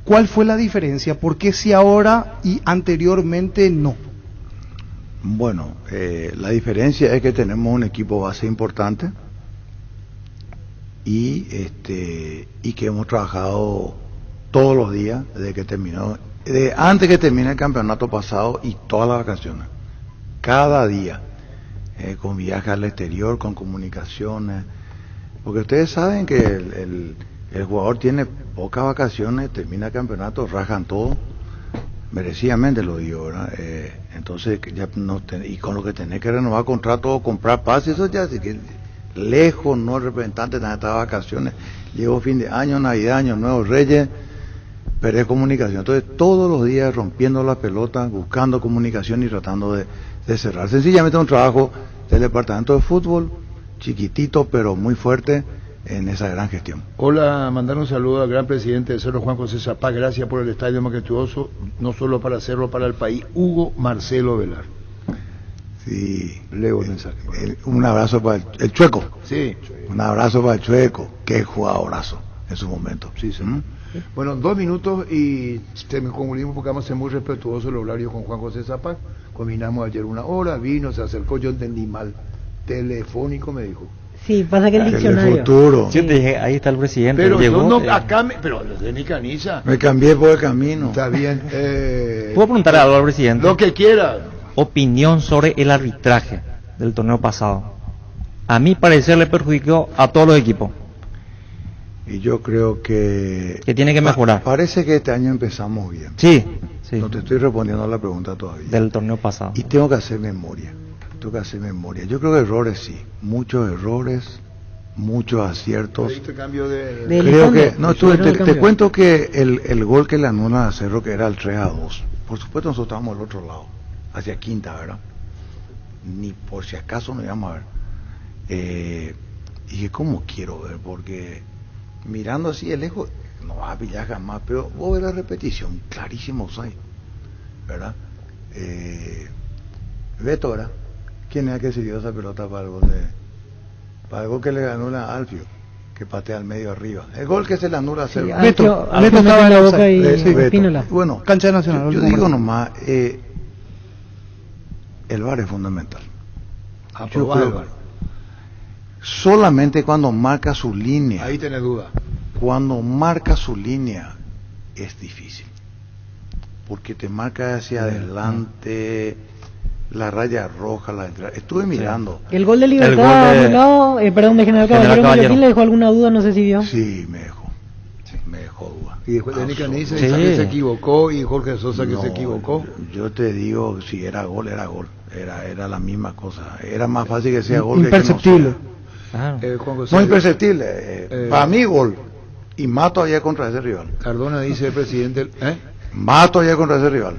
S17: ¿Cuál fue la diferencia? ¿Por qué si ahora y anteriormente no?
S14: Bueno, la diferencia es que tenemos un equipo base importante y que hemos trabajado todos los días desde que terminó, antes que termine el campeonato pasado y todas las vacaciones, cada día, con viajes al exterior, con comunicaciones, porque ustedes saben que el jugador tiene pocas vacaciones, termina el campeonato, rajan todo, merecidamente lo digo, ¿verdad? Entonces ya y con lo que tenés que renovar contrato o comprar pases, eso ya sí que lejos, no el representante de estas vacaciones, llegó fin de año, Navidad, Año Nuevo, Reyes, perder comunicación. Entonces todos los días rompiendo la pelota, buscando comunicación y tratando de cerrar. Sencillamente un trabajo del departamento de fútbol, chiquitito pero muy fuerte en esa gran gestión.
S4: Hola, mandar un saludo al gran presidente de Cerro, Juan José Zapá, gracias por el estadio majestuoso, no solo para Cerro, para el país, Hugo Marcelo Velar.
S14: Sí, leo el mensaje. Un abrazo para el Chueco.
S4: Sí.
S14: Un abrazo para el Chueco, qué jugadorazo en su momento.
S4: Sí, sí. Bueno, 2 minutos y concluimos porque vamos a ser muy respetuosos el horario con Juan José Zapá. Combinamos ayer 1 hora, vino, se acercó, yo entendí mal. Telefónico me dijo.
S12: Sí, pasa que el diccionario.
S14: Futuro.
S5: Yo te dije, ahí está el presidente.
S4: Pero
S5: llegó,
S4: yo no, acá, pero desde mi caniza.
S14: Me cambié por el camino.
S4: Está bien.
S5: ¿Puedo preguntarle algo al presidente?
S4: Lo que quiera.
S5: Opinión sobre el arbitraje del torneo pasado. A mi parecer le perjudicó a todos los equipos.
S14: Y yo creo que
S5: tiene que mejorar.
S14: Parece que este año empezamos bien.
S5: Sí.
S14: No te estoy respondiendo a la pregunta todavía.
S5: Del torneo pasado.
S14: Y tengo que hacer memoria. Yo creo que errores sí, muchos errores, muchos aciertos.
S4: Cambio de...
S14: Creo que te cuento que el gol que le anulan a Cerro, que era el 3-2, por supuesto nosotros estábamos al otro lado, hacia Quinta, ¿verdad? Ni por si acaso nos íbamos a ver. Y dije, ¿cómo quiero ver? Porque mirando así de lejos, no vas a pillar jamás, pero vos ves la repetición, clarísimo offside, ¿verdad? Beto, ¿verdad? ¿Quién es el que siguió esa pelota para el gol que le anula a Alfio, que patea al medio arriba? El gol que se le anula a Cerro.
S17: Beto estaba en la boca y
S14: Beto. Bueno,
S17: cancha nacional.
S14: Yo digo nomás, el VAR es fundamental. Solamente cuando marca su línea.
S4: Ahí tenés duda.
S14: cuando marca su línea es difícil, porque te marca hacia adelante, la raya roja, la entrada. Estuve mirando.
S12: El gol de Libertad anulado, perdón, de General Caballero, ¿le dejó alguna duda? No sé si vio.
S14: Sí, me dejó duda.
S4: Y después Denis Canice que se equivocó y Jorge Sosa que se equivocó.
S14: Yo te digo, si era gol, era gol. Era la misma cosa. Era más fácil que sea gol
S17: imperceptible.
S14: Que no sea. No imperceptible. Para mí gol. Y mato allá contra ese rival.
S4: Cardona dice el presidente.
S14: Mato allá contra ese rival.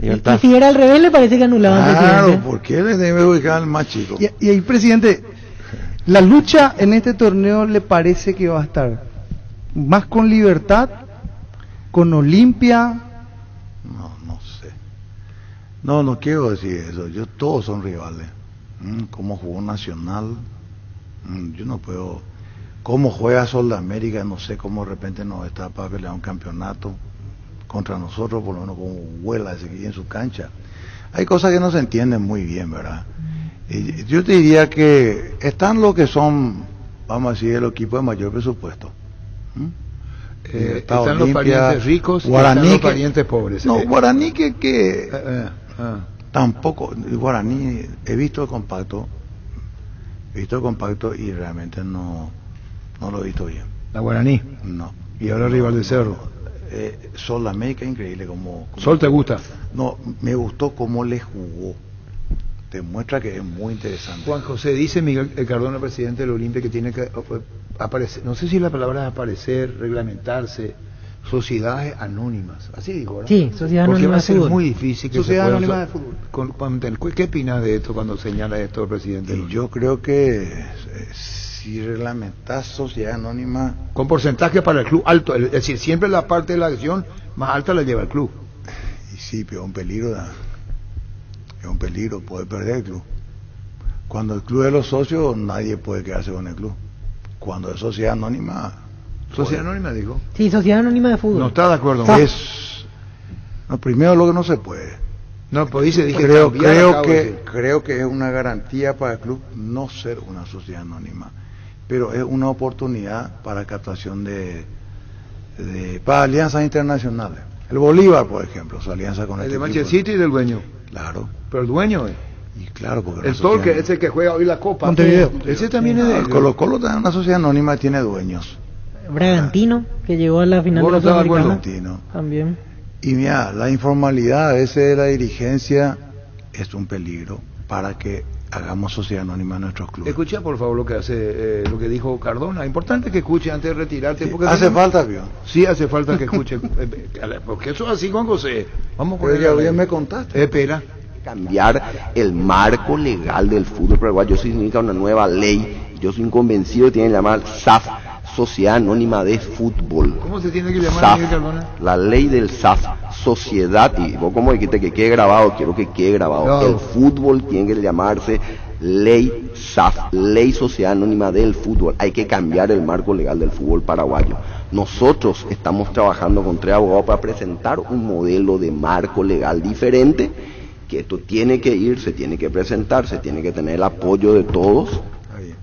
S12: Y si era al revés, le parece que anulaban.
S14: Claro, porque él debe ubicar al más chico.
S17: Y ahí, presidente, la lucha en este torneo le parece que va a estar más con Libertad, con Olimpia.
S14: No sé. No quiero decir eso. Todos son rivales. Cómo jugó Nacional, yo no puedo. Cómo juega Sol de América, no sé cómo de repente nos está para pelear un campeonato contra nosotros, por lo menos como vuela ese que en su cancha. Hay cosas que no se entienden muy bien, ¿verdad? Y yo te diría que están los que son, vamos a decir, el equipo de mayor presupuesto.
S4: Están
S14: Olimpia,
S4: los parientes ricos
S14: Guaraní,
S4: y están los parientes pobres.
S14: No, Guaraní tampoco, Guaraní, he visto el compacto y realmente no lo he visto bien.
S4: ¿La Guaraní?
S14: No.
S4: ¿Y ahora rival de Cerro?
S14: Sol de América, increíble como
S4: ¿Sol te gusta?
S14: No, me gustó cómo le jugó. Demuestra que es muy interesante.
S4: Juan José, dice Miguel Cardona, presidente del Olimpia, que tiene que aparecer, no sé si la palabra es aparecer, reglamentarse, sociedades anónimas, así dijo, ¿verdad?
S12: Sí, sociedades anónimas.
S4: Porque va a ser muy difícil que
S17: sociedades
S4: se
S17: anónimas de fútbol.
S4: ¿Qué opinas de esto cuando señala esto el presidente?
S14: Y yo creo que si reglamentas sociedad anónima
S4: con porcentaje para el club alto, es decir, siempre la parte de la acción más alta la lleva el club.
S14: Y sí, pero es un peligro, puede perder el club. Cuando el club de los socios, nadie puede quedarse con el club. Cuando es sociedad anónima.
S4: ¿Sociedad anónima dijo?
S12: Sí, sociedad anónima de fútbol.
S4: No está de acuerdo.
S14: Primero lo que no se puede.
S4: No, pues dije
S14: creo que es una garantía para el club no ser una sociedad anónima, pero es una oportunidad para captación para alianzas internacionales. El Bolívar, por ejemplo, su alianza con
S4: el de Manchester City y del dueño.
S14: Claro.
S4: Pero el dueño
S14: y claro, porque
S4: el Torque es el que juega hoy la Copa. Ese también es de
S14: el Colo-Colo también es una sociedad anónima y tiene dueños.
S12: Bragantino, que llegó a la final de la Sudamericana. También.
S14: Y mira, la informalidad a veces de la dirigencia es un peligro para que hagamos sociedad anónima en nuestros clubes.
S4: Escucha por favor lo que dijo Cardona. Importante que escuche antes de retirarte. Porque
S14: hace falta, ¿vio?
S4: Sí, hace falta que escuche. Porque eso es así, Juan José. Vamos con
S14: ya bien me contaste.
S4: Espera.
S18: Cambiar el marco legal del fútbol paraguayo significa una nueva ley. Yo soy convencido que tiene que llamar SAF, Sociedad Anónima de Fútbol.
S4: ¿Cómo se tiene que llamar,
S18: SAF,
S4: Miguel Cardona?
S18: La ley del SAF, Sociedad, y vos como dijiste que quede grabado, quiero que quede grabado. No. El fútbol tiene que llamarse Ley SAF, Ley Sociedad Anónima del Fútbol. Hay que cambiar el marco legal del fútbol paraguayo. Nosotros estamos trabajando con 3 abogados para presentar un modelo de marco legal diferente, que esto tiene que ir, se tiene que presentar, se tiene que tener el apoyo de todos.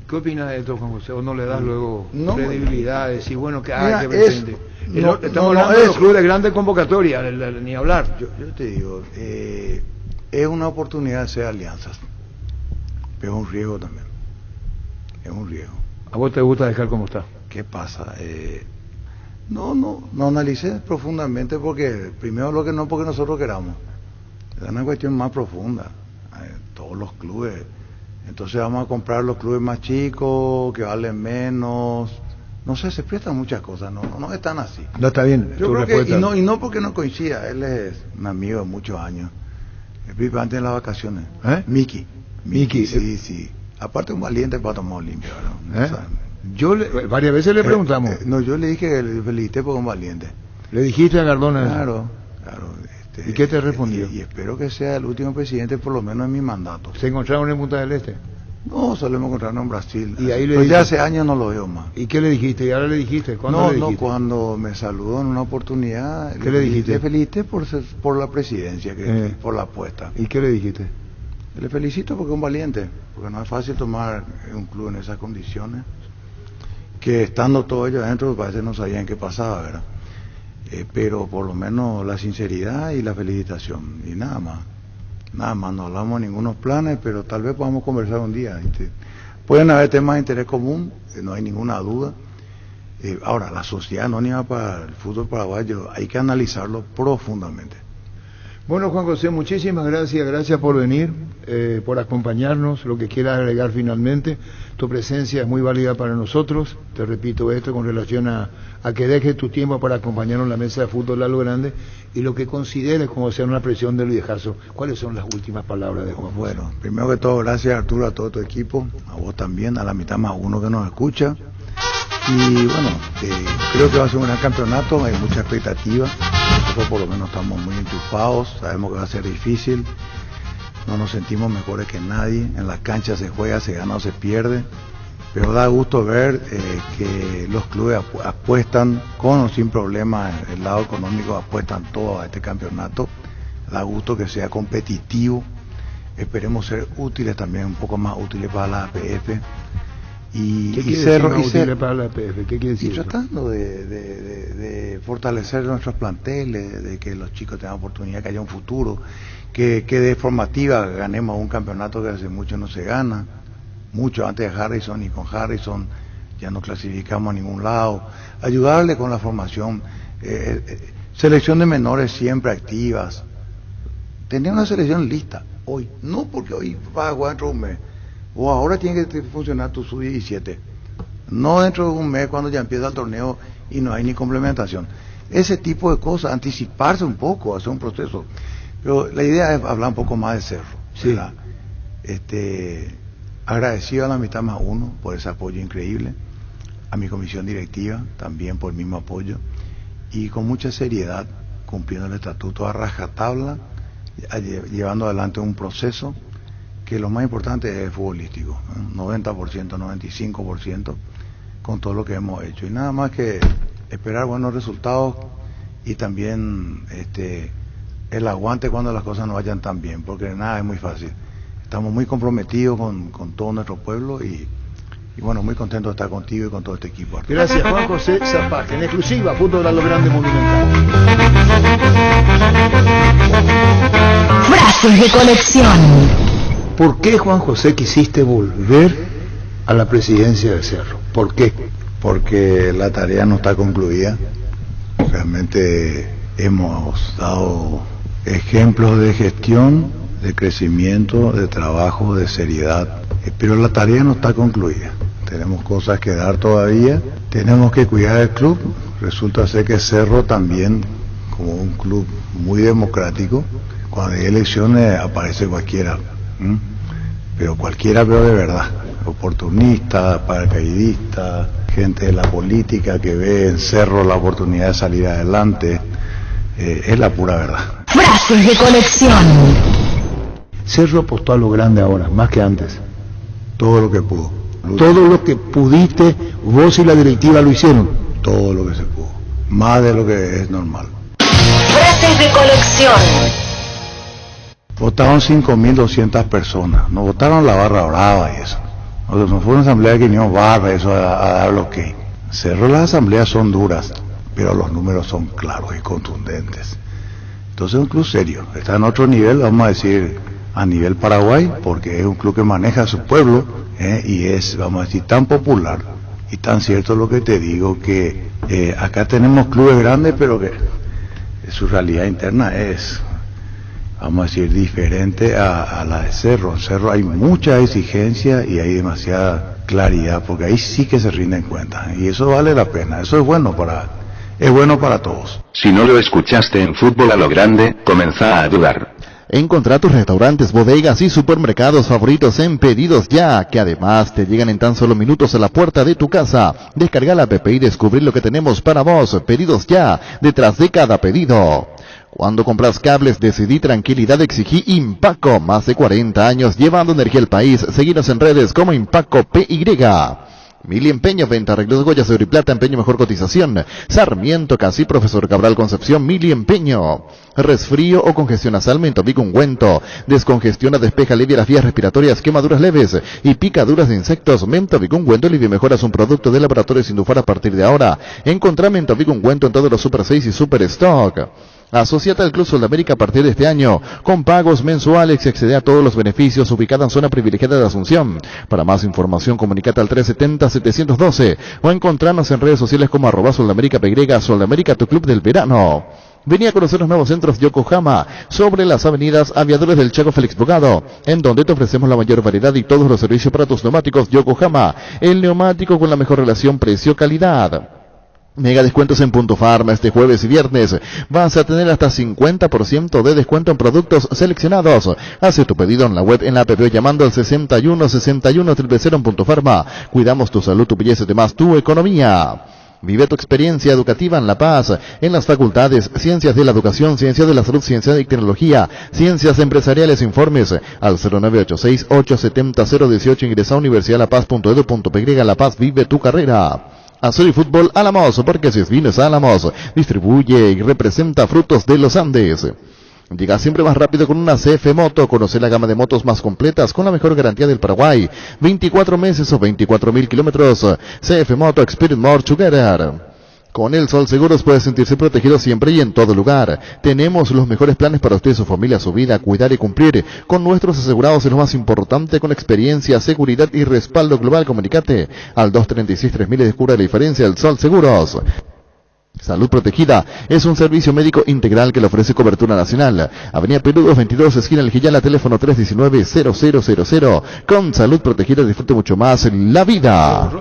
S4: ¿Qué opinas de esto, Juan José? ¿O no le das luego credibilidad? Decir, bueno, que presente. Estamos hablando de los clubes de grande convocatoria, ni hablar.
S14: Yo te digo, es una oportunidad de hacer alianzas, pero es un riesgo también. Es un riesgo.
S4: ¿A vos te gusta dejar como está?
S14: ¿Qué pasa? No analicé profundamente porque, primero porque nosotros queramos. Es una cuestión más profunda. Todos los clubes. Entonces vamos a comprar los clubes más chicos, que valen menos. No sé, se prestan muchas cosas, no están así.
S4: No está bien.
S14: Yo creo que, y no porque no coincida, él es un amigo de muchos años. Antes de las vacaciones. Miki, sí. Aparte un valiente para tomar Olimpia, ¿verdad? O sea,
S4: yo varias veces le preguntamos.
S14: Yo le dije que le felicité por un valiente.
S4: ¿Le dijiste a Cardona?
S14: Claro.
S4: ¿Y qué te respondió?
S14: Y espero que sea el último presidente, por lo menos en mi mandato.
S4: ¿Se encontraron en Punta del Este?
S14: No, solemos encontrarnos en Brasil.
S4: Y ahí le
S14: pues ya hace años no lo veo más.
S4: ¿Y qué le dijiste? ¿Y ahora le dijiste? ¿Cuándo le dijiste?
S14: Cuando me saludó en una oportunidad.
S4: ¿Qué le dijiste?
S14: Le felicité por la presidencia, por la apuesta.
S4: ¿Y qué le dijiste?
S14: Le felicito porque es un valiente, porque no es fácil tomar un club en esas condiciones. que estando todos ellos adentro parece que no sabían qué pasaba, ¿verdad? Pero por lo menos la sinceridad y la felicitación, y nada más, no hablamos de ningunos planes, pero tal vez podamos conversar un día. Pueden haber temas de interés común, no hay ninguna duda. Ahora, la sociedad anónima para el fútbol paraguayo hay que analizarlo profundamente.
S4: Bueno, Juan José, muchísimas gracias por venir, por acompañarnos, lo que quieras agregar finalmente. Tu presencia es muy válida para nosotros, te repito esto con relación a que dejes tu tiempo para acompañarnos en la mesa de fútbol a lo grande y lo que consideres como sea una presión del viejazo. ¿Cuáles son las últimas palabras de Juan José?
S14: Bueno, primero que todo, gracias Arturo, a todo tu equipo, a vos también, a la mitad más uno que nos escucha. Y bueno, creo que va a ser un gran campeonato, hay mucha expectativa. Nosotros por lo menos estamos muy enchufados, sabemos que va a ser difícil, no nos sentimos mejores que nadie, en la cancha se juega, se gana o se pierde, pero da gusto ver que los clubes apuestan con o sin problemas, el lado económico apuestan todo a este campeonato, da gusto que sea competitivo, esperemos ser útiles también, un poco más útiles para la APF.
S4: ¿Qué quiere decir para la APF? ¿Qué quiere decir?
S14: Y tratando de fortalecer nuestros planteles, de que los chicos tengan oportunidad, que haya un futuro, que de formativa ganemos un campeonato que hace mucho no se gana, mucho antes de Harrison, y con Harrison ya no clasificamos a ningún lado, ayudarle con la formación, selección de menores siempre activas, tener una selección lista hoy, no porque hoy va a jugar dentro de un mes, o ahora tiene que funcionar tu sub-17, no dentro de un mes cuando ya empieza el torneo y no hay ni complementación. Ese tipo de cosas, anticiparse un poco, hacer un proceso. Pero la idea es hablar un poco más de Cerro, ¿verdad? Sí. Agradecido a la mitad más uno por ese apoyo increíble, a mi comisión directiva también por el mismo apoyo, y con mucha seriedad, cumpliendo el estatuto a rajatabla, llevando adelante un proceso que lo más importante es el futbolístico, 90%, 95%, con todo lo que hemos hecho. Y nada más que esperar buenos resultados y también el aguante cuando las cosas no vayan tan bien, porque nada es muy fácil. Estamos muy comprometidos con todo nuestro pueblo y bueno, muy contento de estar contigo y con todo este equipo.
S4: Gracias, Juan José Zapata, en exclusiva, Fútbol a lo Grande Monumental.
S2: Frases de colección.
S4: ¿Por qué, Juan José, quisiste volver a la presidencia de Cerro? ¿Por qué?
S14: Porque la tarea no está concluida. Realmente hemos dado ejemplos de gestión, de crecimiento, de trabajo, de seriedad, pero la tarea no está concluida. Tenemos cosas que dar todavía, tenemos que cuidar el club. Resulta ser que Cerro también, como un club muy democrático, cuando hay elecciones aparece cualquiera. Pero cualquiera, pero de verdad, oportunista, paracaidista, gente de la política que ve en Cerro la oportunidad de salir adelante, es la pura verdad.
S2: Frases de colección.
S4: Cerro apostó a lo grande ahora, más que antes.
S14: Todo lo que pudo.
S4: Todo lo que pudiste, vos y la directiva lo hicieron.
S14: Todo lo que se pudo, más de lo que es normal.
S2: Frases de colección.
S14: Votaron 5.200 personas, nos votaron la barra brava y eso. No fue una asamblea que teníamos barra, eso a dar lo que. Cerro, las asambleas son duras, pero los números son claros y contundentes. Entonces es un club serio, está en otro nivel, vamos a decir, a nivel Paraguay, porque es un club que maneja a su pueblo, y es, vamos a decir, tan popular y tan cierto lo que te digo, que acá tenemos clubes grandes, pero que su realidad interna es, vamos a decir, diferente a la de Cerro. En Cerro hay mucha exigencia y hay demasiada claridad, porque ahí sí que se rinden cuentas, y eso vale la pena, eso es bueno para todos.
S19: Si no lo escuchaste en Fútbol a lo Grande, comenzá a dudar.
S7: Encontrá tus restaurantes, bodegas y supermercados favoritos en Pedidos Ya, que además te llegan en tan solo minutos a la puerta de tu casa. Descarga la app y descubrir lo que tenemos para vos. Pedidos Ya, detrás de cada pedido. Cuando compras cables, decidí tranquilidad, exigí Impaco. Más de 40 años llevando energía al país. Seguinos en redes como Impaco PY. Mili Empeño, venta, arreglos, joyas de oro y plata, empeño mejor cotización. Sarmiento, Casi, Profesor Cabral Concepción, Mili Empeño. Resfrío o congestión nasal, Mentovic ungüento. Descongestiona, despeja, alivia las vías respiratorias, quemaduras leves y picaduras de insectos. Mentovic ungüento alivia y mejora, es un producto de Laboratorio Sindufar a partir de ahora. Encontrá Mentovic ungüento en todos los Super 6 y Super Stock. Asociate al Club Sudamérica a partir de este año, con pagos mensuales y accede a todos los beneficios, ubicada en zona privilegiada de Asunción. Para más información, comunicate al 370-712 o encontrarnos en redes sociales como @SudamericaPY, Sudamérica, tu club del verano. Venía a conocer los nuevos centros Yokohama, sobre las avenidas Aviadores del Chaco Félix Bogado, en donde te ofrecemos la mayor variedad y todos los servicios para tus neumáticos. Yokohama, el neumático con la mejor relación precio-calidad. Mega descuentos en Punto Farma este jueves y viernes. Vas a tener hasta 50% de descuento en productos seleccionados. Hace tu pedido en la web, en la app, llamando al 61 61 000 en Punto Farma. Cuidamos tu salud, tu belleza y demás, tu economía. Vive tu experiencia educativa en La Paz, en las facultades Ciencias de la Educación, Ciencias de la Salud, Ciencias de Tecnología, Ciencias Empresariales. Informes al 0986-870-018. Ingresa a universidadlapaz.edu.py. La Paz, vive tu carrera. Azul y Fútbol Álamos, porque si es Vinos Álamos, distribuye y representa Frutos de los Andes. Llega siempre más rápido con una CF Moto. Conoce la gama de motos más completas con la mejor garantía del Paraguay. 24 meses o 24.000 kilómetros. CF Moto, Experience More Together. Con el Sol Seguros puede sentirse protegido siempre y en todo lugar. Tenemos los mejores planes para usted, su familia, su vida, cuidar y cumplir. Con nuestros asegurados es lo más importante, con experiencia, seguridad y respaldo global. Comunicate al 236-3000 y descubra la diferencia. El Sol Seguros. Salud Protegida es un servicio médico integral que le ofrece cobertura nacional. Avenida Perú 222, esquina El Gillala, teléfono 319-0000. Con Salud Protegida disfrute mucho más la vida.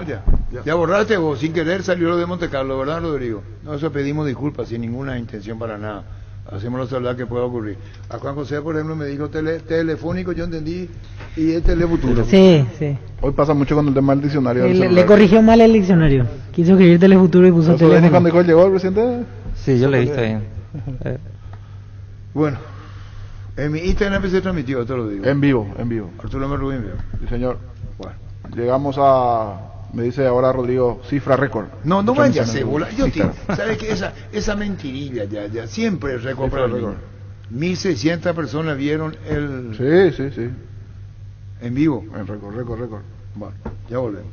S4: Ya borraste vos, sin querer salió lo de Monte Carlo, ¿verdad, Rodrigo? No, eso pedimos disculpas, sin ninguna intención para nada. Hacemos la salvedad que pueda ocurrir. A Juan José, por ejemplo, me dijo telefónico, yo entendí, y es telefuturo.
S12: Sí, sí.
S6: Hoy pasa mucho con el tema del diccionario.
S12: Le corrigió mal el diccionario. Quiso escribir telefuturo y puso teléfono.
S6: ¿Cuándo llegó el presidente?
S5: Sí, yo le vi, está bien.
S4: Bueno, en mi Instagram se transmitió, te lo digo.
S6: En vivo.
S4: Arturo Merrubín,
S6: sí, señor. Bueno, llegamos a... Me dice ahora Rodrigo, cifra récord.
S4: No vaya a ser bola. ¿Sabes qué? Esa mentirilla ya siempre es récord para récord. 1.600 personas vieron el...
S6: Sí.
S4: En vivo.
S6: En récord.
S4: Bueno, ya volvemos.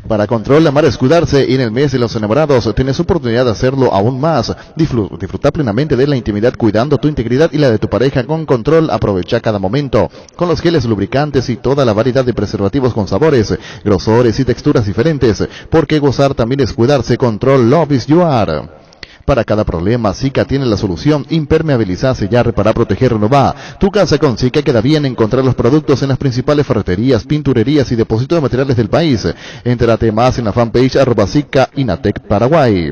S7: Para Control Amar es cuidarse, y en el mes de los enamorados tienes oportunidad de hacerlo aún más. Disfruta plenamente de la intimidad cuidando tu integridad y la de tu pareja con Control. Aprovecha cada momento con los geles lubricantes y toda la variedad de preservativos con sabores, grosores y texturas diferentes, porque gozar también es cuidarse. Control Love is You Are. Para cada problema, Zika tiene la solución. Impermeabilizar, sellar, reparar, proteger, renovar. Tu casa con Zika queda bien. Encontrar los productos en las principales ferreterías, pinturerías y depósitos de materiales del país. Entérate más en la fanpage @Zika Inatec Paraguay.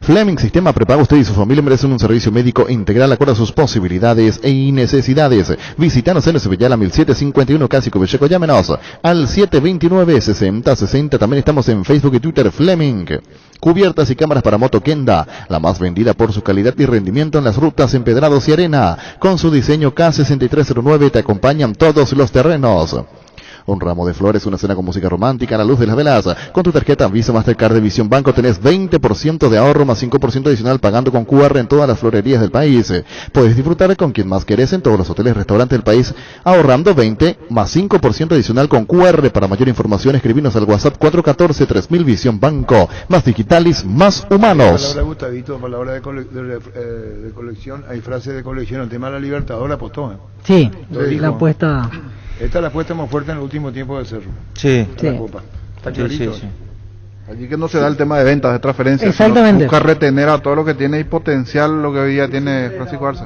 S7: Fleming Sistema Prepago. Usted y su familia merecen un servicio médico integral acorde a sus posibilidades y necesidades. Visítanos en Sevillala 1751, Casi Cubecheco. Llámenos al 729-6060. También estamos en Facebook y Twitter. Fleming. Cubiertas y cámaras para moto Kenda, la más vendida por su calidad y rendimiento en las rutas, empedrados y arena. Con su diseño K6309 te acompañan todos los terrenos. Un ramo de flores, una cena con música romántica a la luz de las velas. Con tu tarjeta Visa Mastercard de Visión Banco tenés 20% de ahorro más 5% adicional pagando con QR en todas las florerías del país. Puedes disfrutar con quien más querés en todos los hoteles y restaurantes del país, ahorrando 20 más 5% adicional con QR. Para mayor información escribinos al WhatsApp 414-3000. Visión Banco, más digitales, más humanos.
S4: Palabra Gustavito, palabra de colección, hay frase de colección. El tema de la Libertadora apostó.
S12: Sí, la apuesta...
S4: Esta es la apuesta más fuerte en el último tiempo de Cerro.
S5: Sí.
S4: La Copa. Está clarito.
S5: Sí.
S6: Allí que no se da el tema de ventas, de transferencias.
S12: Exactamente.
S6: Busca retener a todo lo que tiene y potencial lo que hoy día tiene Francisco Arce.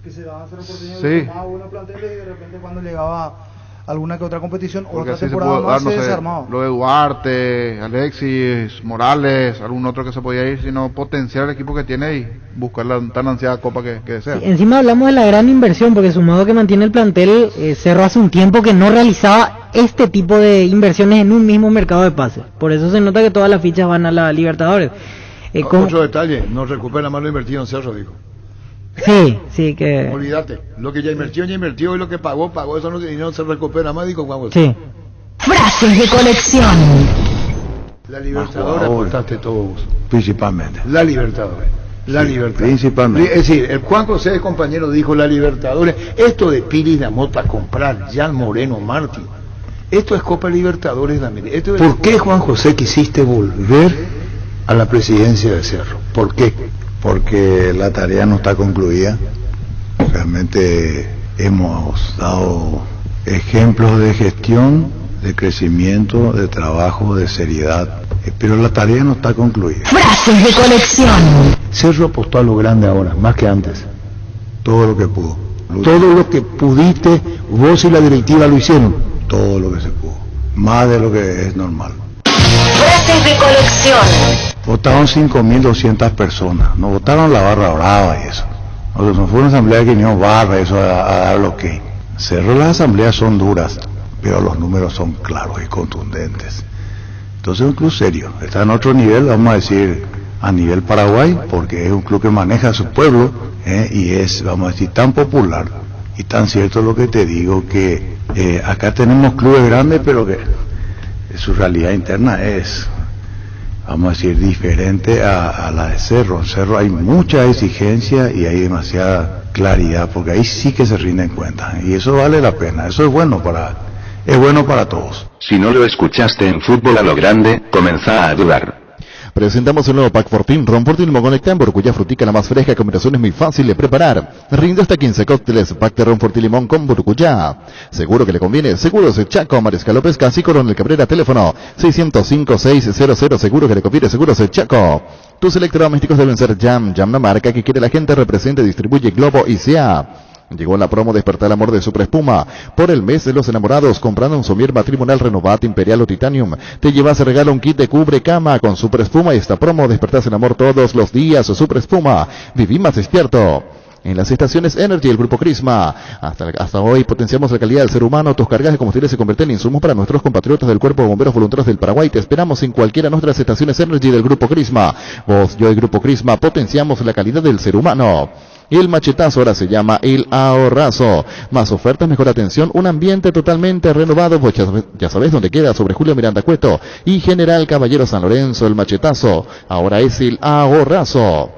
S16: Que se daban cero oportunidades, tomaba buenos planteles y de repente cuando llegaba alguna que otra competición,
S6: porque
S16: otra temporada más se desarmaba.
S6: Lo de Duarte, Alexis, Morales, algún otro que se podía ir, sino potenciar el equipo que tiene y buscar la tan ansiada copa que desea.
S12: Sí, encima hablamos de la gran inversión, porque sumado que mantiene el plantel, Cerro hace un tiempo que no realizaba este tipo de inversiones en un mismo mercado de pases. Por eso se nota que todas las fichas van a la Libertadores.
S4: Otro detalle, no recupera más lo invertido en Cerro, dijo.
S12: Sí, que...
S4: Olvídate, lo que ya invirtió y lo que pagó, eso no se recupera más, dijo Juan José.
S12: Sí.
S2: Frases de colección.
S4: La Libertadores aportaste todo vos.
S14: Principalmente.
S4: La Libertadores. La
S14: Sí,
S4: Libertadores.
S14: principalmente.
S4: Es decir, el Juan José, el compañero, dijo la Libertadores. Esto de Piris de Mota comprar, Jan Moreno, Martín. Esto es Copa Libertadores de América. ¿Por qué, Juan José, quisiste volver a la presidencia de Cerro? ¿Por qué?
S14: Porque la tarea no está concluida. Realmente hemos dado ejemplos de gestión, de crecimiento, de trabajo, de seriedad, pero la tarea no está concluida.
S2: Frases de colección.
S4: Cerro apostó a lo grande ahora, más que antes.
S14: Todo lo que pudo.
S4: Todo lo que pudiste, vos y la directiva lo hicieron.
S14: Todo lo que se pudo. Más de lo que es normal.
S2: Frases de colección.
S14: Votaron 5.200 personas. No votaron la barra brava y eso. No fue una asamblea que vino barra, eso a dar lo que. Cerro, las asambleas son duras, pero los números son claros y contundentes. Entonces es un club serio. Está en otro nivel, vamos a decir, a nivel Paraguay, porque es un club que maneja a su pueblo, y es, vamos a decir, tan popular y tan cierto lo que te digo, que acá tenemos clubes grandes, pero que su realidad interna es, vamos a decir, diferente a la de Cerro. En Cerro hay mucha exigencia y hay demasiada claridad, porque ahí sí que se rinden cuentas, y eso vale la pena. Eso es bueno para todos.
S19: Si no lo escuchaste en Fútbol a lo Grande, comenzá a dudar.
S7: Presentamos el nuevo Pack Fortín, Ron Fortín Limón Conectambor, cuya frutica la más fresca, combinación es muy fácil de preparar. Rinde hasta 15 cócteles, Pack de Ron Fortín Limón con Burcuyá. Seguro que le conviene, Seguros de Chaco, Mariscal López, Casi Coronel Cabrera, teléfono 605-600, seguro que le conviene, Seguros de Chaco. Tus electrodomésticos deben ser Jam, la marca que quiere la gente, representa, distribuye Globo y sea. Llegó la promo Despertar el Amor de Super Espuma. Por el mes de los enamorados, comprando un somier matrimonial Renovat, Imperial o Titanium, te llevas de regalo un kit de cubre cama con Super Espuma, y esta promo Despertás el Amor todos los días. Super Espuma, viví más despierto. En las estaciones Energy, el Grupo Crisma. Hasta hoy potenciamos la calidad del ser humano. Tus cargas de combustible se convierten en insumos para nuestros compatriotas del Cuerpo de Bomberos Voluntarios del Paraguay. Te esperamos en cualquiera de nuestras estaciones Energy del Grupo Crisma. Vos, yo y Grupo Crisma potenciamos la calidad del ser humano. El machetazo ahora se llama el ahorrazo. Más ofertas, mejor atención, un ambiente totalmente renovado. Pues ya sabés dónde queda, sobre Julio Miranda Cueto y General Caballero San Lorenzo. El machetazo ahora es el ahorrazo.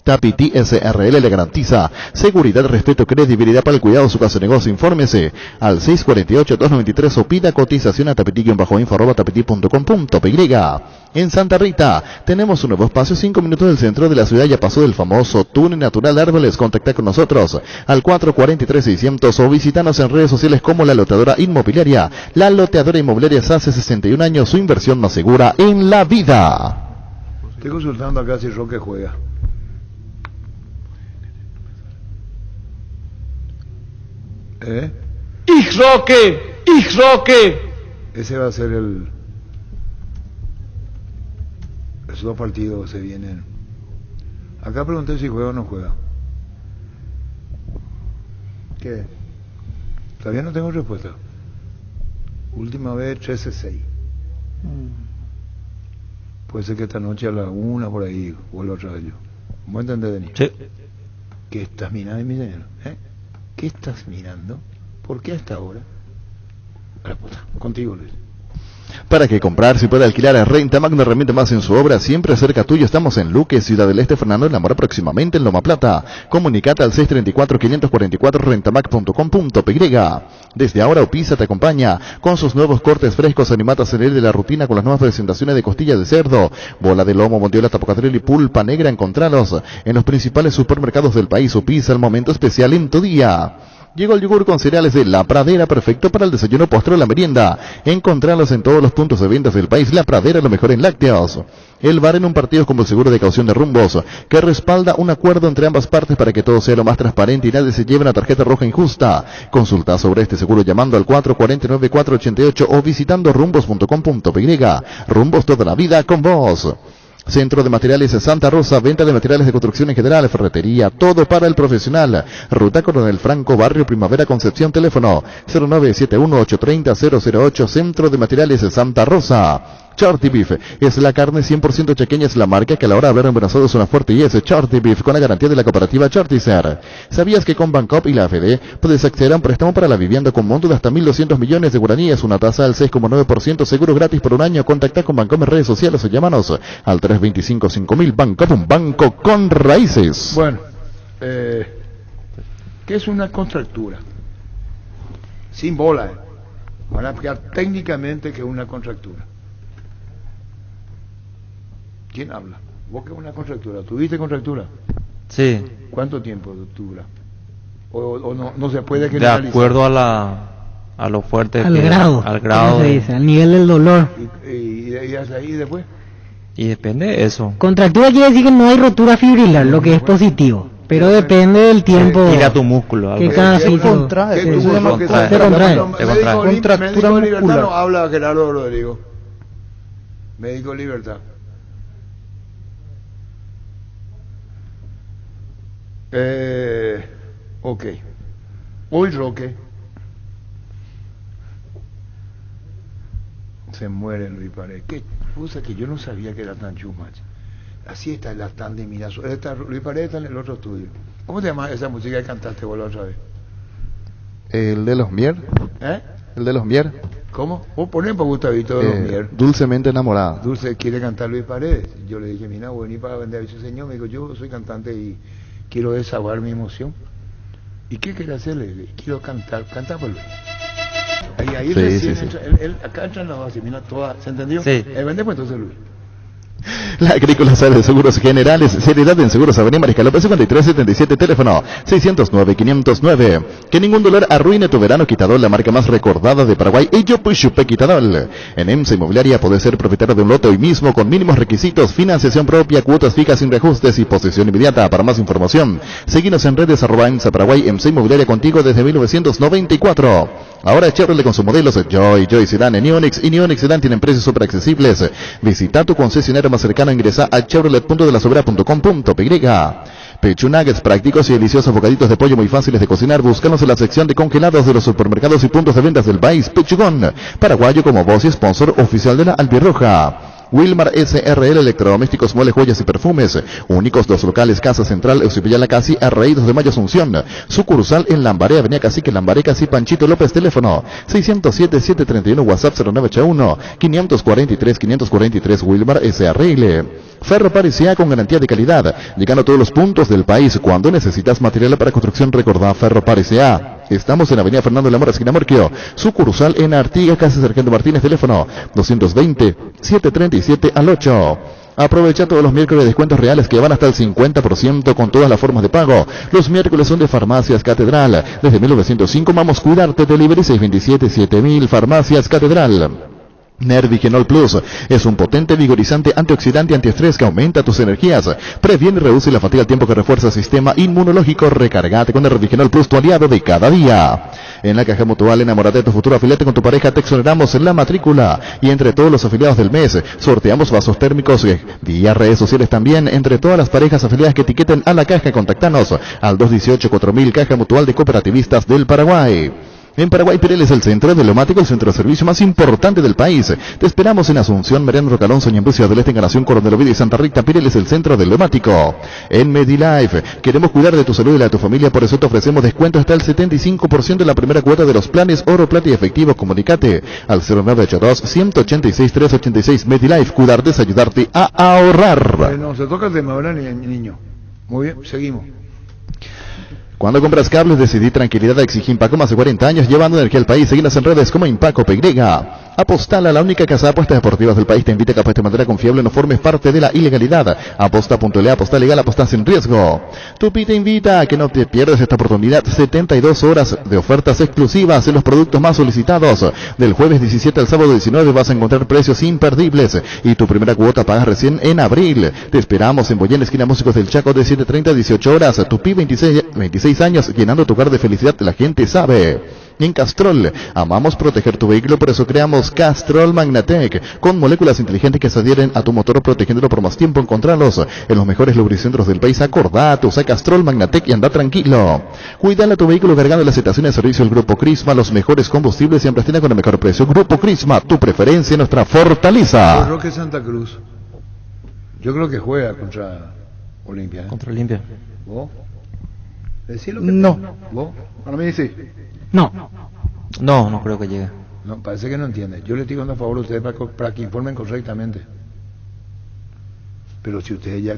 S7: Tapiti SRL le garantiza seguridad, respeto, credibilidad para el cuidado de su casa de negocio. Infórmese al 648-293 o pida cotización a tapiti-info@tapiti.com.py. En Santa Rita tenemos un nuevo espacio, 5 minutos del centro de la ciudad. Ya pasó del famoso túnel natural de árboles. Contacta con nosotros al 443-600 o visítanos en redes sociales como La Loteadora Inmobiliaria. La Loteadora Inmobiliaria hace 61 años, su inversión más segura en la vida.
S4: Estoy consultando acá si Roque juega.
S10: ¡Ich Roque! ¡Ich Roque!
S4: Ese va a ser esos dos partidos se vienen. Acá pregunté si juega o no juega. ¿Qué? Todavía no tengo respuesta. Última vez 13-6. Puede ser que esta noche a la 1 por ahí vuelva otra vez yo. ¿Vos entendés, Denis?
S5: Sí.
S4: ¿Qué estás mirando, mi señor? ¿Qué estás mirando? ¿Por qué a esta hora? A la puta, contigo, Luis.
S7: Para que comprar, si puede alquilar a Rentamac, una herramienta más en su obra, siempre cerca tuyo. Estamos en Luque, Ciudad del Este, Fernando de la Mora, próximamente en Loma Plata. Comunicate al 634-544 rentamac.com.py. Desde ahora Opisa te acompaña con sus nuevos cortes frescos. Animate a salir de la rutina con las nuevas presentaciones de costilla de cerdo, bola de lomo, bondiola, tapocatril y pulpa negra. Encontralos en los principales supermercados del país. Opisa, el momento especial en tu día. Llegó el yogur con cereales de La Pradera, perfecto para el desayuno, postre o la merienda. Encontralos en todos los puntos de ventas del país. La Pradera, lo mejor en lácteos. El bar en un partido como el seguro de caución de Rumbos, que respalda un acuerdo entre ambas partes para que todo sea lo más transparente y nadie se lleve una tarjeta roja injusta. Consulta sobre este seguro llamando al 449-488 o visitando rumbos.com.py. Rumbos, toda la vida con vos. Centro de Materiales Santa Rosa, venta de materiales de construcción en general, ferretería, todo para el profesional. Ruta Coronel Franco, Barrio Primavera, Concepción, teléfono 0971-830-008, Centro de Materiales Santa Rosa. Shorty Beef es la carne 100% chaqueña, es la marca que a la hora de hablar embarazado suena fuerte y es Shorty Beef con la garantía de la cooperativa Shortycer. ¿Sabías que con Bancop y la AFD puedes acceder a un préstamo para la vivienda con monto de hasta 1.200 millones de guaraníes, una tasa del 6,9%, seguro gratis por un año? Contacta con Bancop en redes sociales o llámanos al 325-5000. Bancop, un banco con raíces.
S4: Bueno, ¿qué es una contractura? Sin bola, Van a explicar técnicamente que es una contractura. ¿Quién habla? ¿Vos qué es una contractura? ¿Tuviste contractura?
S5: Sí.
S4: ¿Cuánto tiempo dura? ¿O no se puede generalizar?
S5: De acuerdo a lo fuerte.
S12: Al grado.
S5: Al grado.
S12: ¿Cómo se dice? Al nivel del dolor.
S4: ¿Y hasta ahí después?
S5: Y depende de eso.
S12: Contractura quiere decir que no hay rotura fibrilar, lo que es positivo. Pero depende del tiempo.
S5: Tira tu músculo.
S12: Que cada
S17: se contrae.
S12: Se
S4: contrae.
S17: Contractura
S4: Médico Libertad
S17: muscular.
S4: no habla Gerardo Rodrigo. Médico Libertad. Ok. Hoy Roque se muere Luis Paredes. Qué cosa que yo no sabía que era tan chumacha. Así está la tan de mira. Luis Paredes está en el otro estudio. ¿Cómo se llama esa música que cantaste vos la otra vez?
S7: El de los Mier.
S4: ¿Eh?
S7: El de los Mier.
S4: ¿Cómo? Vos ponés para Gustavito de los Mier.
S7: Dulcemente enamorada.
S4: Dulce quiere cantar Luis Paredes. Yo le dije, mira, voy a venir para vender. Dice, señor, me dijo, yo soy cantante y quiero desahogar mi emoción. ¿Y qué quiere hacerle? Quiero cantar, cantar por Luis. Ahí
S7: Sí,
S4: recién
S7: sí, sí.
S4: entra, acá entran las bases, mira, toda, ¿se entendió?
S5: Sí.
S4: Vende pues entonces Luis.
S7: La Agrícola sale de Seguros Generales, seriedad en Seguros Avenida Mariscal López 5377, teléfono 609-509. Que ningún dolor arruine tu verano. Quitadol, la marca más recordada de Paraguay. Ello Pushupe Quitadol. En EMSA Inmobiliaria podés ser propietario de un lote hoy mismo con mínimos requisitos, financiación propia, cuotas fijas sin reajustes y posesión inmediata. Para más información, seguinos en redes @EMSA Paraguay. EMSA Inmobiliaria contigo desde 1994. Ahora Chevrolet con sus modelos Joy Sedan, Neonix y Neonix Sedan tienen precios súper accesibles. Visita tu concesionario más cercano, ingresa a chevrolet.delasobra.com.py. Pechu Nuggets, prácticos y deliciosos bocaditos de pollo muy fáciles de cocinar. Búscanos en la sección de congelados de los supermercados y puntos de ventas del país. Pechugón, paraguayo como voz y sponsor oficial de la Albirroja. Wilmar SRL, electrodomésticos, muebles, joyas y perfumes. Únicos 2 locales, Casa Central, Eusipillala Casi, Arraí 2 de Mayo, Asunción. Sucursal en Lambaré, Avenida Cacique, Lambaré, Casi, Panchito López, teléfono 607-731, WhatsApp 0981-543-543, Wilmar SRL. Ferro Parisea con garantía de calidad, llegando a todos los puntos del país. Cuando necesitas material para construcción, recordá Ferro Parisea. Estamos en Avenida Fernando de la Mora, esquina Morquio. Sucursal en Artigas, Casa Sargento Martínez, teléfono 220-737-8. Aprovecha todos los miércoles descuentos reales que van hasta el 50% con todas las formas de pago. Los miércoles son de Farmacias Catedral. Desde 1905 vamos a cuidarte. Delivery 627-7000, Farmacias Catedral. Nervigenol Plus es un potente, vigorizante, antioxidante, antiestrés que aumenta tus energías, previene y reduce la fatiga al tiempo que refuerza el sistema inmunológico. Recargate con Nervigenol Plus, tu aliado de cada día. En la Caja Mutual, enamórate de tu futuro afiliate con tu pareja, te exoneramos en la matrícula. Y entre todos los afiliados del mes, sorteamos vasos térmicos vía redes sociales también. Entre todas las parejas afiliadas que etiqueten a la Caja, contactanos al 218-4000, Caja Mutual de Cooperativistas del Paraguay. En Paraguay, Pirel es el centro de neumático, el centro de servicio más importante del país. Te esperamos en Asunción, Mariano Rocalón, Soñembucio del Este, Encarnación, Coronel Oviedo y Santa Rita. Pirel es el centro del neumático. En MediLife, queremos cuidar de tu salud y la de tu familia, por eso te ofrecemos descuento hasta el 75% de la primera cuota de los planes Oro, Plata y Efectivo. Comunicate al 0982-186-386. MediLife, cuidarte es ayudarte a ahorrar.
S4: Bueno, se toca el tema, ¿verdad, niño? Muy bien, seguimos.
S7: Cuando compras cables, decidí tranquilidad. Exigí Impaco, más de 40 años llevando energía al país. Seguinos en redes como Impaco PY. Apostala, la única casa de apuestas deportivas del país. Te invita a que apuestes de manera confiable, no formes parte de la ilegalidad. Aposta.le, aposta legal, aposta sin riesgo. Tupi te invita a que no te pierdas esta oportunidad. 72 horas de ofertas exclusivas en los productos más solicitados. Del jueves 17 al sábado 19 vas a encontrar precios imperdibles. Y tu primera cuota pagas recién en abril. Te esperamos en Boyén, esquina Músicos del Chaco, de 7:30 a 18 horas. Tupi 26 años, llenando tu hogar de felicidad, la gente sabe. En Castrol, amamos proteger tu vehículo, por eso creamos Castrol Magnatec, con moléculas inteligentes que se adhieren a tu motor protegiéndolo por más tiempo. Encontralos en los mejores lubricentros del país. Acordate, usa Castrol Magnatec y anda tranquilo. Cuídale a tu vehículo cargando las estaciones de servicio del Grupo Crisma, los mejores combustibles siempre tienen con el mejor precio. Grupo Crisma, tu preferencia, nuestra fortaleza.
S4: Roque Santa Cruz, yo creo que juega contra Olimpia.
S5: Contra Olimpia.
S4: ¿Vos? Decilo que
S17: No.
S4: ¿Vos?
S6: Para mí sí.
S12: No.
S5: No creo que llegue.
S4: No, parece que no entiende. Yo le estoy dando a favor a ustedes para que informen correctamente. Pero si ustedes ya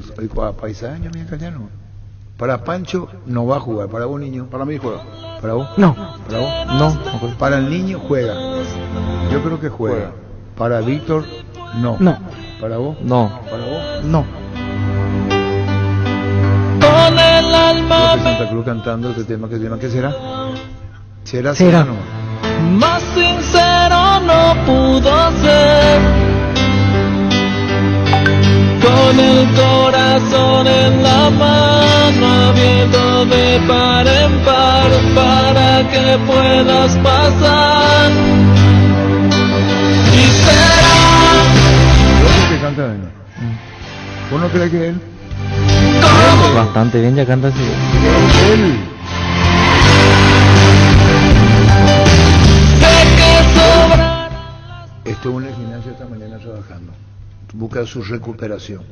S4: paisaño, mi italiano. Para Pancho no va a jugar. Para vos, niño.
S6: Para mí juega.
S4: ¿Para vos?
S12: No.
S4: ¿Para vos?
S5: No.
S4: Para el niño juega. Yo creo que juega. Para Víctor, no.
S12: No.
S4: ¿Para vos?
S5: No.
S4: ¿Para vos?
S17: No.
S10: Con el alma
S4: Roque Santa Cruz cantando este tema que se llama ¿qué será? Será.
S10: más sincero no pudo ser. Con el corazón en la mano, abierto de par en par para que puedas pasar. Y será.
S4: ¿Qué canta él? ¿Vos no crees que él?
S5: Bastante bien, ya canta así.
S4: Él. Estuvo en el gimnasio esta mañana trabajando. Busca su recuperación.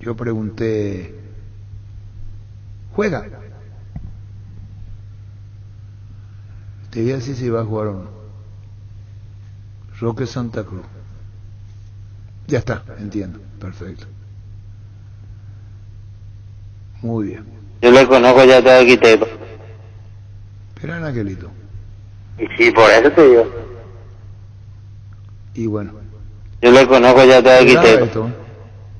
S4: Yo pregunté, ¿juega? Te voy a decir si va a jugar o no. Roque Santa Cruz. Ya está, entiendo, perfecto. Muy bien.
S20: Yo le conozco ya todo el Quitepo.
S4: Espera, Angelito.
S20: Y sí, por eso te digo.
S4: Y bueno.
S20: Yo le conozco ya todo el Quitepo.
S4: Esto,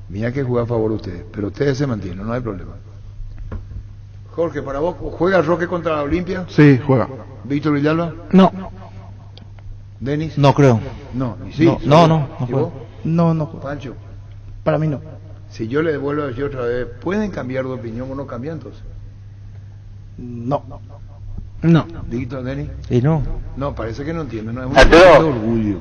S4: mira que juega a favor de ustedes, pero ustedes se mantienen, no hay problema. Jorge, ¿para vos juega Roque contra la Olimpia?
S6: Sí, juega.
S4: ¿Víctor Villalba?
S12: No.
S4: ¿Denis?
S5: No creo.
S4: No, ni sí.
S5: No
S4: ¿Y vos?
S17: No.
S4: Pancho.
S17: Para mí no.
S4: Si yo le vuelvo a decir otra vez, ¿pueden cambiar de opinión o no cambian entonces?
S17: No.
S4: ¿Víctor, Denis?
S5: Y no.
S4: No, parece que no entienden, no es un de orgullo.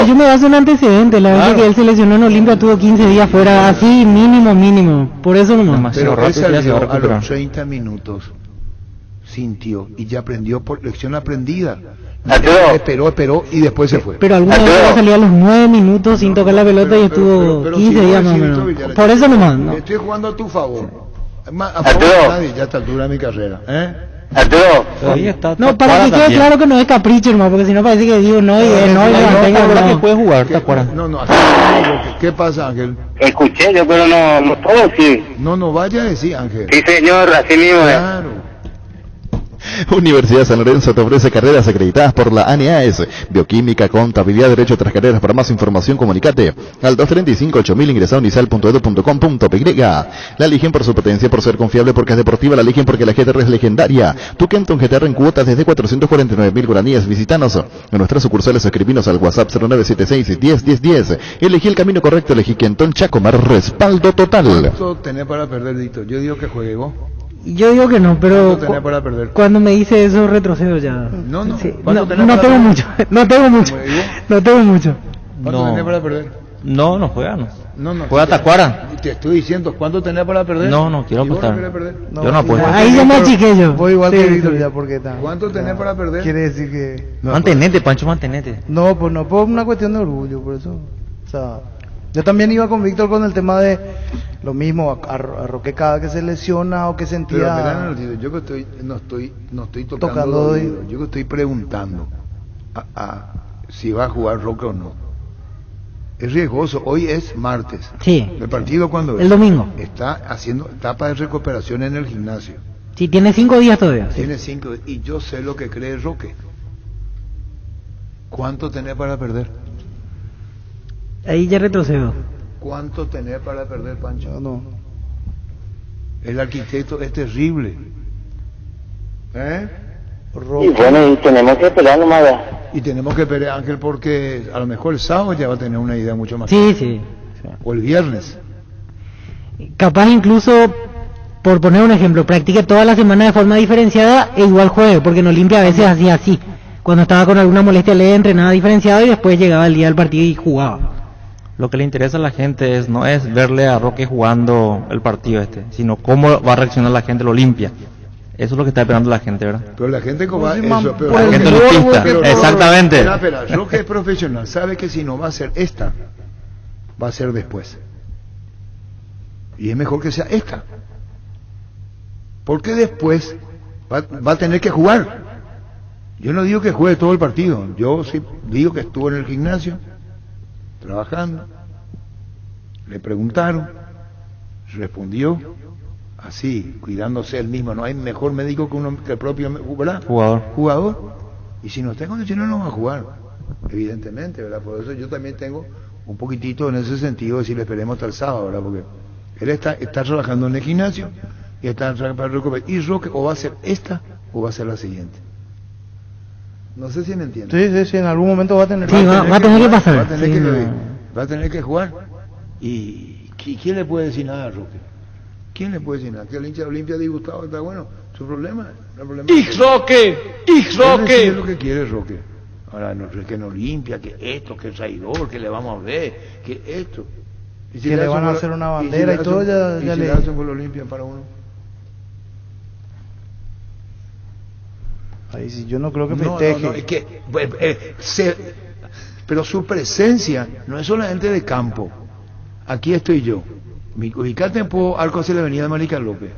S12: Yo me baso en antecedentes, la verdad que él se lesionó en Olimpia, tuvo 15 días fuera, así mínimo, por eso nomás.
S4: Pero él salió a los 30 minutos, sintió y ya aprendió por lección aprendida. Esperó y después se fue.
S12: Pero alguna vez salió a los 9 minutos sin tocar la pelota y estuvo 15 días más o menos. Por eso nomás. No.
S4: Estoy jugando a tu favor. A favor de nadie, ya a esta altura de mi carrera.
S12: No, para que quede claro que no es capricho, hermano, porque si no parece que digo no y
S5: que puede jugar, ¿te acuerdas?
S4: ¿Qué pasa, Ángel?
S20: Escuché yo, pero no puedo decir.
S4: No vaya a decir, Ángel.
S20: Sí, señor, así mismo.
S4: Claro.
S7: Universidad San Lorenzo te ofrece carreras acreditadas por la ANEAES, Bioquímica, Contabilidad, Derecho, otras carreras. Para más información, comunicate al 235-8000, ingresa a unicel.edu.com.py. La eligen por su potencia, por ser confiable, porque es deportiva. La eligen porque la GTR es legendaria. Tu Kenton GTR en cuotas desde 449.000 guaraníes. Visítanos en nuestras sucursales, escribinos al WhatsApp 0976-101010. Elegí el camino correcto, elegí Kenton Chacomar, respaldo total.
S4: ¿Cuánto tenés para perder, Dito? Yo digo que juegue vos.
S12: Yo digo que no, pero
S4: ¿Cuánto tenés para perder?
S12: cuando me dice eso retrocedo ya.
S4: No.
S12: Sí.
S4: ¿Cuánto tenés
S12: No
S4: para
S12: tengo
S4: perder?
S12: mucho.
S4: ¿Cuánto tenés para perder?
S5: No juega, no.
S4: No.
S5: Juega Tacuara.
S4: Te estoy diciendo, ¿cuánto tenés para perder?
S5: No quiero
S4: ¿Y vos
S5: apostar.
S4: no querés perder?
S5: Yo no apuesto.
S12: Ahí ya me achiqué yo.
S17: Voy igual que Víctor ya, porque está.
S4: ¿Cuánto tenés para perder?
S17: Quiere decir que...
S5: Mantenete, Pancho, mantenete.
S17: No, pues no, por una cuestión de orgullo, por eso. O sea, yo también iba con Víctor con el tema de lo mismo, a Roque cada que se lesiona o que sentía...
S4: Pero mirá, yo que no estoy tocando oído. Yo que estoy preguntando si va a jugar Roque o no. Es riesgoso. Hoy es martes.
S12: Sí.
S4: ¿El partido cuándo es?
S12: El domingo.
S4: Está haciendo etapa de recuperación en el gimnasio.
S12: Sí, tiene 5 días todavía.
S4: Tiene 5 días. Y yo sé lo que cree Roque. ¿Cuánto tenés para perder?
S12: Ahí ya retrocedo.
S4: ¿Cuánto tenés para perder, Pancho?
S17: No.
S4: El arquitecto es terrible.
S20: Y bueno, y tenemos que esperar nomás.
S4: Y tenemos que esperar, Ángel, porque a lo mejor el sábado ya va a tener una idea mucho más
S12: Sí.
S4: O el viernes.
S12: Capaz incluso por poner un ejemplo, practique toda la semana de forma diferenciada e igual juegue, porque en Olimpia a veces hacía así. Cuando estaba con alguna molestia leve, entrenaba diferenciado y después llegaba el día del partido y jugaba.
S5: Lo que le interesa a la gente no es verle a Roque jugando el partido sino cómo va a reaccionar la gente al Olimpia. Eso es lo que está esperando la gente, ¿verdad?
S4: Pero la gente como eso, pero
S5: la gente lupista, exactamente.
S4: Espera, Roque es profesional, sabe que si no va a ser esta, va a ser después. Y es mejor que sea esta. Porque después va a tener que jugar. Yo no digo que juegue todo el partido, yo sí digo que estuvo en el gimnasio, trabajando, le preguntaron, respondió, así, cuidándose él mismo, no hay mejor médico que el propio jugador, y si no está en condiciones no va a jugar, evidentemente, ¿verdad? Por eso yo también tengo un poquitito en ese sentido de decirle esperemos hasta el sábado, ¿verdad? Porque él está trabajando en el gimnasio y está trabajando para recuperar, y Roque o va a ser esta o va a ser la siguiente. No sé si me entiendes.
S17: Sí, en algún momento va a tener
S12: va a tener que pasar.
S4: Va a tener que jugar. ¿Y quién le puede decir nada a Roque? ¿Quién le puede decir nada? Que el hincha de Olimpia disgustado está bueno. Su problema.
S10: ¡Ich Roque!
S4: Es lo que quiere Roque. Ahora, no, que en Olimpia, que esto, que el traidor, que le vamos a ver, que esto.
S17: Y si que le van a hacer una bandera y todo, ya
S4: le hacen con la Olimpia para uno.
S17: Ahí sí, yo no creo que festeje.
S4: No, es que pero su presencia no es solamente de campo. Aquí estoy yo. Ubicate en Arco hacia la avenida Marica López.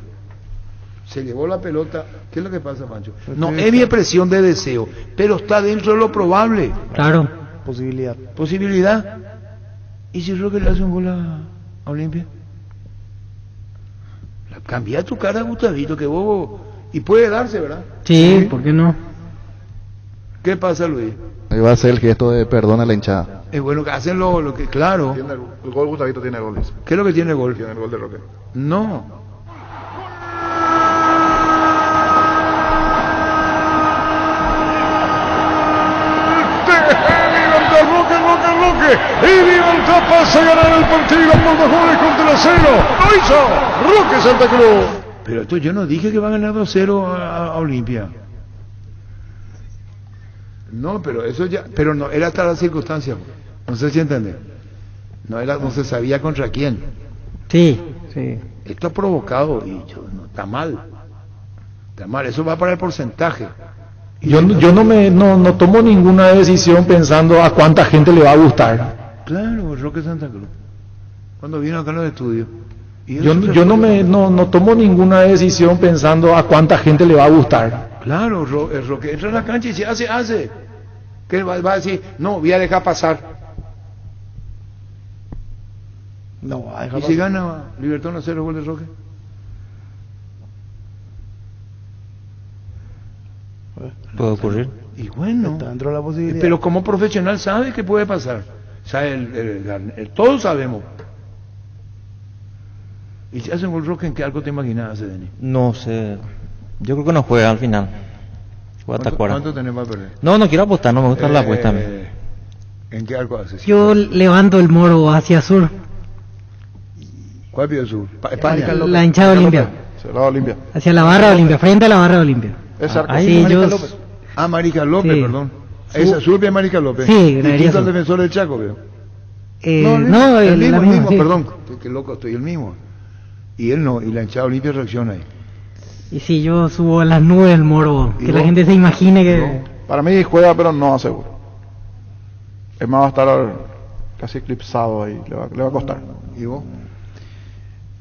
S4: Se llevó la pelota. ¿Qué es lo que pasa, Pancho? No, es mi expresión de deseo, pero está dentro de lo probable.
S12: Claro.
S4: Posibilidad. ¿Y si Roque le hace un gol a Olimpia? Cambia tu cara, Gustavito, que vos... Y puede darse, ¿verdad?
S12: Sí, ¿por qué no?
S4: ¿Qué pasa, Luis?
S7: Ahí va a ser el gesto de perdón a la hinchada.
S4: Es bueno que hacen lo que, claro.
S6: El gol, Gustavito tiene goles.
S4: ¿Qué es lo que tiene gol?
S6: Tiene el gol de Roque.
S4: No.
S8: Roque. Y Libertad pasa a ganar el partido en Montejones contra 0. Lo hizo Roque Santa Cruz.
S4: Pero esto yo no dije que va a ganar 2-0 a Olimpia. No, pero eso ya, pero no, era hasta la circunstancia. No sé si entienden. No se sabía contra quién.
S12: Sí.
S4: Esto ha provocado y está mal. Está mal, eso va para el porcentaje.
S10: Yo no tomo ninguna decisión pensando a cuánta gente le va a gustar.
S4: Claro, Roque Santa Cruz. Cuando vino acá en los estudios.
S10: Yo no tomo ninguna decisión pensando a cuánta gente le va a gustar.
S4: Claro, el Roque entra a la cancha y se hace. ¿Qué va a decir? No, voy a dejar pasar.
S17: No, va a dejar
S4: ¿Y
S17: pasar.
S4: si gana Libertad 1-0 gol de Roque?
S5: Puede ocurrir.
S4: Y bueno,
S17: está dentro de la posibilidad.
S4: Pero como profesional sabe que puede pasar. Sabe todos sabemos. ¿Y si hacen gol Roque, en qué algo te imaginas, Denis?
S5: No sé. Yo creo que no juega al final.
S4: ¿Cuánto tenés para perder?
S5: No quiero apostar, no me gusta la apuesta a mí.
S4: ¿En qué arco haces?
S12: Yo levanto el moro hacia sur.
S4: ¿Cuál pido sur? España.
S12: La hinchada Olimpia. Hacia la barra de Olimpia, frente a la barra de Olimpia.
S4: Sí, López. Marica López, sí. Perdón. ¿Es azul es Marica López?
S12: Sí,
S4: distinto al defensor del Chaco, veo.
S12: El
S4: mismo, sí. Perdón, qué loco estoy, el mismo. Y él no, y la hinchada Olimpia reacciona ahí.
S12: Y si yo subo a las nubes el moro, que la gente se imagine que...
S6: No. Para mí juega, pero no aseguro. Es más, va a estar casi eclipsado ahí, le va a costar.
S4: ¿Y vos?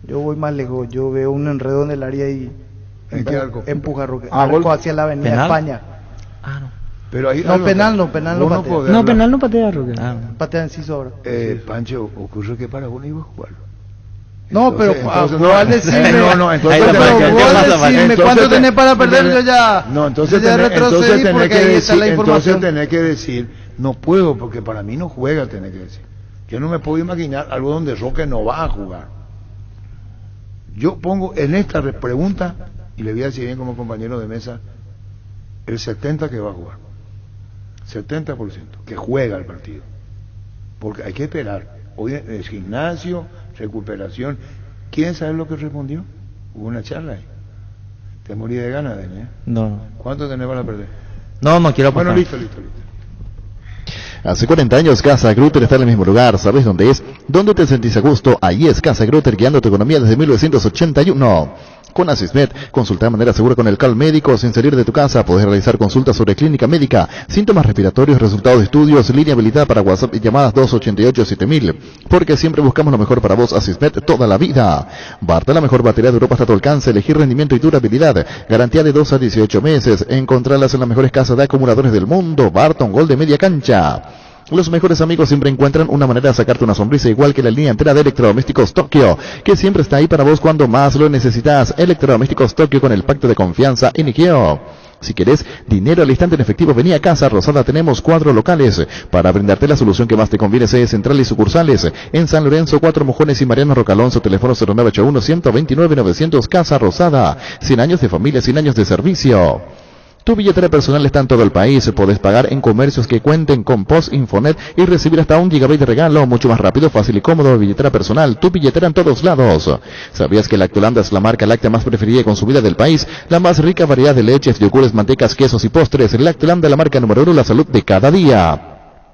S17: Yo voy más lejos, yo veo un enredo en el área y...
S4: ¿En qué arco?
S17: Empuja Roque. Arco hacia la avenida
S5: ¿Penal?
S17: España.
S5: No.
S4: Pero ahí,
S17: penal no patea.
S12: Penal no patea Roque.
S17: Patea enciso ahora.
S4: Pancho, ocurre que para vos no iba a jugar.
S17: No,
S4: entonces,
S17: pero no al decirme.
S4: Entonces
S17: ¿cuánto tenés para perder? Yo ya.
S4: No, entonces tenés que decir, no puedo, porque para mí no juega, tenés que decir. Yo no me puedo imaginar algo donde Roque no va a jugar. Yo pongo en esta pregunta, y le voy a decir bien como compañero de mesa, el 70% que va a jugar. 70% que juega el partido. Porque hay que esperar. Hoy es gimnasio, recuperación. ¿Quién sabe lo que respondió? Hubo una charla ahí. Te morí de ganas de él, ¿eh?
S5: No.
S4: ¿Cuánto tenés para perder?
S5: No quiero apostar.
S4: Bueno, listo.
S7: Hace 40 años Casa Grutter está en el mismo lugar. ¿Sabes dónde es? ¿Dónde te sentís a gusto? Ahí es Casa Grutter, guiando tu economía desde 1981. Con Asismed, consulta de manera segura con el CAL médico sin salir de tu casa. Podés realizar consultas sobre clínica médica, síntomas respiratorios, resultados de estudios, línea habilitada para WhatsApp y llamadas 288-7000. Porque siempre buscamos lo mejor para vos. Asismed, toda la vida. Barta, la mejor batería de Europa hasta tu alcance. Elegir rendimiento y durabilidad. Garantía de 2 a 18 meses. Encontrarlas en las mejores casas de acumuladores del mundo. Barta, un gol de media cancha. Los mejores amigos siempre encuentran una manera de sacarte una sonrisa, igual que la línea entera de Electrodomésticos Tokio, que siempre está ahí para vos cuando más lo necesitas. Electrodomésticos Tokio, con el pacto de confianza en Ikeo. Si querés dinero al instante en efectivo, vení a Casa Rosada. Tenemos 4 locales para brindarte la solución que más te conviene. Sede central y sucursales en San Lorenzo, 4 Mojones y Mariano Rocalonso. Teléfono 0981-129-900. Casa Rosada. 100 años de familia, 100 años de servicio. Tu billetera personal está en todo el país. Podés pagar en comercios que cuenten con POS, Infonet y recibir hasta 1 GB de regalo. Mucho más rápido, fácil y cómodo. Billetera personal, tu billetera en todos lados. ¿Sabías que Lactolanda es la marca láctea más preferida y consumida del país? La más rica variedad de leches, yogures, mantecas, quesos y postres. Lactolanda, la marca número 1, la salud de cada día.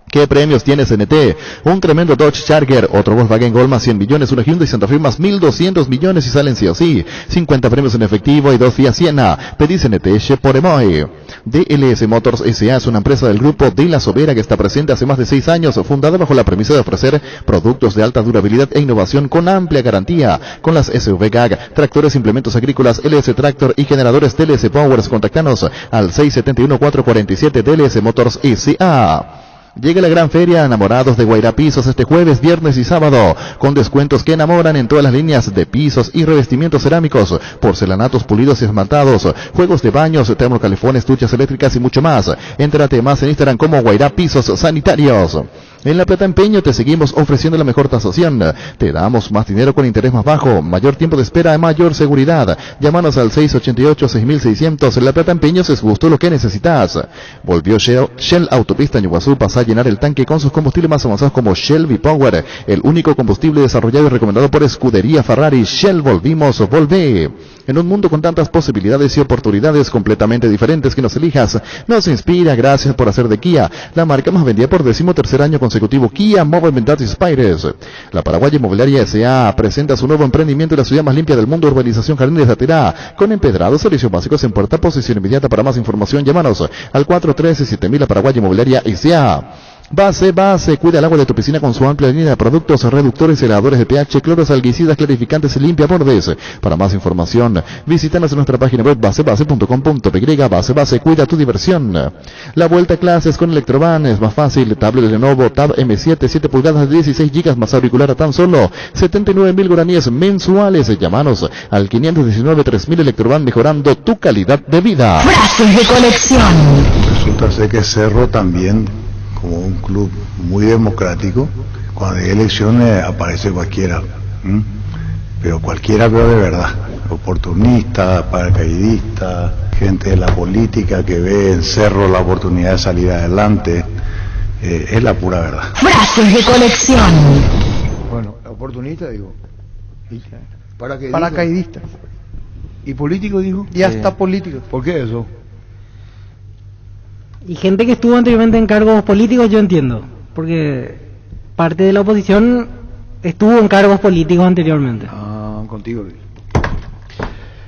S7: ¿Qué premios tiene CNT? Un tremendo Dodge Charger, otro Volkswagen Gol más 100 millones, una Hyundai Santa Fe más 1.200 millones y salen sí o sí. 50 premios en efectivo y 2 Fiat Siena. Pedí CNT por Emoy. DLS Motors S.A. es una empresa del grupo de La Sobera que está presente hace más de 6 años, fundada bajo la premisa de ofrecer productos de alta durabilidad e innovación con amplia garantía. Con las SUV GAG, tractores, implementos agrícolas, LS Tractor y generadores DLS Powers. Contactanos al 671-447 DLS Motors S.A. Llega la gran feria Enamorados de Guairá Pisos este jueves, viernes y sábado, con descuentos que enamoran en todas las líneas de pisos y revestimientos cerámicos, porcelanatos pulidos y esmaltados, juegos de baños, termocalefones, duchas eléctricas y mucho más. Entérate más en Instagram como Guairá Pisos Sanitarios. En La Plata Empeño te seguimos ofreciendo la mejor tasación. Te damos más dinero con interés más bajo, mayor tiempo de espera y mayor seguridad. Llámanos al 688-6600. En La Plata Empeños es justo lo que necesitas. Volvió Shell Autopista Ñuguazú. Pasa a llenar el tanque con sus combustibles más avanzados como Shell V-Power, el único combustible desarrollado y recomendado por Escudería Ferrari. Shell, volvé. En un mundo con tantas posibilidades y oportunidades completamente diferentes que nos elijas, nos inspira. Gracias por hacer de Kia la marca más vendida por 13º año consecutivo. Kia Movement Inspires. La Paraguaya Inmobiliaria S.A. presenta su nuevo emprendimiento en la ciudad más limpia del mundo, urbanización Jardines de Aterá, con empedrados, servicios básicos en puerta, posición inmediata. Para más información, llámanos al 413-7000. La Paraguaya Inmobiliaria S.A. Base, cuida el agua de tu piscina con su amplia línea de productos, reductores, heladores de pH, cloros, algicidas, clarificantes y limpiabordes. Para más información, visítanos en nuestra página web basebase.com.py. Base, cuida tu diversión. La vuelta a clases con Electrovan es más fácil. Tablet de Lenovo Tab M7, 7 pulgadas, 16 GB más auricular a tan solo 79.000 guaraníes mensuales. Llámanos al 519-3000. Electrovan, mejorando tu calidad de vida.
S2: Frases de colección.
S14: Resulta ser que Cerro también, como un club muy democrático, cuando hay elecciones aparece cualquiera, pero cualquiera, pero de verdad, oportunista, paracaidista, gente de la política que ve en Cerro la oportunidad de salir adelante, es la pura verdad.
S2: Frases de colección.
S4: Bueno, oportunista digo,
S17: paracaidista.
S4: ¿Y político dijo?
S17: Y hasta político.
S4: ¿Por qué eso?
S12: Y gente que estuvo anteriormente en cargos políticos, yo entiendo, porque parte de la oposición estuvo en cargos políticos anteriormente.
S4: Contigo.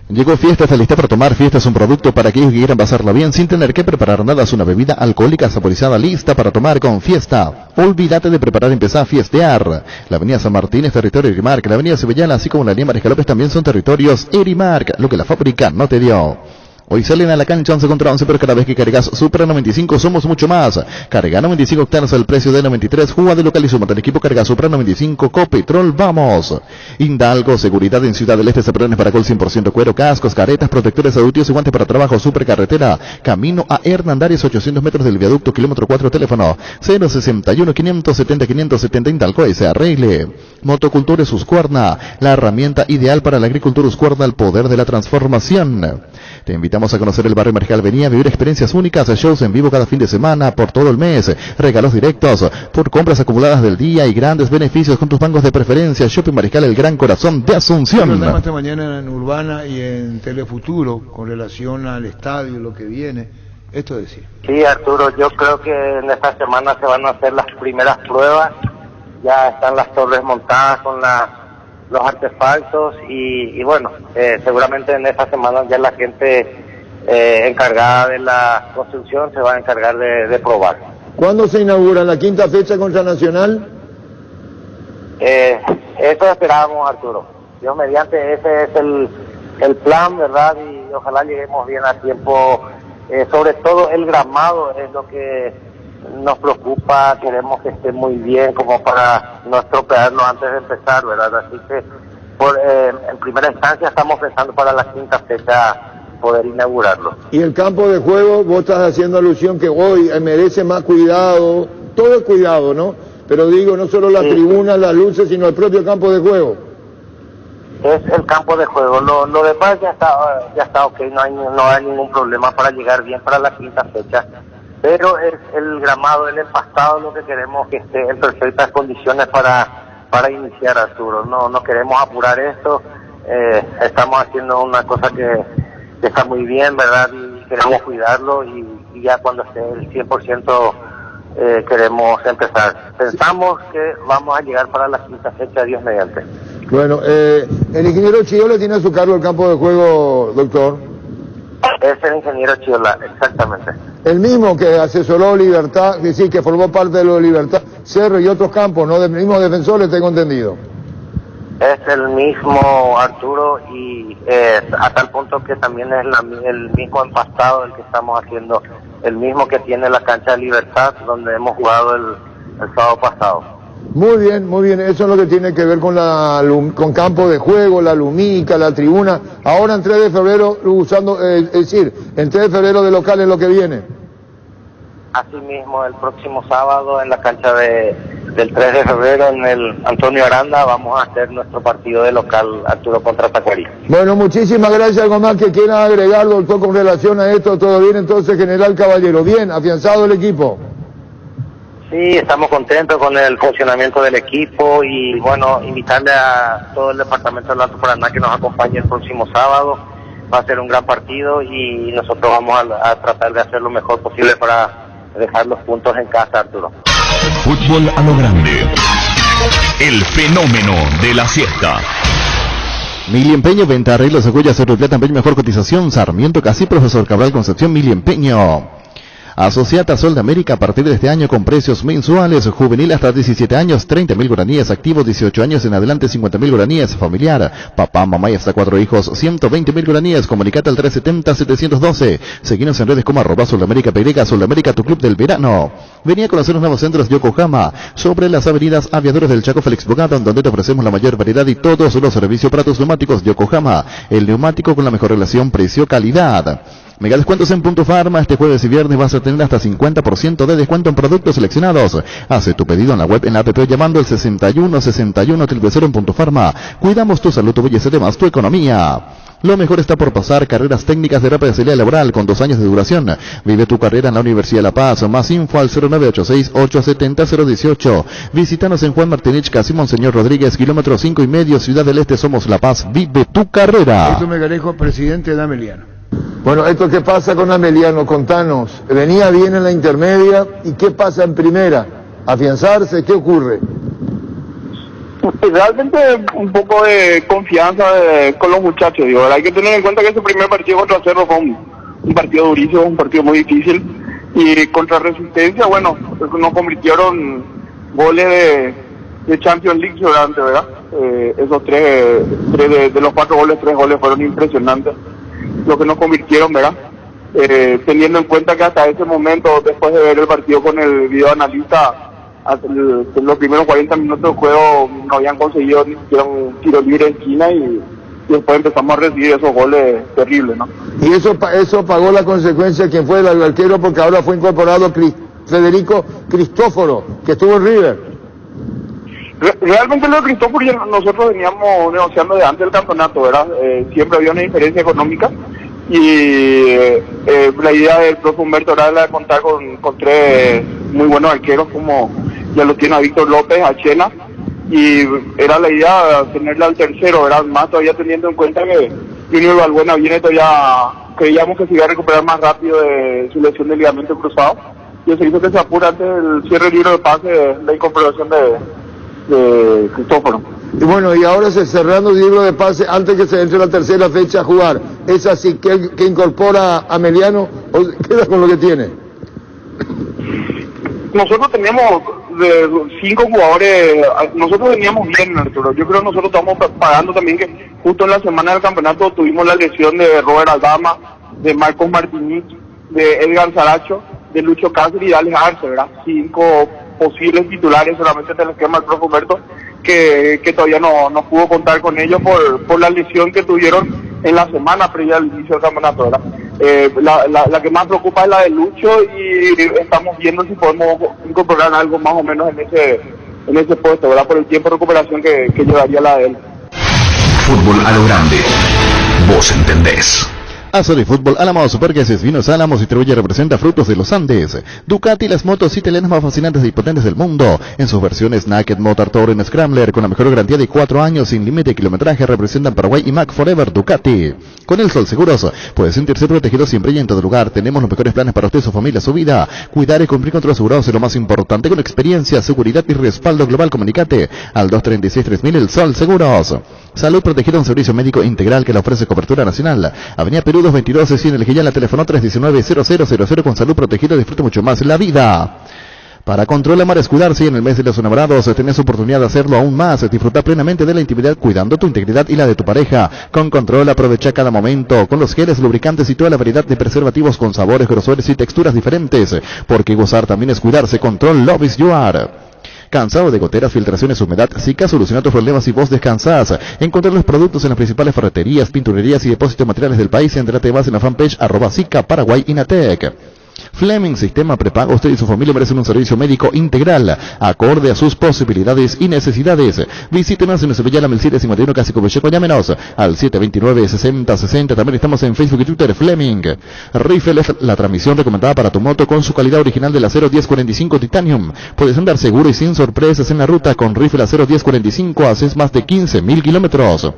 S7: Llegó Fiesta, está lista para tomar. Fiesta es un producto para aquellos que quieran pasarla bien sin tener que preparar nada. Es una bebida alcohólica saborizada lista para tomar con Fiesta. Olvídate de preparar, empezá a fiestear. La avenida San Martín es territorio Erimark. La avenida Sevillana, así como la línea Mariscal López, también son territorios Erimark. Lo que la fábrica no te dio. Hoy salen a la cancha 11 contra 11, pero cada vez que cargas Supra 95 somos mucho más. Carga 95 octanos al precio de 93. Juega de local y suma del equipo. Carga Supra 95 Copetrol. Vamos. Hidalgo, seguridad en Ciudad del Este. Zaparones para Col 100% cuero, cascos, caretas, protectores adultos y guantes para trabajo. Supercarretera. Camino a Hernandarias, 800 metros del viaducto, kilómetro 4, teléfono 061-570-570. Hidalgo S.A.R.L. Motocultura Husqvarna, la herramienta ideal para la agricultura Husqvarna, el poder de la transformación. Te invitamos invitamos a conocer el barrio Marginal. Venía a vivir experiencias únicas, shows en vivo cada fin de semana, por todo el mes, regalos directos, por compras acumuladas del día y grandes beneficios con tus bancos de preferencia. Shopping Mariscal, el gran corazón de Asunción.
S4: Hablamos esta mañana en Urbana y en Telefuturo con relación al estadio, lo que viene. Esto decía.
S20: Sí, Arturo, yo creo que en esta semana se van a hacer las primeras pruebas. Ya están las torres montadas con los artefactos y bueno, seguramente en esta semana ya la gente encargada de la construcción se va a encargar de probar.
S4: ¿Cuándo se inaugura? ¿La quinta fecha contra Nacional?
S20: Eso esperábamos, Arturo. Dios mediante, ese es el plan, ¿verdad? Y ojalá lleguemos bien a tiempo. Sobre todo el gramado es lo que nos preocupa, queremos que esté muy bien como para no estropearlo antes de empezar, ¿verdad? Así que en primera instancia estamos pensando para la quinta fecha poder inaugurarlo.
S4: Y el campo de juego, vos estás haciendo alusión que hoy merece más cuidado, todo el cuidado, ¿no? Pero digo, no solo la tribuna, las luces, sino el propio campo de juego.
S20: Es el campo de juego, lo demás ya está ok, no hay ningún problema para llegar bien para la quinta fecha, pero es el gramado, el empastado lo que queremos que esté en perfectas condiciones para iniciar, Arturo. No queremos apurar esto, estamos haciendo una cosa que está muy bien, ¿verdad? Y queremos cuidarlo y ya cuando esté el 100% queremos empezar. Pensamos que vamos a llegar para la quinta fecha, Dios mediante.
S4: Bueno, el ingeniero Chiola tiene a su cargo el campo de juego, doctor.
S20: Es el ingeniero Chiola, exactamente.
S4: El mismo que asesoró Libertad, es decir, que formó parte de lo de Libertad, Cerro y otros campos, ¿no? Del mismo defensores, tengo entendido.
S20: Es el mismo, Arturo, y a tal punto que también es el mismo empastado el que estamos haciendo, el mismo que tiene la cancha de Libertad, donde hemos jugado el sábado pasado.
S4: Muy bien, eso es lo que tiene que ver con campo de juego, la lumica, la tribuna. Ahora en 3 de febrero, en 3 de febrero de local es lo que viene.
S20: Asimismo, el próximo sábado en la cancha del 3 de febrero en el Antonio Aranda vamos a hacer nuestro partido de local, Arturo contra Tacuarí.
S4: Bueno, muchísimas gracias. Algo más que quiera agregar, doctor, con relación a esto. ¿Todo bien entonces, General Caballero? Bien, afianzado el equipo.
S20: Sí, estamos contentos con el funcionamiento del equipo y bueno, invitarle a todo el departamento del Alto Paraná que nos acompañe el próximo sábado. Va a ser un gran partido y nosotros vamos a tratar de hacer lo mejor posible para dejar los puntos en casa, Arturo.
S3: Fútbol a lo grande. El fenómeno de la siesta.
S7: Mili Empeño, venta, arreglos de joyas, Cerro Plata, Empeño, mejor cotización, Sarmiento, Casi, Profesor Cabral, Concepción, Mili Empeño. Asociata Sol de América a partir de este año con precios mensuales, juvenil hasta 17 años, 30.000 guaraníes, activos 18 años en adelante, 50.000 guaraníes, familiar, papá, mamá y hasta 4 hijos, 120.000 guaraníes, comunicate al 370-712, seguinos en redes como @Sol de América PY, Sol de América, tu club del verano. Venía a conocer los nuevos centros Yokohama, sobre las avenidas Aviadores del Chaco, Félix Bogado, donde te ofrecemos la mayor variedad y todos los servicios para tus neumáticos. Yokohama, el neumático con la mejor relación precio-calidad. Mega descuentos en Punto Farma. Este jueves y viernes vas a tener hasta 50% de descuento en productos seleccionados. Hace tu pedido en la web, en la app, llamando al 6161-000 en Punto Farma. Cuidamos tu salud, tu belleza y demás, tu economía. Lo mejor está por pasar. Carreras técnicas de rápida salida laboral con 2 años de duración. Vive tu carrera en la Universidad de La Paz. Más info al 0986-870-018. Visítanos en Juan Martinich, casi Monseñor Rodríguez, kilómetro 5,5, Ciudad del Este. Somos La Paz. Vive tu carrera.
S4: Esto me Megarejo, presidente de Ameliano. Bueno, ¿esto qué pasa con Ameliano? Contanos. Venía bien en la intermedia, ¿y qué pasa en primera? ¿Afianzarse? ¿Qué ocurre?
S21: Realmente un poco de confianza con los muchachos, digo. Hay que tener en cuenta que ese primer partido contra Cerro fue un partido durísimo, un partido muy difícil, y contra Resistencia, bueno, nos convirtieron goles de Champions League seguramente, ¿verdad? Esos tres de los 4 goles, 3 goles fueron impresionantes, lo que nos convirtieron, ¿verdad? Teniendo en cuenta que hasta ese momento, después de ver el partido con el videoanalista, los primeros 40 minutos de juego no habían conseguido ni siquiera un tiro libre en esquina y después empezamos a recibir esos goles terribles, ¿no?
S4: Y eso pagó la consecuencia quien fue el arquero, porque ahora fue incorporado Federico Cristóforo, que estuvo en River.
S21: Realmente lo de Cristóforo nosotros veníamos negociando de antes del campeonato, ¿verdad? Siempre había una diferencia económica y la idea del profe Humberto era la de contar con tres muy buenos arqueros, como ya lo tiene a Víctor López, a Chena, y era la idea de tenerle al tercero, era más todavía teniendo en cuenta que Junior Balbuena viene todavía, creíamos que se iba a recuperar más rápido de su lesión de ligamento cruzado, y se hizo que se apura antes del cierre del libro de pase, la incorporación de Cristóforo.
S1: Y bueno, y ahora cerrando el libro de pase antes que se entre la tercera fecha a jugar, ¿es así que incorpora a Meliano o queda con lo que tiene?
S21: Nosotros teníamos 5 jugadores, nosotros veníamos bien, Arturo. Yo creo que nosotros estamos pagando también que justo en la semana del campeonato tuvimos la lesión de Robert Aldama, de Marcos Martinic, de Edgar Saracho, de Lucho Cáceres y de Alex Arce, ¿verdad? 5 posibles titulares solamente del esquema del profe Humberto, que todavía no pudo contar con ellos por la lesión que tuvieron en la semana previa al inicio del campeonato, ¿verdad? La que más preocupa es la de Lucho y estamos viendo si podemos incorporar algo más o menos en ese puesto, ¿verdad? Por el tiempo de recuperación que llevaría la de él.
S19: Fútbol a lo grande. Vos entendés.
S7: Azor y Fútbol Álamos, Supergases Vinos Álamos distribuye y representa frutos de los Andes. Ducati, las motos italianas más fascinantes y potentes del mundo. En sus versiones Naked, Motor, Touring, Scrambler, con la mejor garantía de 4 años sin límite de kilometraje, representan Paraguay y Mac Forever Ducati. Con el Sol Seguros, puede sentirse protegido siempre y en todo lugar. Tenemos los mejores planes para usted, su familia, su vida. Cuidar y cumplir con los asegurados es lo más importante. Con experiencia, seguridad y respaldo global, comunicate al 236-3000 El Sol Seguros. Salud protegida, un servicio médico integral que le ofrece cobertura nacional. Avenida Perú 222, en el Gillán, la teléfono 319-0000. Con salud protegida disfruta mucho más la vida. Para Control Amar es cuidarse, y en el mes de los enamorados tenés oportunidad de hacerlo aún más. Disfruta plenamente de la intimidad cuidando tu integridad y la de tu pareja. Con Control aprovecha cada momento con los geles, lubricantes y toda la variedad de preservativos con sabores, grosores y texturas diferentes. Porque gozar también es cuidarse. Control Love is You Are. ¿Cansado de goteras, filtraciones, humedad? Zika soluciona tus problemas y vos descansás. Encontrar los productos en las principales ferreterías, pinturerías y depósitos de materiales del país. Entrate más en la fanpage @Zika Paraguay Inatec. Fleming Sistema Prepago. Usted y su familia merecen un servicio médico integral, acorde a sus posibilidades y necesidades. Visítenos en Sevilla, la 1751, casi Covecheco. Llámenos al 729-6060. También estamos en Facebook y Twitter. Fleming Riffle es la transmisión recomendada para tu moto con su calidad original del acero 1045 Titanium. Puedes andar seguro y sin sorpresas en la ruta con Riffle acero 1045. Haces más de 15.000 kilómetros.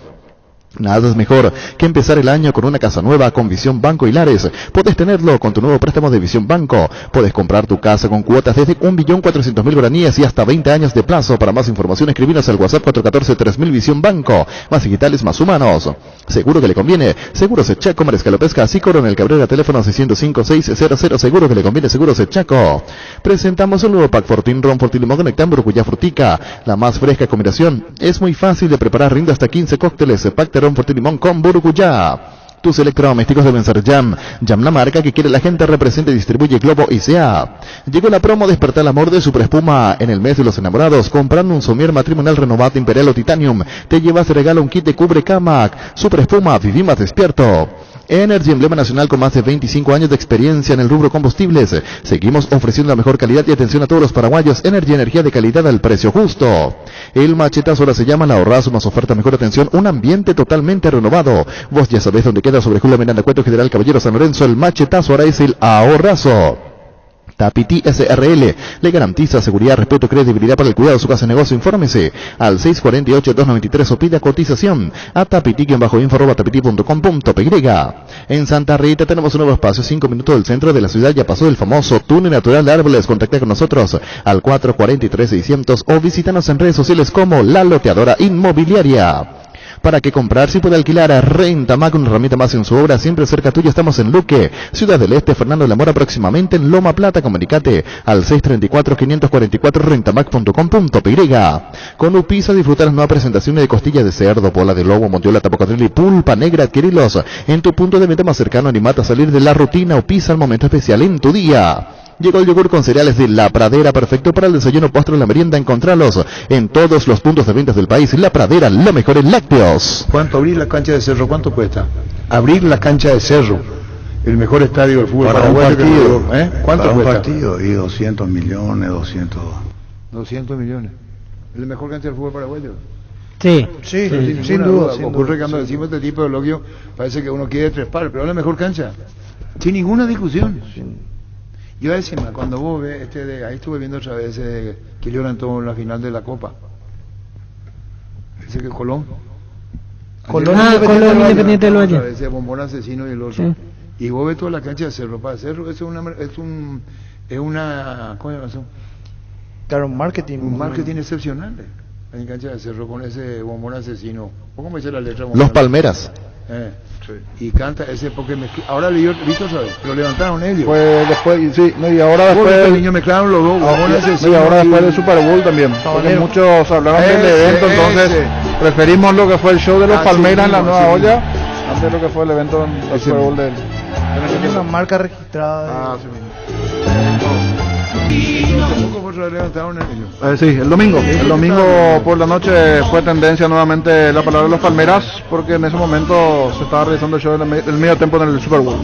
S7: Nada es mejor que empezar el año con una casa nueva con Visión Banco Hilares. Puedes tenerlo con tu nuevo préstamo de Visión Banco. Puedes comprar tu casa con cuotas desde 1.400.000 guaraníes y hasta 20 años de plazo. Para más información escribinos al WhatsApp 414-3000 Visión Banco. Más digitales, más humanos. Seguro que le conviene. Seguros Echaco, Mariscal Pesca, así Coronel Cabrera, teléfono 605-600. Seguro que le conviene, Seguros Echaco. Presentamos un nuevo pack Fortín Ron Fortín Limón Conectan Burucuyá Frutica. La más fresca combinación. Es muy fácil de preparar, rinde hasta 15 cócteles. Pack Ron Fortín Limón con Burucuyá. Tus electrodomésticos deben ser Jam. Jam, la marca que quiere la gente, representa y distribuye Globo ICA. Llegó la promo Despertar el Amor de Super Espuma en el mes de los enamorados. Comprando un somier matrimonial renovado Imperial o Titanium, te llevas de regalo un kit de cubre cama. Super Espuma, viví más despierto. Energy, emblema nacional con más de 25 años de experiencia en el rubro combustibles. Seguimos ofreciendo la mejor calidad y atención a todos los paraguayos. Energy, energía de calidad al precio justo. El machetazo ahora se llama la ahorrazo, más oferta, mejor atención, un ambiente totalmente renovado. Vos ya sabés dónde queda, sobre Julio Miranda, Cuento General Caballero San Lorenzo. El machetazo ahora es el ahorrazo. Tapiti SRL le garantiza seguridad, respeto, credibilidad para el cuidado de su casa de negocio. Infórmese al 648-293 o pida cotización a tapiti-info@tapiti.com.py. En Santa Rita tenemos un nuevo espacio, 5 minutos del centro de la ciudad. Ya pasó el famoso túnel natural de árboles. Contacta con nosotros al 443-600 o visítanos en redes sociales como La Loteadora Inmobiliaria. ¿Para qué comprar? Si puede alquilar a Rentamac, una herramienta más en su obra, siempre cerca tuya. Estamos en Luque, Ciudad del Este, Fernando de la Mora, próximamente en Loma Plata. Comunicate al 634-544 rentamac.com.py. Con Upisa disfrutar las nuevas presentaciones de costilla de cerdo, bola de lobo, mondiola, tapocatril y pulpa negra. Adquirilos en tu punto de venta más cercano. Animate a salir de la rutina. Upisa, el momento especial en tu día. Llegó el yogur con cereales de La Pradera, perfecto para el desayuno, postre o la merienda. Encontralos en todos los puntos de ventas del país. La Pradera, lo mejor en lácteos.
S4: ¿Cuánto abrir la cancha de Cerro? ¿Cuánto cuesta? Abrir la cancha de Cerro, el mejor estadio del fútbol
S14: para un partido.
S4: ¿Cuánto
S14: para
S4: cuesta?
S14: Un partido y 200 millones,
S4: 200 millones. ¿Es la mejor cancha del fútbol paraguayo? Sí, sin duda. Ocurre que cuando decimos este tipo de elogio, parece que uno quiere trepar, pero es la mejor cancha. Sin ninguna discusión. Yo encima, cuando vos ves ahí estuve viendo otra vez que lloran todo en la final de la Copa. Ese que Colón.
S12: Colón Independiente del Valle.
S4: Ese Bombón Asesino y el otro. Sí. Y vos ves toda la cancha de Cerro. Para Cerro es una ¿cómo se llama eso?
S17: Claro, un marketing
S4: excepcional. En cancha de Cerro con ese Bombón Asesino. ¿Cómo dice la letra?
S7: Los Palmeras.
S4: Sí. Y canta ese porque ahora le visto otra vez, lo levantaron ellos.
S6: Pues después, sí, no, y ahora después
S4: los niños mezclaron los dos,
S6: y ahora después del Super Bowl también, porque muchos hablaron del evento, entonces preferimos lo que fue el show de los Palmeras en la nueva olla antes de lo que fue el evento del Super Bowl de él.
S17: Es una marca registrada.
S6: Sí, el domingo por la noche fue tendencia nuevamente la palabra de los Palmeras, porque en ese momento se estaba realizando el show del medio tiempo en el Super Bowl.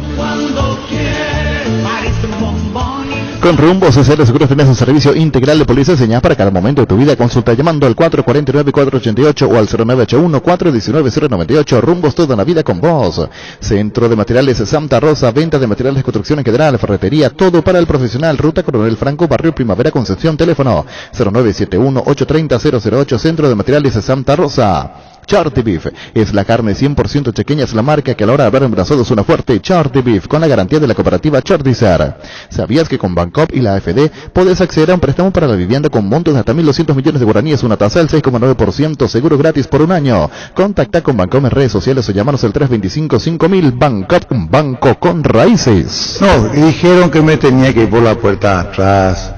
S7: Con Rumbo CCR Seguros tenés un servicio integral de policía y señas para cada momento de tu vida. Consulta llamando al 449-488 o al 0981-419-098. Rumbos toda la vida con vos. Centro de Materiales Santa Rosa, venta de materiales de construcción en general, ferretería, todo para el profesional. Ruta Coronel Franco, Barrio Primavera, Concepción. Teléfono 0971-830-008. Centro de Materiales Santa Rosa. Charty Beef es la carne 100% chequeña, es la marca que a la hora de haber embrazado suena fuerte. Charty Beef, con la garantía de la cooperativa Chartizer. ¿Sabías que con Bancop y la AFD podés acceder a un préstamo para la vivienda con montos de hasta 1.200 millones de guaraníes, una tasa del 6,9%, seguro gratis por un año? Contacta con Bancop en redes sociales o llámanos al 325-5000. Bancop, un banco con raíces.
S14: No, dijeron que me tenía que ir por la puerta de atrás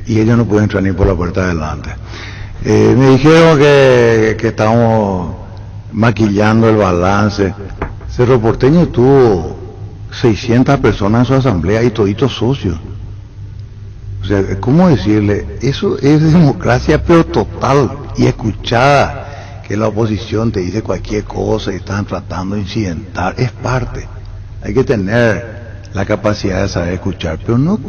S14: y ellos no pueden entrar ni por la puerta de adelante. Me dijeron que estábamos maquillando el balance. Cerro Porteño tuvo 600 personas en su asamblea y toditos socios. O sea, ¿cómo decirle? Eso es democracia pero total y escuchada. Que la oposición te dice cualquier cosa y están tratando de incidentar. Es parte. Hay que tener la capacidad de saber escuchar, pero no...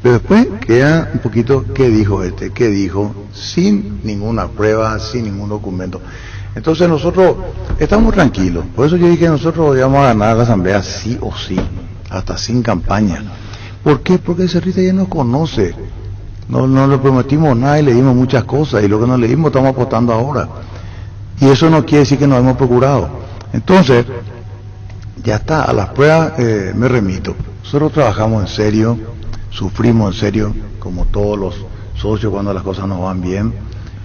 S14: Pero después queda un poquito qué dijo qué dijo, sin ninguna prueba, sin ningún documento. Entonces nosotros estamos tranquilos. Por eso yo dije que nosotros íbamos a ganar la asamblea sí o sí, hasta sin campaña. ¿Por qué? Porque el Cerrita ya nos conoce. No le prometimos nada y le dimos muchas cosas, y lo que nos le dimos estamos apostando ahora. Y eso no quiere decir que nos hemos procurado. Entonces, ya está, a las pruebas me remito. Nosotros trabajamos en serio. Sufrimos en serio, como todos los socios cuando las cosas no van bien.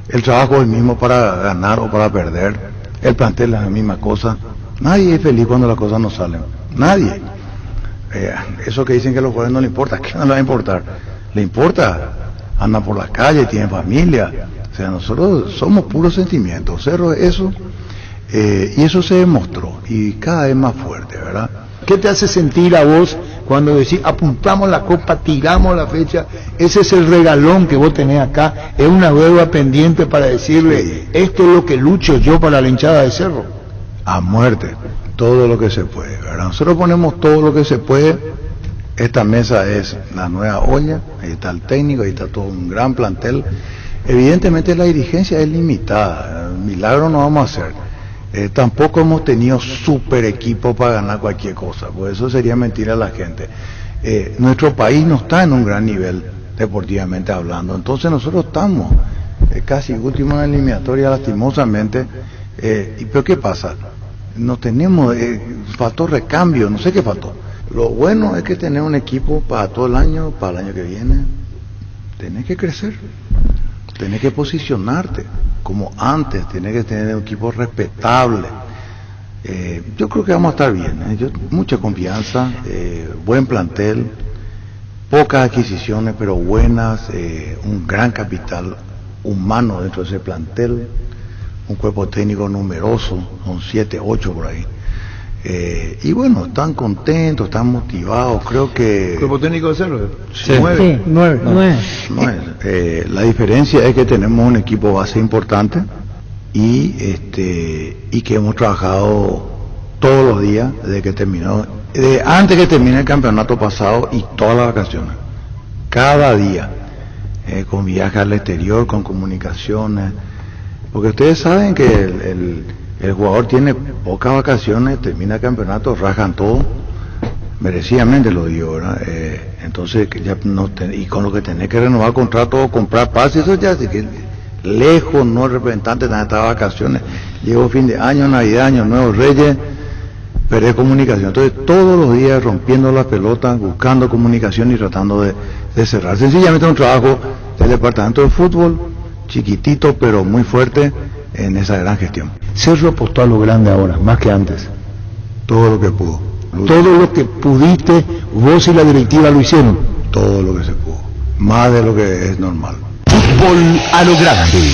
S14: El trabajo es el mismo para ganar o para perder. El plantel es la misma cosa. Nadie es feliz cuando las cosas no salen. Nadie. Eso que dicen que a los jóvenes no le importa, ¿qué no le va a importar? Le importa. Andan por las calles, tienen familia. O sea, nosotros somos puros sentimientos. Cerro es eso. Y eso se demostró. Y cada vez más fuerte, ¿verdad?
S4: ¿Qué te hace sentir a vos cuando decís apuntamos la copa, tiramos la fecha? Ese es el regalón que vos tenés acá, es una deuda pendiente para decirle, esto es lo que lucho yo para la hinchada de Cerro.
S14: A muerte, todo lo que se puede, ¿verdad? Nosotros ponemos todo lo que se puede. Esta mesa es la nueva olla, ahí está el técnico, ahí está todo un gran plantel. Evidentemente la dirigencia es limitada, milagro no vamos a hacer. Tampoco hemos tenido super equipo para ganar cualquier cosa, pues eso sería mentir a la gente. Nuestro país no está en un gran nivel deportivamente hablando, entonces nosotros estamos casi últimos en la eliminatoria lastimosamente. ¿Pero qué pasa? No tenemos, faltó recambio, no sé qué faltó. Lo bueno es que tener un equipo para todo el año, para el año que viene. Tenés que crecer, tenés que posicionarte como antes, tenés que tener un equipo respetable. Yo creo que vamos a estar bien, mucha confianza, buen plantel, pocas adquisiciones pero buenas, un gran capital humano dentro de ese plantel, un cuerpo técnico numeroso, son 7, 8 por ahí. Y bueno, están contentos, están motivados, creo que...
S4: ¿Cuerpo técnico de Cerro?
S12: Sí, 9.
S14: La diferencia es que tenemos un equipo base importante y que hemos trabajado todos los días desde que terminó, antes que termine el campeonato pasado y todas las vacaciones, cada día, con viajes al exterior, con comunicaciones. Porque ustedes saben que el jugador tiene pocas vacaciones, termina el campeonato, rajan todo, merecidamente lo digo, ¿verdad? Entonces, que ya y con lo que tenés que renovar contrato o comprar pases, eso ya sí que lejos, no el representante de estas vacaciones. Llegó fin de año, Navidad, Año Nuevo, Reyes, perdés comunicación. Entonces, todos los días rompiendo la pelota, buscando comunicación y tratando de cerrar. Sencillamente un trabajo del departamento de fútbol, chiquitito pero muy fuerte en esa gran gestión.
S4: Cerro apostó a lo grande ahora, más que antes.
S14: Todo lo que pudo.
S4: Todo lo que pudiste, vos y la directiva lo hicieron.
S14: Todo lo que se pudo. Más de lo que es normal.
S3: Fútbol a lo grande.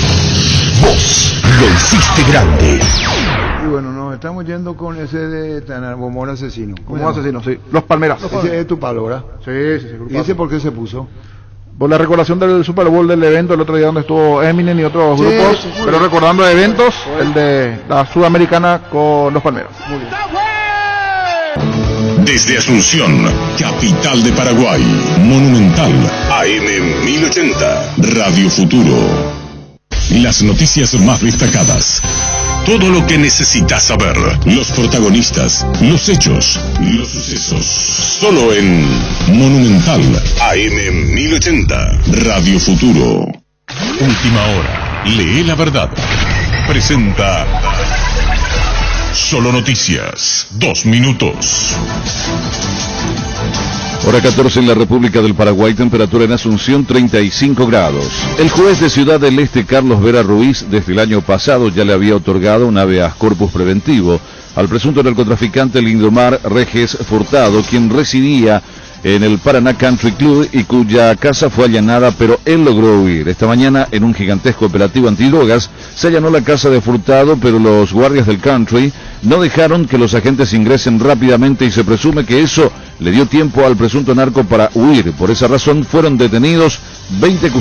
S3: Vos lo hiciste grande.
S4: Y bueno, nos estamos yendo con ese de Tanarbomón asesino.
S6: ¿Cómo asesino? Sí. Los Palmeras.
S4: Ese es tu palo, ¿verdad?
S6: Sí.
S4: ¿Y ese por qué se puso?
S6: Por la recordación del Super Bowl del evento el otro día donde estuvo Eminem y otros grupos, pero recordando eventos, el de la Sudamericana con los Palmeras.
S4: Muy bien.
S3: Desde Asunción, capital de Paraguay, Monumental, AM 1080, Radio Futuro. Las noticias más destacadas. Todo lo que necesitas saber. Los protagonistas, los hechos, los sucesos. Solo en Monumental, AM 1080, Radio Futuro. Última hora. Lee la verdad. Presenta Solo Noticias. 2 minutos.
S9: Hora 14 en la República del Paraguay, temperatura en Asunción 35 grados. El juez de Ciudad del Este, Carlos Vera Ruiz, desde el año pasado ya le había otorgado un habeas corpus preventivo al presunto narcotraficante Lindomar Regis Furtado, quien residía en el Paraná Country Club y cuya casa fue allanada, pero él logró huir. Esta mañana, en un gigantesco operativo antidrogas, se allanó la casa de Furtado, pero los guardias del Country no dejaron que los agentes ingresen rápidamente y se presume que eso le dio tiempo al presunto narco para huir. Por esa razón fueron detenidos 20